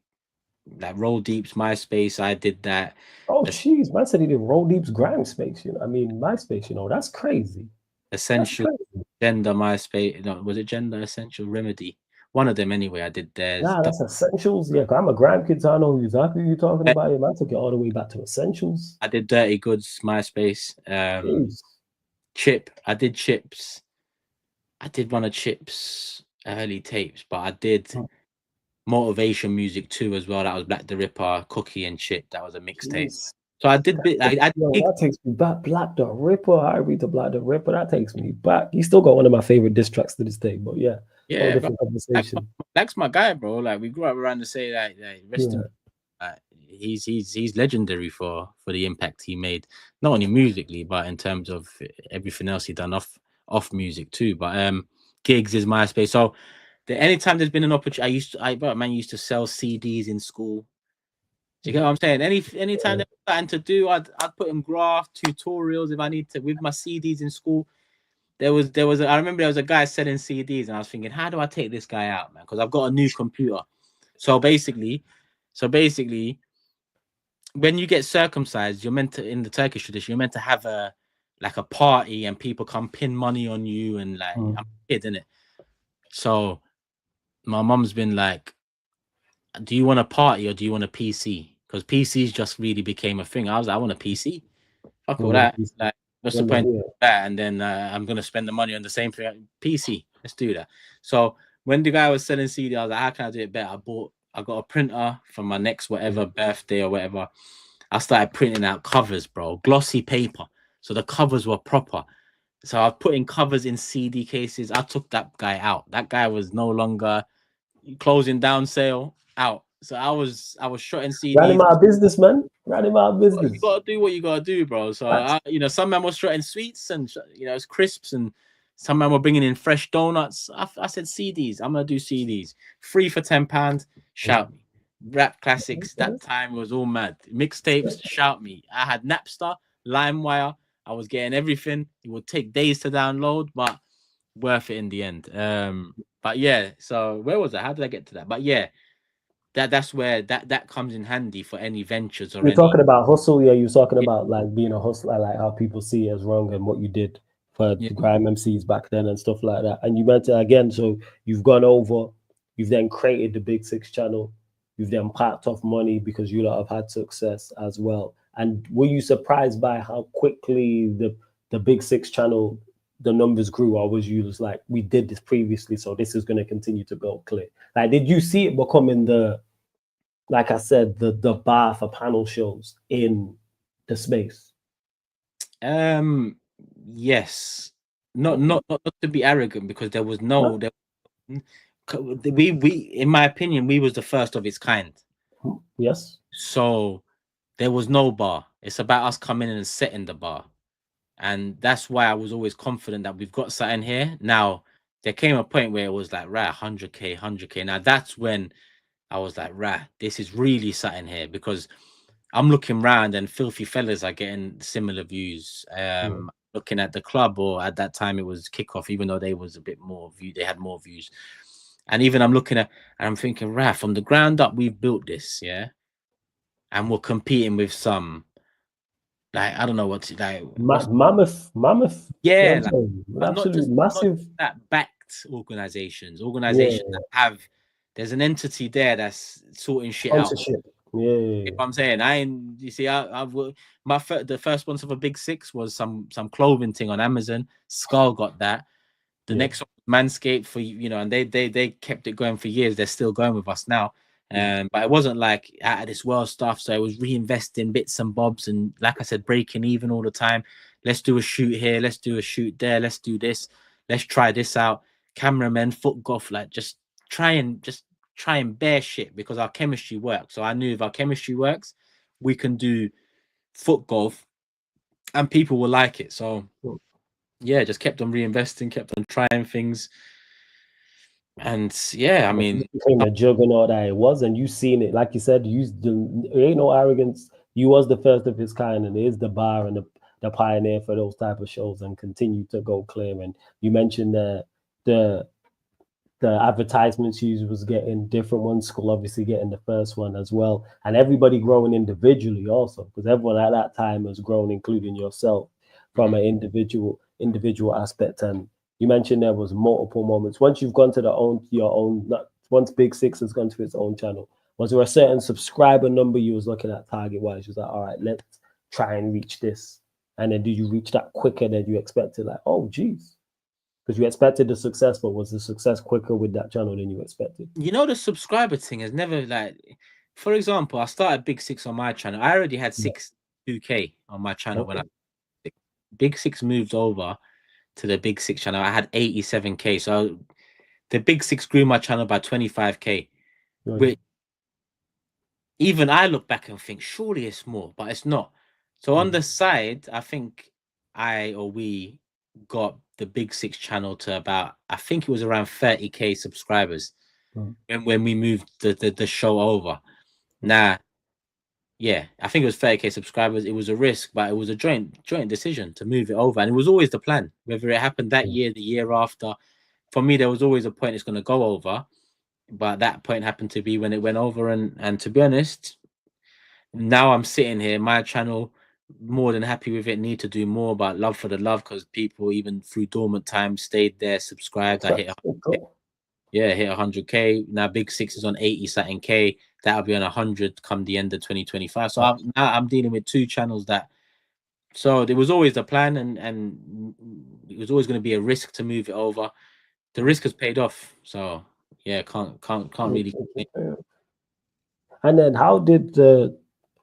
Roll Deep's MySpace, I did that. Oh, Es- jeez, man said he did Roll Deep's Grime Space. I mean, MySpace. That's crazy. That's Essential crazy. Gender MySpace. No, was it Gender Essential Remedy? one of them anyway. I did theirs. Nah, that's Essentials. Yeah, 'cause I'm a grandkid, so I know exactly who you're talking about. Yeah, man, took it all the way back to Essentials. I did Dirty Goods, MySpace. Jeez. Chip. I did Chips. I did one of Chips early tapes, but I did motivation music too as well. That was Black the Ripper, Cookie and Chip. That was a mixtape. Jeez. So I did bit. Yo, that takes me back. Black the Ripper. I read the Black the Ripper. That takes me back. He's still got one of my favorite diss tracks to this day. But yeah, whole different conversation. That's my guy, bro. Like we grew up around the same. Like rest in, he's legendary for the impact he made, not only musically but in terms of everything else he done off music too. But gigs is MySpace. So anytime there's been an opportunity, I used to sell CDs in school. Do you get what I'm saying? Anytime there's something to do, I'd put in graph tutorials if I need to with my CDs in school. I remember there was a guy selling CDs, and I was thinking, how do I take this guy out, man? Because I've got a new computer. So basically, when you get circumcised, you're meant to, in the Turkish tradition, you're meant to have a party and people come pin money on you and like I'm a kid, innit? So my mum's been like, do you want a party or do you want a PC? Because PCs just really became a thing. I was like, I want a PC. Fuck all that. Like, what's the point of that? And then I'm gonna spend the money on the same thing. PC. Let's do that. So when the guy was selling CD, I was like, how can I do it better? I got a printer for my next whatever birthday or whatever. I started printing out covers, bro, glossy paper. So the covers were proper. So I was putting covers in CD cases. I took that guy out. That guy was no longer closing down sale out. So I was shotting CDs. Ran him out of business, man. Ran him out of business. You gotta do what you gotta do, bro. So some men were shotting sweets and it's crisps, and some men were bringing in fresh donuts. I said CDs. I'm gonna do CDs. Free for £10. Shout me. Rap classics. That time was all mad. Mixtapes. Shout me. I had Napster, LimeWire. I was getting everything. It would take days to download, but worth it in the end. But yeah. So where was I? How did I get to that? But yeah. That's where that comes in handy for any ventures or you're talking about hustle. Yeah, you're talking about like being a hustler, like how people see it as wrong and what you did for the grime MCs back then and stuff like that. And you meant to again, so you've gone over, you've then created the Big Six channel, you've then packed off money because you lot have had success as well. And were you surprised by how quickly the Big Six channel, the numbers grew, or was you just like, we did this previously, so this is going to continue to go clear? Like, did you see it becoming like I said, the bar for panel shows in the space? Yes. Not to be arrogant, because there was we in my opinion, we was the first of its kind. Yes. So there was no bar. It's about us coming in and setting the bar. And that's why I was always confident that we've got something here. Now, there came a point where it was like, right, 100K. Now, that's when I was like, right, this is really something here, because I'm looking around and Filthy Fellas are getting similar views. Looking at the club, or at that time it was Kickoff, even though they was a bit more view, they had more views. And even I'm looking at, and I'm thinking, right, from the ground up, we've built this, yeah, and we're competing with some, like, I don't know what's like mammoth, yeah, like, absolutely massive, that backed organizations that have, there's an entity there that's sorting shit out. Yeah, I'm saying, you see, the first sponsor for Big Six was some clothing thing on Amazon. Skull got that. The next one, Manscaped, for and they kept it going for years. They're still going with us now. But it wasn't like out of this world stuff. So it was reinvesting bits and bobs, and like I said, breaking even all the time. Let's do a shoot here. Let's do a shoot there. Let's do this. Let's try this out. Cameramen, foot golf, like just try and bear shit, because our chemistry works. So I knew if our chemistry works, we can do foot golf and people will like it. So yeah, just kept on reinvesting, kept on trying things. And yeah, I mean, it became a juggernaut that it was, and you seen it, like you said, ain't no arrogance. You was the first of his kind, and it is the bar and the pioneer for those type of shows, and continue to go clear. And you mentioned the advertisements you was getting, different ones, School obviously getting the first one as well, and everybody growing individually also, because everyone at that time has grown, including yourself, from an individual aspect. And you mentioned there was multiple moments. Once you've gone to your own, once Big Six has gone to its own channel, was there a certain subscriber number you was looking at target wise? You was like, all right, let's try and reach this. And then did you reach that quicker than you expected? Like, oh, geez. Because you expected the success, but was the success quicker with that channel than you expected? You know, the subscriber thing has never, like, for example, I started Big Six on my channel. I already had 2K on my channel when Big Six moved over to the Big Six channel. I had 87K. So the Big Six grew my channel by 25K, which even I look back and think, surely it's more, but it's not. So on the side, I think we got the Big Six channel to about, I think it was around 30K subscribers when we moved the show over. Now, yeah, I think it was 30K subscribers. It was a risk, but it was a joint decision to move it over. And it was always the plan, whether it happened that year, the year after. For me, there was always a point it's going to go over. But that point happened to be when it went over. And to be honest, now I'm sitting here, my channel, more than happy with it, need to do more, but love for the love, because people, even through dormant times, stayed there, subscribed. I hit 100K. Yeah, hit 100K. Now Big Six is on 80 something K. That'll be on 100 come the end of 2025. So now I'm dealing with two channels that. So there was always the plan, and it was always going to be a risk to move it over. The risk has paid off. So yeah, can't really complain. And then how did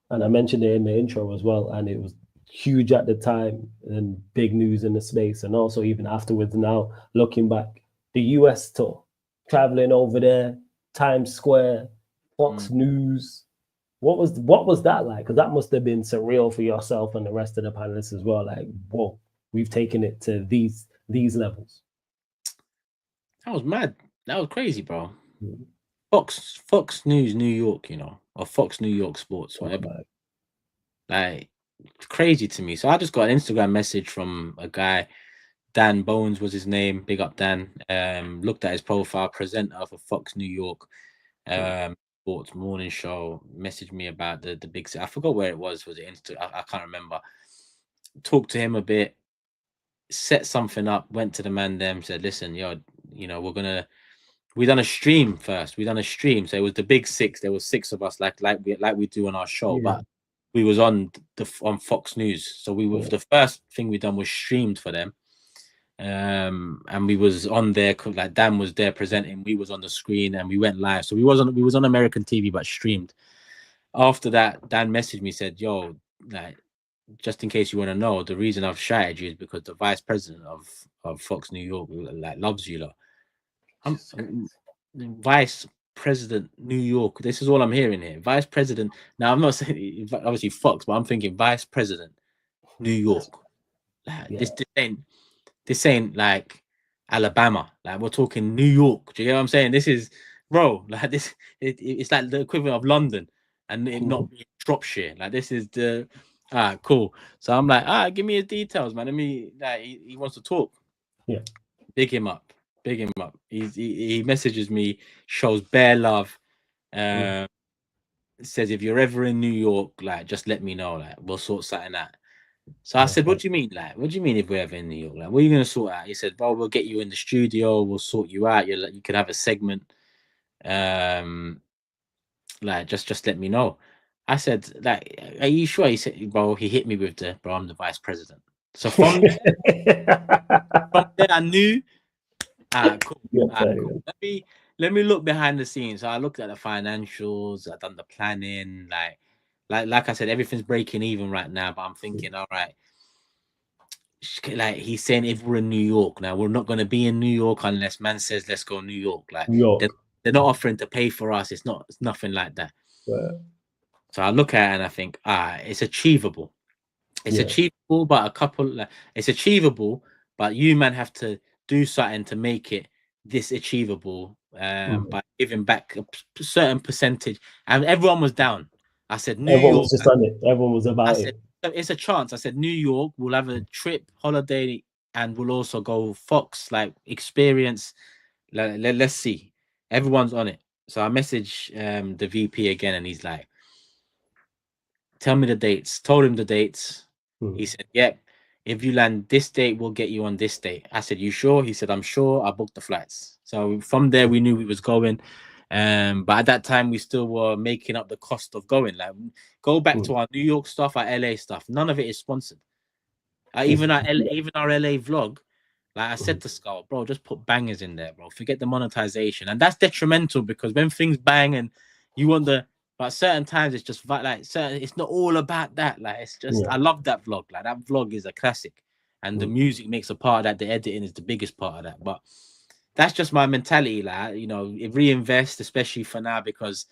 and I mentioned it in the intro as well, and it was huge at the time and big news in the space, and also even afterwards now, looking back, the US tour, traveling over there, Times Square, Fox News. What was that like? Because that must have been surreal for yourself and the rest of the panelists as well. Like, whoa, we've taken it to these levels. That was mad. That was crazy, bro. Fox News New York, or Fox New York Sports, whatever. Like, crazy to me. So I just got an Instagram message from a guy, Dan Bones was his name. Big up Dan. Looked at his profile, presenter for Fox New York sports morning show. Messaged me about the big. I forgot where it was. Was it Insta? I can't remember. Talked to him a bit. Set something up. Went to the man. Them said, listen, we done a stream first. We done a stream. So it was the Big Six. There was 6 of us, like we do on our show, but we was on Fox News. So we were the first thing we done was streamed for them. And we was on there, like Dan was there presenting, we was on the screen, and we went live. So we was on American TV but streamed. After that, Dan messaged me, said, yo, like, just in case you want to know, the reason I've shouted you is because the vice president of Fox New York like loves you lot. I'm Vice President New York. This is all I'm hearing here. Vice President. Now I'm not saying obviously Fox, but I'm thinking Vice President New York. Like, this ain't like Alabama. Like, we're talking New York. Do you get what I'm saying? This is, bro, like this. It's like the equivalent of London, and it not being Shropshire. Like, this is the cool. So I'm like, give me his details, man. He wants to talk. Yeah. Big him up. He messages me, shows bare love. Says, if you're ever in New York, like, just let me know. Like, we'll sort something out. So I said, what do you mean? Like, what do you mean if we're ever in New York? Like, what are you going to sort out? He said, bro, we'll get you in the studio. We'll sort you out. You could have a segment. Like, just let me know. I said, like, are you sure? He said, bro, he hit me with bro, I'm the vice president. So from there, I knew, cool. Cool. Let me look behind the scenes. So I looked at the financials. I done the planning. Like I said, everything's breaking even right now. But I'm thinking, all right. Like, he's saying, if we're in New York, now we're not going to be in New York unless man says let's go New York. Like, they're not offering to pay for us. It's nothing like that. So I look at it and I think, it's achievable. It's achievable, but it's achievable, but you man have to do something to make it this achievable, by giving back a certain percentage. And everyone was down. I said, Everyone was just on it. Everyone was about it. It's a chance. I said, New York, we'll have a trip, holiday, and we'll also go Fox, like, experience. Let's see. Everyone's on it. So I message the VP again, and he's like, tell me the dates. Told him the dates. He said, yep. if you land this date, we'll get you on this date. I said, you sure? He said, I'm sure. I booked the flights. So from there, we knew we was going. But at that time, we still were making up the cost of going. Like, go back to our New York stuff, our LA stuff. None of it is sponsored. Even our LA vlog, like I said to Skull, bro, just put bangers in there, bro. Forget the monetization, and that's detrimental because when things bang and you want the, but certain times it's just like certain. It's not all about that. Like it's just, I love that vlog. Like that vlog is a classic, and the music makes a part of that. The editing is the biggest part of that. But that's just my mentality. Like reinvest, especially for now because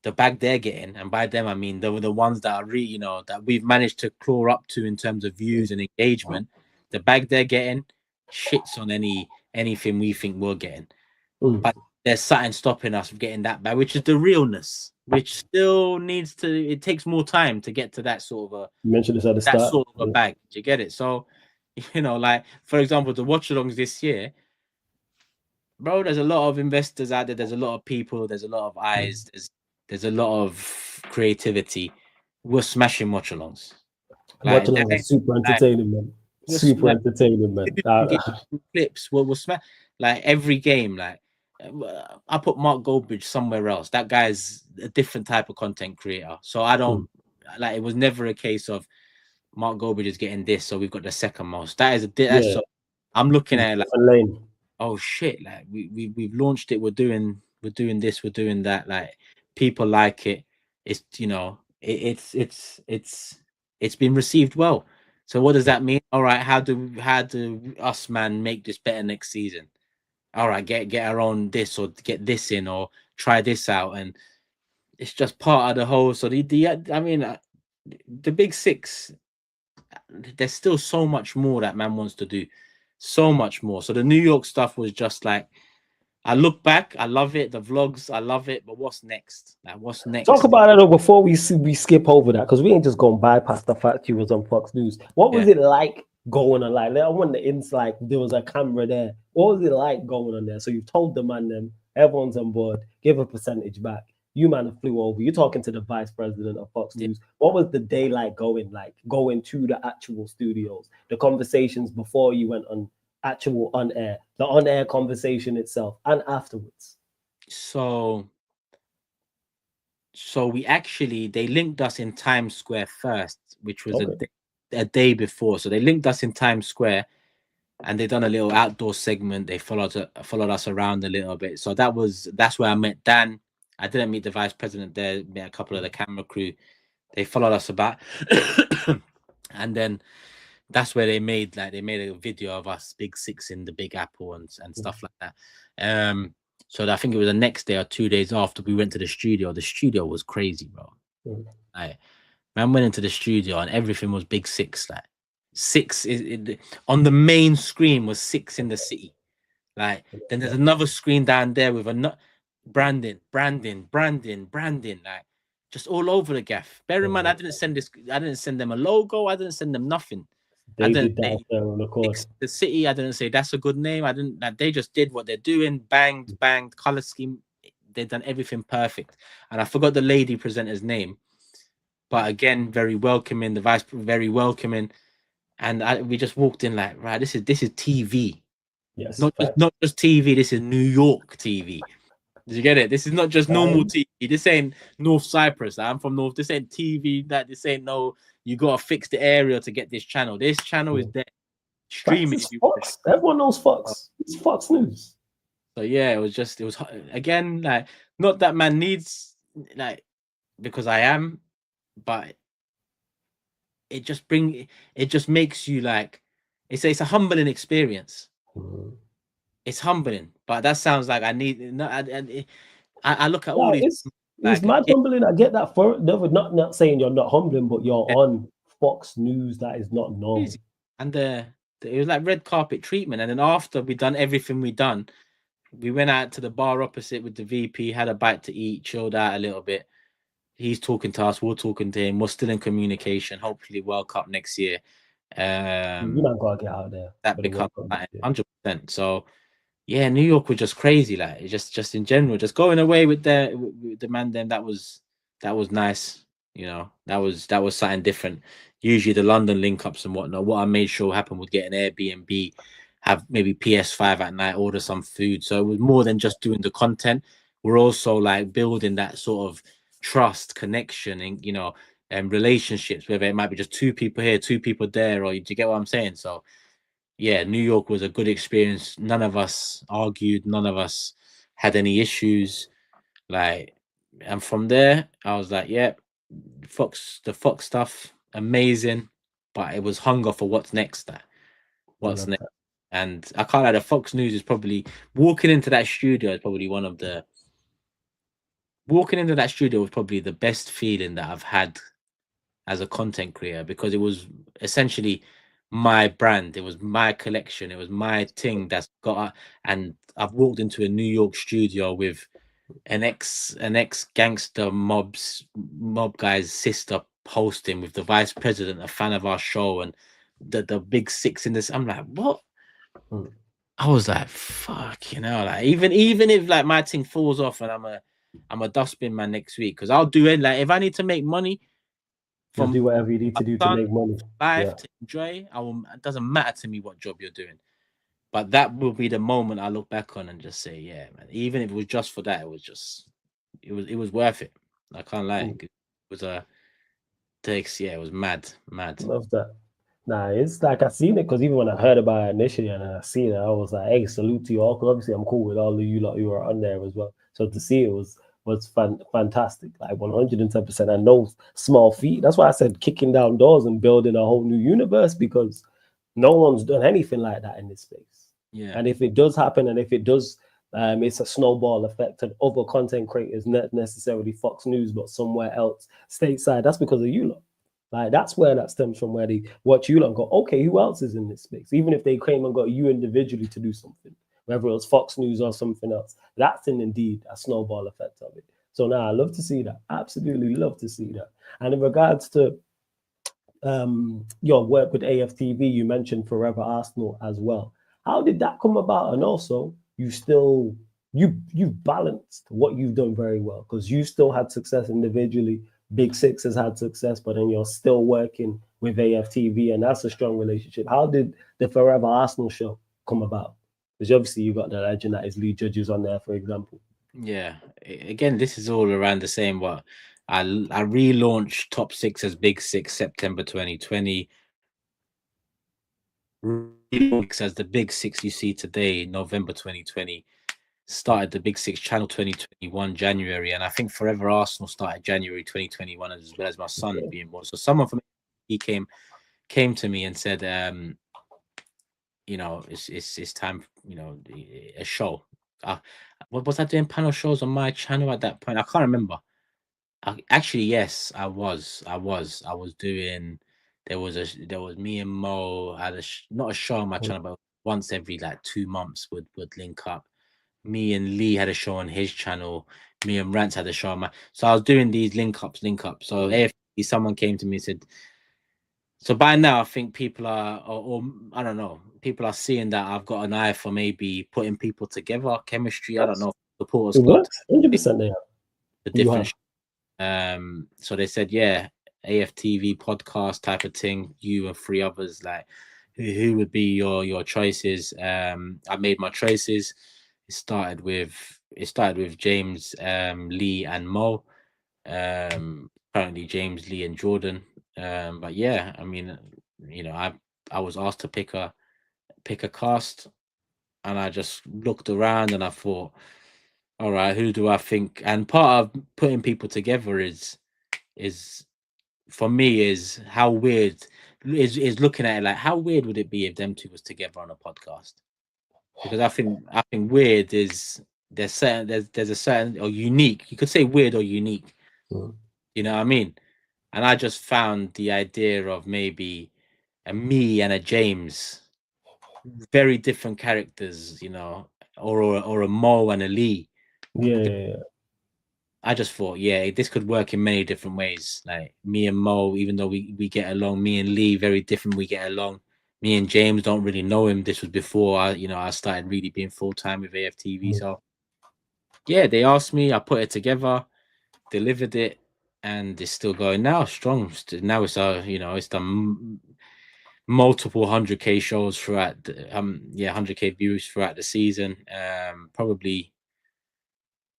the bag they're getting, and by them I mean the ones that are that we've managed to claw up to in terms of views and engagement. The bag they're getting shits on anything we think we're getting. But there's something stopping us from getting that bag, which is the realness, which still needs to. It takes more time to get to that sort of a. You mentioned this at the start. That sort of a bag. Do you get it? So, like for example, the watch-alongs this year. Bro, there's a lot of investors out there. There's a lot of people. There's a lot of eyes. There's a lot of creativity. We're smashing watch-alongs. Watch-alongs are super entertaining, man. Super entertaining, man. Clips. We'll smash like every game. Like I put Mark Goldbridge somewhere else. That guy's a different type of content creator. So I don't like. It was never a case of Mark Goldbridge is getting this, so we've got the second most. That is that's so. I'm looking at it like lane. Oh shit, like we've launched it, we're doing this, we're doing that, like people like it. It's it's been received well. So what does that mean? All right, how do us man make this better next season? All right, get our own this or get this in or try this out, and it's just part of the whole. So the big six, there's still so much more that man wants to do. So much more. So the New York stuff was just like, I look back, I love it. The vlogs, I love it. But what's next? Like, what's next? Talk about it though before we skip over that because we ain't just gonna bypass the fact you was on Fox News. What was it like going on? Like, I wonder, it's like there was a camera there. What was it like going on there? So you told the man then everyone's on board, give a percentage back. You man flew over. You're talking to the vice president of Fox News. What was the day like going to the actual studios? The conversations before you went on actual on-air, the on-air conversation itself, and afterwards. So they linked us in Times Square first, which was a day before. So they linked us in Times Square, and they done a little outdoor segment. They followed us around a little bit. So that's where I met Dan. I didn't meet the vice president there. Met a couple of the camera crew. They followed us about, and then that's where they made a video of us big six in the Big Apple and stuff like that. So I think it was the next day or 2 days after we went to the studio. The studio was crazy, bro. Like, man went into the studio and everything was big six. Like six on the main screen was six in the city. Like then there's another screen down there with branding, like just all over the gaff. Bear in mind, I didn't send them a logo. I didn't send them nothing. They did that there on the course. The city, I didn't say that's a good name. They just did what they're doing. Banged, color scheme. They've done everything perfect. And I forgot the lady presenter's name. But again, very welcoming. The vice, very welcoming. And we just walked in like, right, this is TV. Yes. Not just TV. This is New York TV. Did you get it? This is not just normal TV. This ain't North Cyprus. I'm from North. This ain't TV. This ain't no. You gotta fix the area to get this channel. This channel is there. Streaming. Fox. Everyone knows Fox. It's Fox News. So yeah, it was again like not that man needs like because I am, but it just makes you like it's a humbling experience. It's humbling, but that sounds like I look at all these. It's mad humbling. I get that for not saying you're not humbling, but you're on Fox News. That is not normal. And it was like red carpet treatment. And then after we done everything we done, we went out to the bar opposite with the VP, had a bite to eat, chilled out a little bit. He's talking to us. We're talking to him. We're still in communication. Hopefully, World Cup next year. You don't gotta get out there. That becomes 100%. So. Yeah, New York was just crazy, like just in general, just going away with the man. Then that was nice. You know, that was something different. Usually the London link ups and whatnot. What I made sure happened would get an Airbnb, have maybe PS5 at night, order some food. So it was more than just doing the content. We're also like building that sort of trust, connection, and and relationships. Whether it might be just 2 people here, 2 people there, or do you get what I'm saying? So yeah, New York was a good experience. None of us argued. None of us had any issues. Like, and from there, I was like, yeah, the Fox stuff, amazing, but it was hunger for what's next. What's next? That. And I can't lie, the Fox News is probably walking into that studio is probably the best feeling that I've had as a content creator, because it was essentially my brand, it was my collection, it was my thing that's got. And I've walked into a New York studio with an ex gangster mob guy's sister posting with the vice president, a fan of our show, and the big six in this. I'm like, what? I was like, fuck, like even if like my thing falls off and I'm a dustbin man next week, because I'll do it. Like if I need to make money You'll from do whatever you need to do to make money. life to enjoy, it doesn't matter to me what job you're doing. But that will be the moment I look back on and just say, yeah, man, even if it was just for that, it was worth it. I can't lie. It was it was mad. Love that. Nah, it's like I seen it because even when I heard about it initially and I seen it, I was like, hey, salute to you all. Because obviously I'm cool with all of you lot who are on there as well. So to see it was fantastic, like 110%. And no small feat. That's why I said kicking down doors and building a whole new universe, because no one's done anything like that in this space. Yeah. And if it does happen, and if it does, it's a snowball effect, and other content creators, not necessarily Fox News, but somewhere else stateside. That's because of you lot. Like that's where that stems from, where they watch you lot and go, okay, who else is in this space? Even if they came and got you individually to do something, whether it was Fox News or something else, that's indeed a snowball effect of it. So now I love to see that. Absolutely love to see that. And in regards to your work with AFTV, you mentioned Forever Arsenal as well. How did that come about? And also, you balanced what you've done very well, because you still had success individually. Big Six has had success, but then you're still working with AFTV, and that's a strong relationship. How did the Forever Arsenal show come about? Because obviously you got the legend that is lead judges on there, for example. Yeah, again, this is all around the same. What I relaunched Top Six as Big Six September 2020. As the Big Six you see today, November 2020. Started the Big Six channel 2021 January, and I think Forever Arsenal started January 2021, as well as my son being born. So someone from he came to me and said, it's time, a show. What was I doing? Panel shows on my channel at that point? I can't remember. Actually, yes, I was doing. There was me and Mo had not a show on my channel, but once every like 2 months would link up. Me and Lee had a show on his channel. Me and Rance had a show on my. So I was doing these link ups. So if someone came to me and said, so by now I think people are, or I don't know, people are seeing that I've got an eye for maybe putting people together, chemistry. I don't know. Supporters got 100% they are. The different. So they said, yeah, AFTV podcast type of thing. You and 3 others, like who would be your choices? I made my choices. It started with James, Lee, and Mo. Currently James, Lee, and Jordan. But yeah, I mean, I was asked to pick a cast, and I just looked around and I thought, all right, who do I think? And part of putting people together is for me is how weird is looking at it, like how weird would it be if them 2 was together on a podcast? Because I think weird is there's a certain, or unique. You could say weird or unique. You know what I mean? And I just found the idea of maybe a me and a James, very different characters, or a Mo and a Lee. Yeah. I just thought, yeah, this could work in many different ways. Like me and Mo, even though we get along, me and Lee, very different, we get along. Me and James don't really know him. This was before I started really being full-time with AFTV. So yeah, they asked me, I put it together, delivered it, and it's still going now, strong. Now it's it's done multiple 100K shows throughout 100K views throughout the season. Probably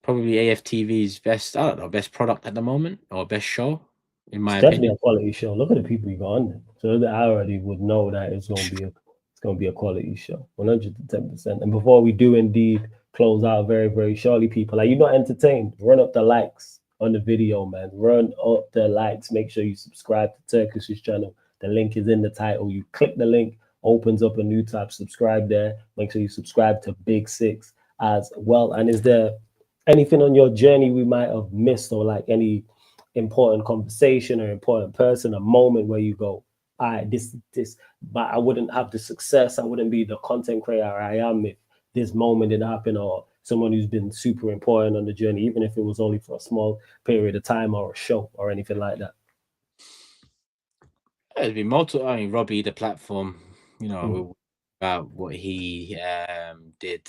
AFTV's best, I don't know, best product at the moment, or best show, in my It's definitely opinion. a quality show. Look at the people you got on there. So I already would know that it's gonna be a quality show, 110%. And before we do indeed close out very, very shortly, people, are you not entertained? Run up the likes on the video, man. Run up the likes. Make sure you subscribe to Turkish's channel. The link is in the title. You click the link, opens up a new tab. Subscribe there. Make sure you subscribe to Big Six as well. And is there anything on your journey we might have missed, or like any important conversation or important person, a moment where you go, all right, this, but I wouldn't have the success, I wouldn't be the content creator I am if this moment didn't happen, or someone who's been super important on the journey, even if it was only for a small period of time or a show or anything like that? There's been multiple. I mean, Robbie, the platform, about what he did.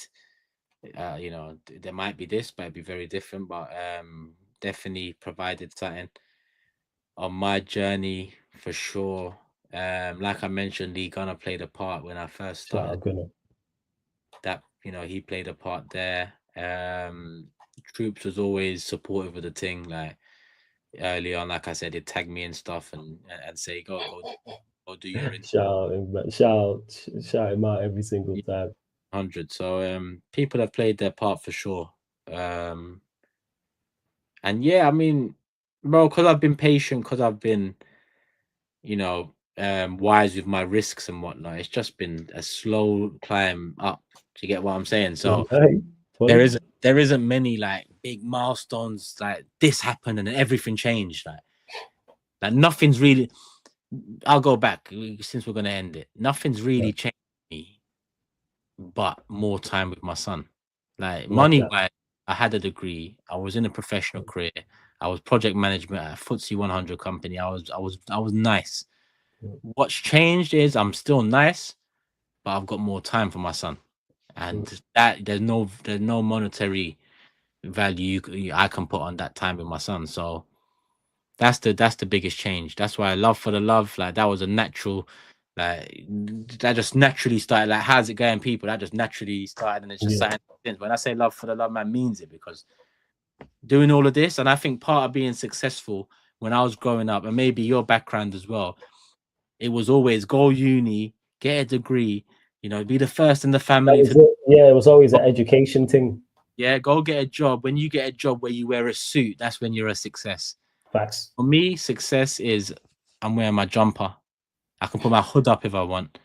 There might be this, but it'd be very different. But definitely provided something on my journey for sure. Like I mentioned, Lee Gunner played a part when I first started. That he played a part there. Troops was always supportive of the thing. Like early on, like I said, he'd tag me and stuff and say, go do your shout him out every single time. 100. So people have played their part for sure. And yeah, I mean, bro, because I've been patient, because I've been, wise with my risks and whatnot. It's just been a slow climb up. Do you get what I'm saying? So there isn't many like big milestones like this happened and then everything changed. Like nothing's really. I'll go back since we're gonna end it. Nothing's really changed me, but more time with my son. Like money wise, I had a degree. I was in a professional career. I was project management at a FTSE 100 company. I was nice. What's changed is I'm still nice, but I've got more time for my son, and that there's no monetary value I can put on that time with my son. So that's the biggest change. That's why love for the love, like that was a natural, like that just naturally started. Like, how's it going, people? That just naturally started, and it's just something. When I say love for the love, man, means it, because doing all of this, and I think part of being successful when I was growing up, and maybe your background as well, it was always go uni, get a degree, be the first in the family to. Yeah, it was always an education thing. Yeah, go get a job. When you get a job where you wear a suit, that's when you're a success. Facts. For me, success is I'm wearing my jumper. I can put my hood up if I want.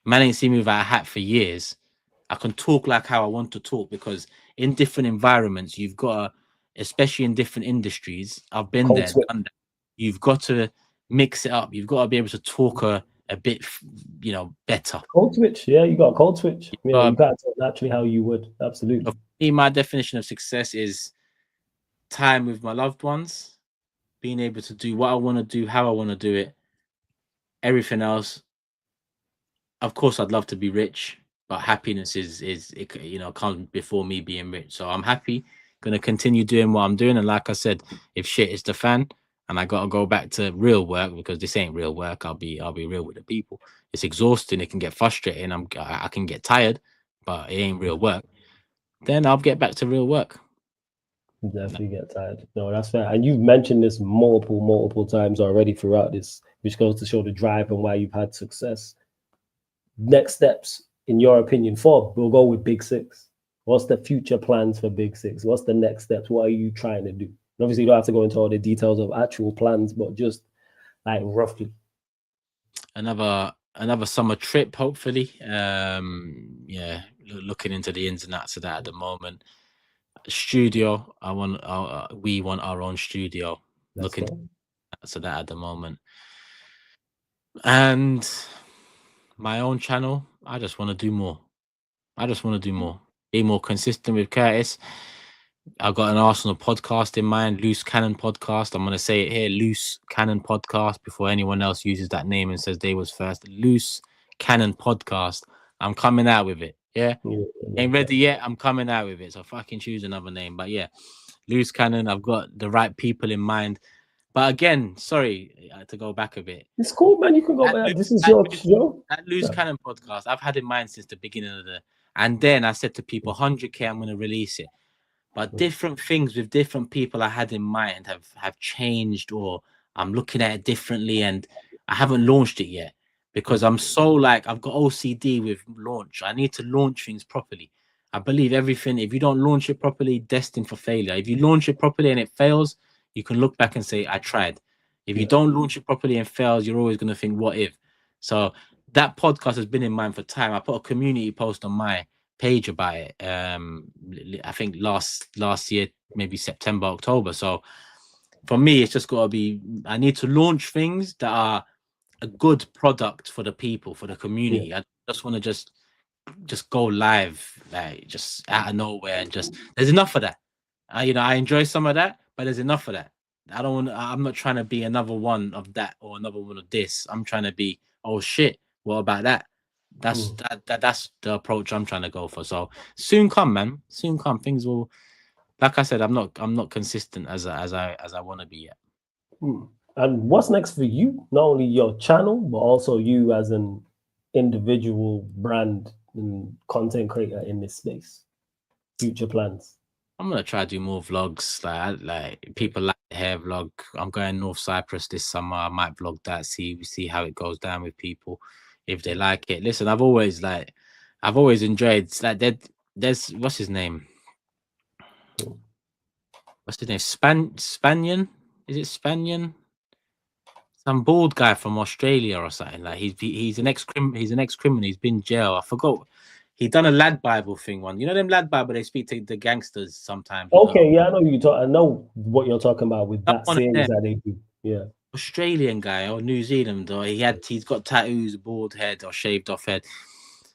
Man ain't seen me without a hat for years. I can talk like how I want to talk, because in different environments, you've got to, especially in different industries, I've been there, done that. You've got to mix it up. You've got to be able to talk a bit, better. Code switch. Yeah, you got a code switch. You got to talk naturally how you would. Absolutely. For me, my definition of success is time with my loved ones, being able to do what I want to do, how I want to do it. Everything else, of course, I'd love to be rich, but happiness comes before me being rich. So I'm happy, gonna continue doing what I'm doing. And like I said, if shit is the fan and I gotta go back to real work, because this ain't real work, I'll be real with the people. It's exhausting. It can get frustrating. I can get tired, but it ain't real work. Then I'll get back to real work. Definitely get tired. No, that's fair. And you've mentioned this multiple times already throughout this, which goes to show the drive and why you've had success. Next steps, in your opinion, we'll go with Big Six. What's the future plans for Big Six? What's the next steps? What are you trying to do? And obviously, you don't have to go into all the details of actual plans, but just like roughly. Another summer trip, hopefully. Looking into the ins and outs of that at the moment. Studio, we want our own studio. Looking to that at the moment. And my own channel, I just want to do more. Be more consistent with Curtis. I've got an Arsenal podcast in mind, Loose Cannon Podcast. I'm going to say it here, Loose Cannon Podcast, before anyone else uses that name and says they was first. Loose Cannon Podcast. I'm coming out with it. Yeah. Ain't ready yet. I'm coming out with it. So fucking choose another name. But yeah, Loose Cannon. I've got the right people in mind. But again, sorry to go back a bit. It's cool, man. You can go back. This is your show. That Loose Cannon podcast, I've had in mind since the beginning of and then I said to people, 100K, I'm going to release it. But different things with different people I had in mind have changed, or I'm looking at it differently, and I haven't launched it yet because I'm so like, I've got OCD with launch. I need to launch things properly. I believe everything, if you don't launch it properly, destined for failure. If you launch it properly and it fails, you can look back and say, I tried. If you don't launch it properly and fails, you're always going to think, what if? So that podcast has been in mind for time. I put a community post on my page about it. I think last year, maybe September, October. So for me, it's just got to be, I need to launch things that are a good product for the people, for the community. I just want to just go live, like just out of nowhere, and just, there's enough of that. I enjoy some of that, but there's enough of that. I'm not trying to be another one of that or another one of this. I'm trying to be, oh shit, what about that? That's that's the approach I'm trying to go for. So soon come, man. Soon come. Things will, like I said, I'm not consistent as I want to be yet. And what's next for you? Not only your channel, but also you as an individual brand and content creator in this space. Future plans. I'm gonna try to do more vlogs. Like people like the hair vlog. I'm going North Cyprus this summer. I might vlog that. See how it goes down with people, if they like it. Listen, I've always enjoyed. Like there's what's his name? What's his name? Spanian? Is it Spanian? Some bald guy from Australia or something. Like he's an ex-criminal. He's been in jail. I forgot. He done a lad Bible thing one. You know them lad Bible, they speak to the gangsters sometimes. Okay, yeah, I know you talk. I know what you're talking about with that series that they do. Yeah. Australian guy or New Zealand, or he's got tattoos, bald head or shaved off head.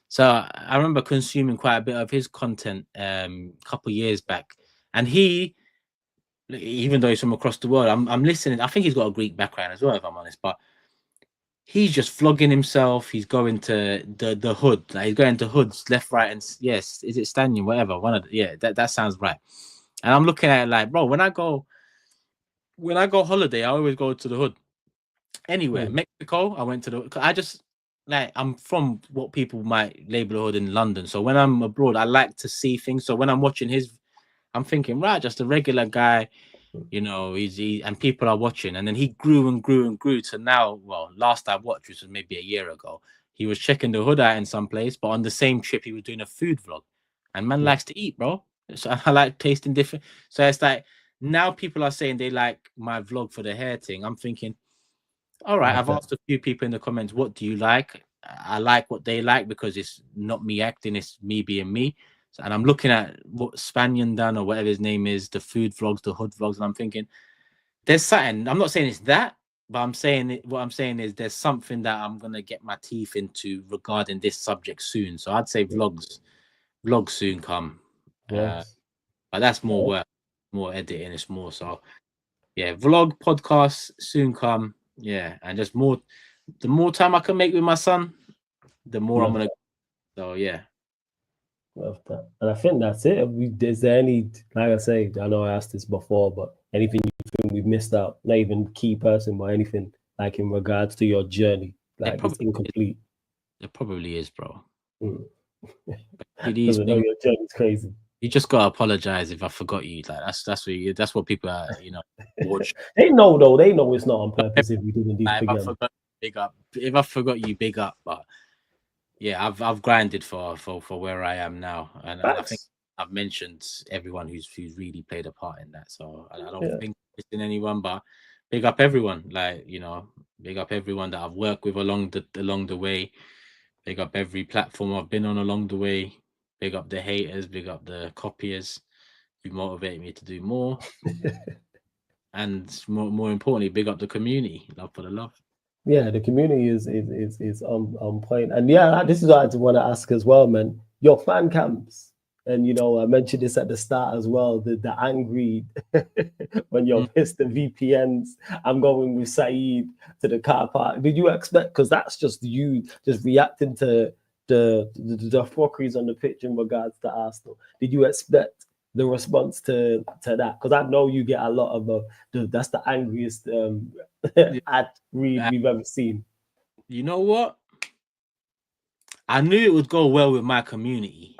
So I remember consuming quite a bit of his content a couple years back. And he, even though he's from across the world, I'm listening. I think he's got a Greek background as well, if I'm honest, but he's just vlogging himself. He's going to the hood. Like he's going to hoods left, right, and yes, is it Stanion? Whatever. That sounds right. And I'm looking at it like, bro, when I go holiday, I always go to the hood. Anywhere, Mexico, I went to I'm from what people might label a hood in London. So when I'm abroad, I like to see things. So when I'm watching I'm thinking, right, just a regular guy. And people are watching, and then he grew and grew and grew to now. Well, last I watched, which was maybe a year ago, he was checking the hood out in some place, but on the same trip he was doing a food vlog. And man likes to eat, bro. So I like tasting different. So it's like now people are saying they like my vlog for the hair thing. I'm thinking, all right, I've asked a few people in the comments, what do you like? I like what they like because it's not me acting, it's me being me. And I'm looking at what Spanian done or whatever his name is, the food vlogs, the hood vlogs, and I'm thinking, there's something. I'm not saying it's that, but what I'm saying is there's something that I'm gonna get my teeth into regarding this subject soon. So I'd say vlogs soon come. But that's more work, more editing, it's more. So yeah, vlog, podcast soon come. Yeah, and just more. The more time I can make with my son, the more I'm gonna. So yeah. Love that. And I think that's it. Is there any, like I say, I know I asked this before, but anything you think we've missed out? Not even key person, but anything like in regards to your journey, like it's incomplete. It probably is, bro. Because I know your journey's crazy. You just gotta apologize if I forgot you. Like that's what people are, watch. They know though. They know it's not on purpose. If we didn't do together. If I forgot you, big up. But yeah, I've grinded for where I am now, and I think I've mentioned everyone who's really played a part in that. So I don't think it's in anyone, but big up everyone. Like big up everyone that I've worked with along the way. Big up every platform I've been on along the way. Big up the haters. Big up the copiers. You motivate me to do more. And more importantly, big up the community. Love for the love. Yeah, the community is on point. And yeah, this is what I want to ask as well, man. Your fan camps, and I mentioned this at the start as well. The angry when you're pissed the VPNs. I'm going with Saeed to the car park. Did you expect? Because that's just you just reacting to the fuckeries on the pitch in regards to Arsenal. Did you expect the response to that? Because I know you get a lot of that's the angriest ad read we've ever seen. You know what? I knew it would go well with my community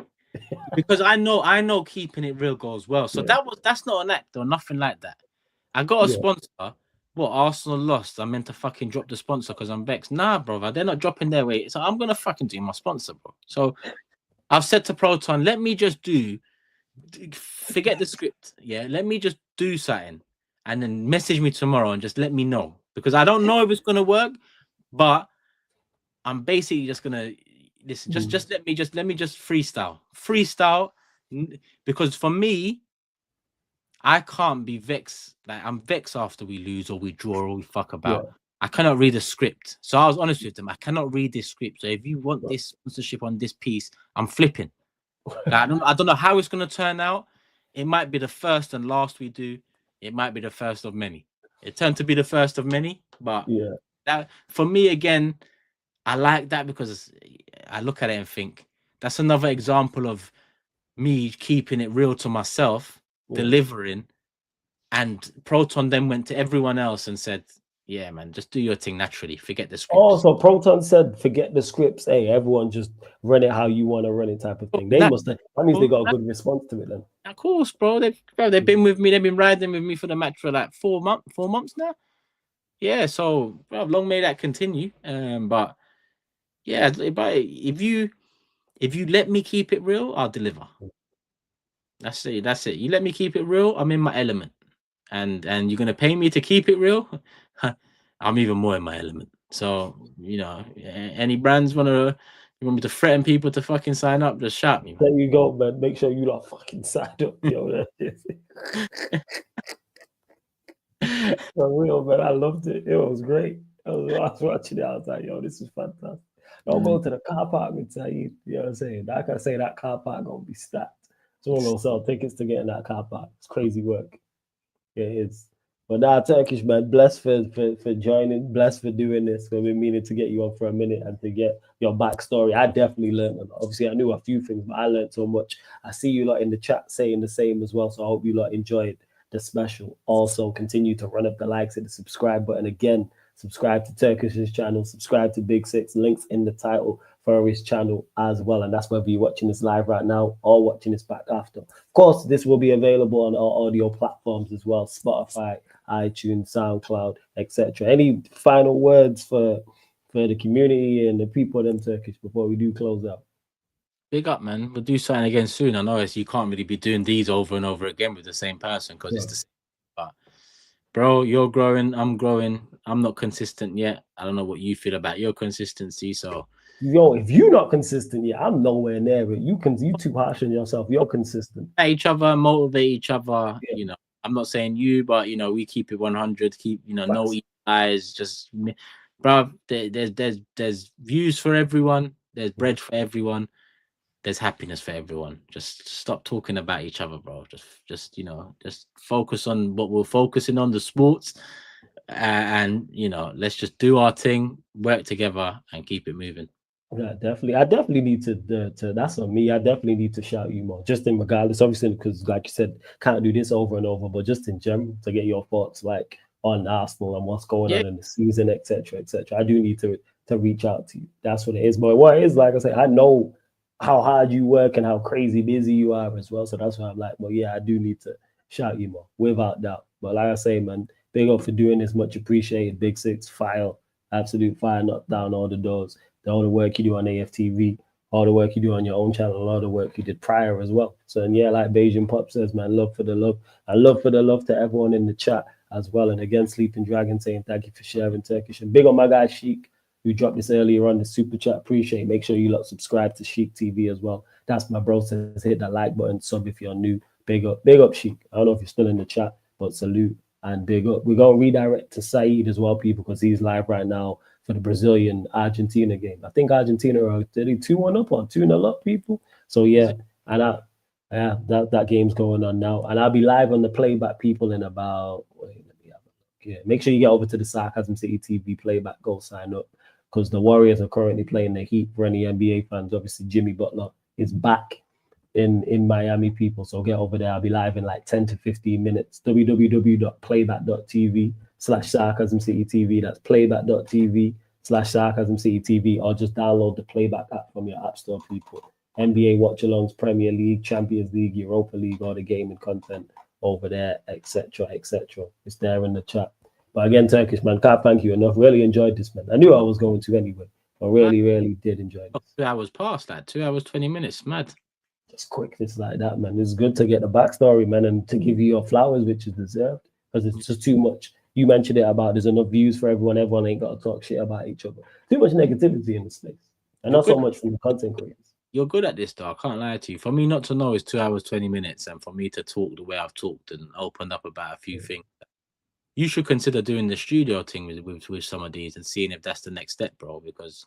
because I know keeping it real goes well. So Yeah. that's not an act or nothing like that. I got a Yeah. sponsor. What, Arsenal lost? I meant to fucking drop the sponsor because I'm vexed. Nah, brother, they're not dropping their weight. So I'm gonna fucking do my sponsor, bro. So I've said to Proton, let me just forget the script. Yeah, let me just do something and then message me tomorrow and just let me know. Because I don't know if it's gonna work, but I'm basically just gonna listen. Just let me just freestyle, because for me, I can't be vexed. Like, I'm vexed after we lose or we draw or we fuck about. Yeah. I cannot read the script. So I was honest with them. I cannot read this script. So if you want this sponsorship on this piece, I'm flipping. Like, I don't know how it's gonna turn out. It might be the first and last we do. It might be the first of many. It turned to be the first of many, but Yeah. that for me again, I like that because I look at it and think that's another example of me keeping it real to myself, delivering. And Proton then went to everyone else and said, yeah, man, just do your thing naturally. Forget the scripts. Oh, so Proton said, forget the scripts. Hey, everyone just run it how you want to run it, type of thing. They must have, that means they got a good response to it then. Of course, bro. They've been with me. They've been riding with me for the match for like 4 months now. Yeah, so bro, long may that continue. But yeah, but if you let me keep it real, I'll deliver. That's it. You let me keep it real, I'm in my element. And you're gonna pay me to keep it real, I'm even more in my element. So, any brands want me to threaten people to fucking sign up, just shout me, man. There you go, man. Make sure you lot fucking signed up, yo. For real, man. I loved it. It was great. I was watching it. I was like, yo, this is fantastic. Don't go to the car park and tell you, you know what I'm saying? I can say that car park gonna be stacked. Someone gonna sell tickets to get in that car park. It's crazy work. Yeah, it is. But now, Turkish, man, blessed for joining, blessed for doing this. We've been meaning to get you on for a minute and to get your backstory. I definitely learned a lot. Obviously, I knew a few things, but I learned so much. I see you lot in the chat saying the same as well. So I hope you lot enjoyed the special. Also, continue to run up the likes and the subscribe button. Again, subscribe to Turkish's channel, subscribe to Big Six, links in the title for his channel as well. And that's whether you're watching this live right now or watching this back after. Of course, this will be available on our audio platforms as well, Spotify, iTunes, SoundCloud, etc. Any final words for the community and the people in Turkish before we do close out? Big up, man. We'll do something again soon. I know you can't really be doing these over and over again with the same person because it's the same. But bro, you're growing. I'm growing. I'm not consistent yet. I don't know what you feel about your consistency. So, yo, if you're not consistent yet, I'm nowhere near it. You too harsh on yourself. You're consistent. Each other, motivate each other. Yeah. I'm not saying you, but we keep it 100. Keep no eyes. Just, bro. There's views for everyone. There's bread for everyone. There's happiness for everyone. Just stop talking about each other, bro. Just focus on what we're focusing on, the sports, and let's just do our thing, work together, and keep it moving. Yeah, definitely. I definitely need to that's on me. I definitely need to shout you more, just in regardless, obviously, because like you said, can't do this over and over, but just in general to get your thoughts like on Arsenal and what's going on in the season, etc., etc. I do need to reach out to you. That's what it is. But what it is, like I say, I know how hard you work and how crazy busy you are as well. So that's why I'm like, well, yeah, I do need to shout you more, without doubt. But like I say, man, big up for doing this, much appreciated. Big Six, file, absolute fire, knock down all the doors. All the work you do on Aftv, all the work you do on your own channel, all the work you did prior as well. So, and yeah, like Beijing Pop says, man, love for the love. And love for the love to everyone in the chat as well. And again, Sleeping Dragon saying thank you for sharing Turkish. And big on my guy Sheik, who dropped this earlier on the super chat. Appreciate it. Make sure you lot subscribe to Sheik TV as well. That's my bro, says hit that like button, sub if you're new. Big up Sheik. I don't know if you're still in the chat, but salute and big up. We're going to redirect to Saeed as well, people, because he's live right now for the Brazilian Argentina game. I think Argentina are 2-1 up or 2-0 up, people. So yeah, and that game's going on now, and I'll be live on the playback, people, in about. Wait, let me have a look. Yeah, make sure you get over to the Sarcasm City TV playback. Go sign up because the Warriors are currently playing the Heat. For any NBA fans, obviously Jimmy Butler is back in Miami, people. So get over there. I'll be live in like 10 to 15 minutes. www.playback.tv/Sarcasm City TV. That's playback.tv/Sarcasm City TV, or just download the Playback app from your app store, people. NBA watch-alongs, Premier League, Champions League, Europa League, all the gaming content over there, etc., etc. It's there in the chat. But again, Turkish, man, can't thank you enough. Really enjoyed this, man. I knew I was going to anyway, but really did enjoy this. 2 hours past that, 2 hours, 20 minutes, mad. Just quickness like that, man. It's good to get the backstory, man, and to give you your flowers, which is deserved, because it's just too much. You mentioned it about there's enough views for everyone. Everyone ain't got to talk shit about each other. Too much negativity in the space, and not so much from the content creators. You're good at this, though. I can't lie to you. For me not to know is 2 hours, 20 minutes, and for me to talk the way I've talked and opened up about a few things, you should consider doing the studio thing with some of these and seeing if that's the next step, bro, because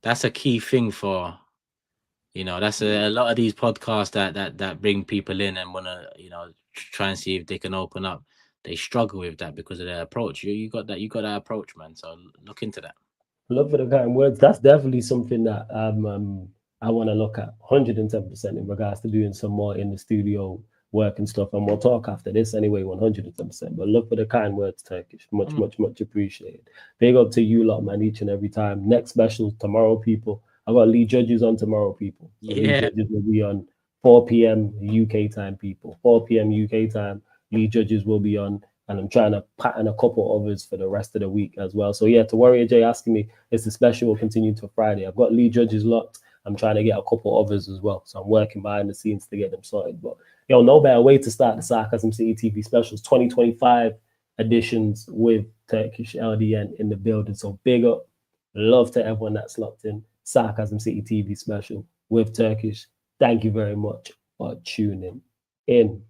that's a key thing for, that's a lot of these podcasts that bring people in and want to, try and see if they can open up. They struggle with that because of their approach. You got that approach, man. So look into that. Love for the kind words. That's definitely something that I want to look at 110% in regards to doing some more in the studio work and stuff. And we'll talk after this anyway, 110%. But look for the kind words, Turkish. Much appreciated. Big up to you lot, man, each and every time. Next special tomorrow, people. I got Lee Judges on tomorrow, people. So Lee Judges will be on 4 p.m. UK time, people. 4 p.m. UK time. Lee Judges will be on. And I'm trying to pattern a couple others for the rest of the week as well. So yeah, to Warrior J asking me, it's the special will continue till Friday. I've got Lee Judges locked. I'm trying to get a couple others as well. So I'm working behind the scenes to get them sorted. But no better way to start the Sarcasm City TV specials 2025 editions with Turkish LDN in the building. So big up. Love to everyone that's locked in. Sarcasm City TV special with Turkish. Thank you very much for tuning in.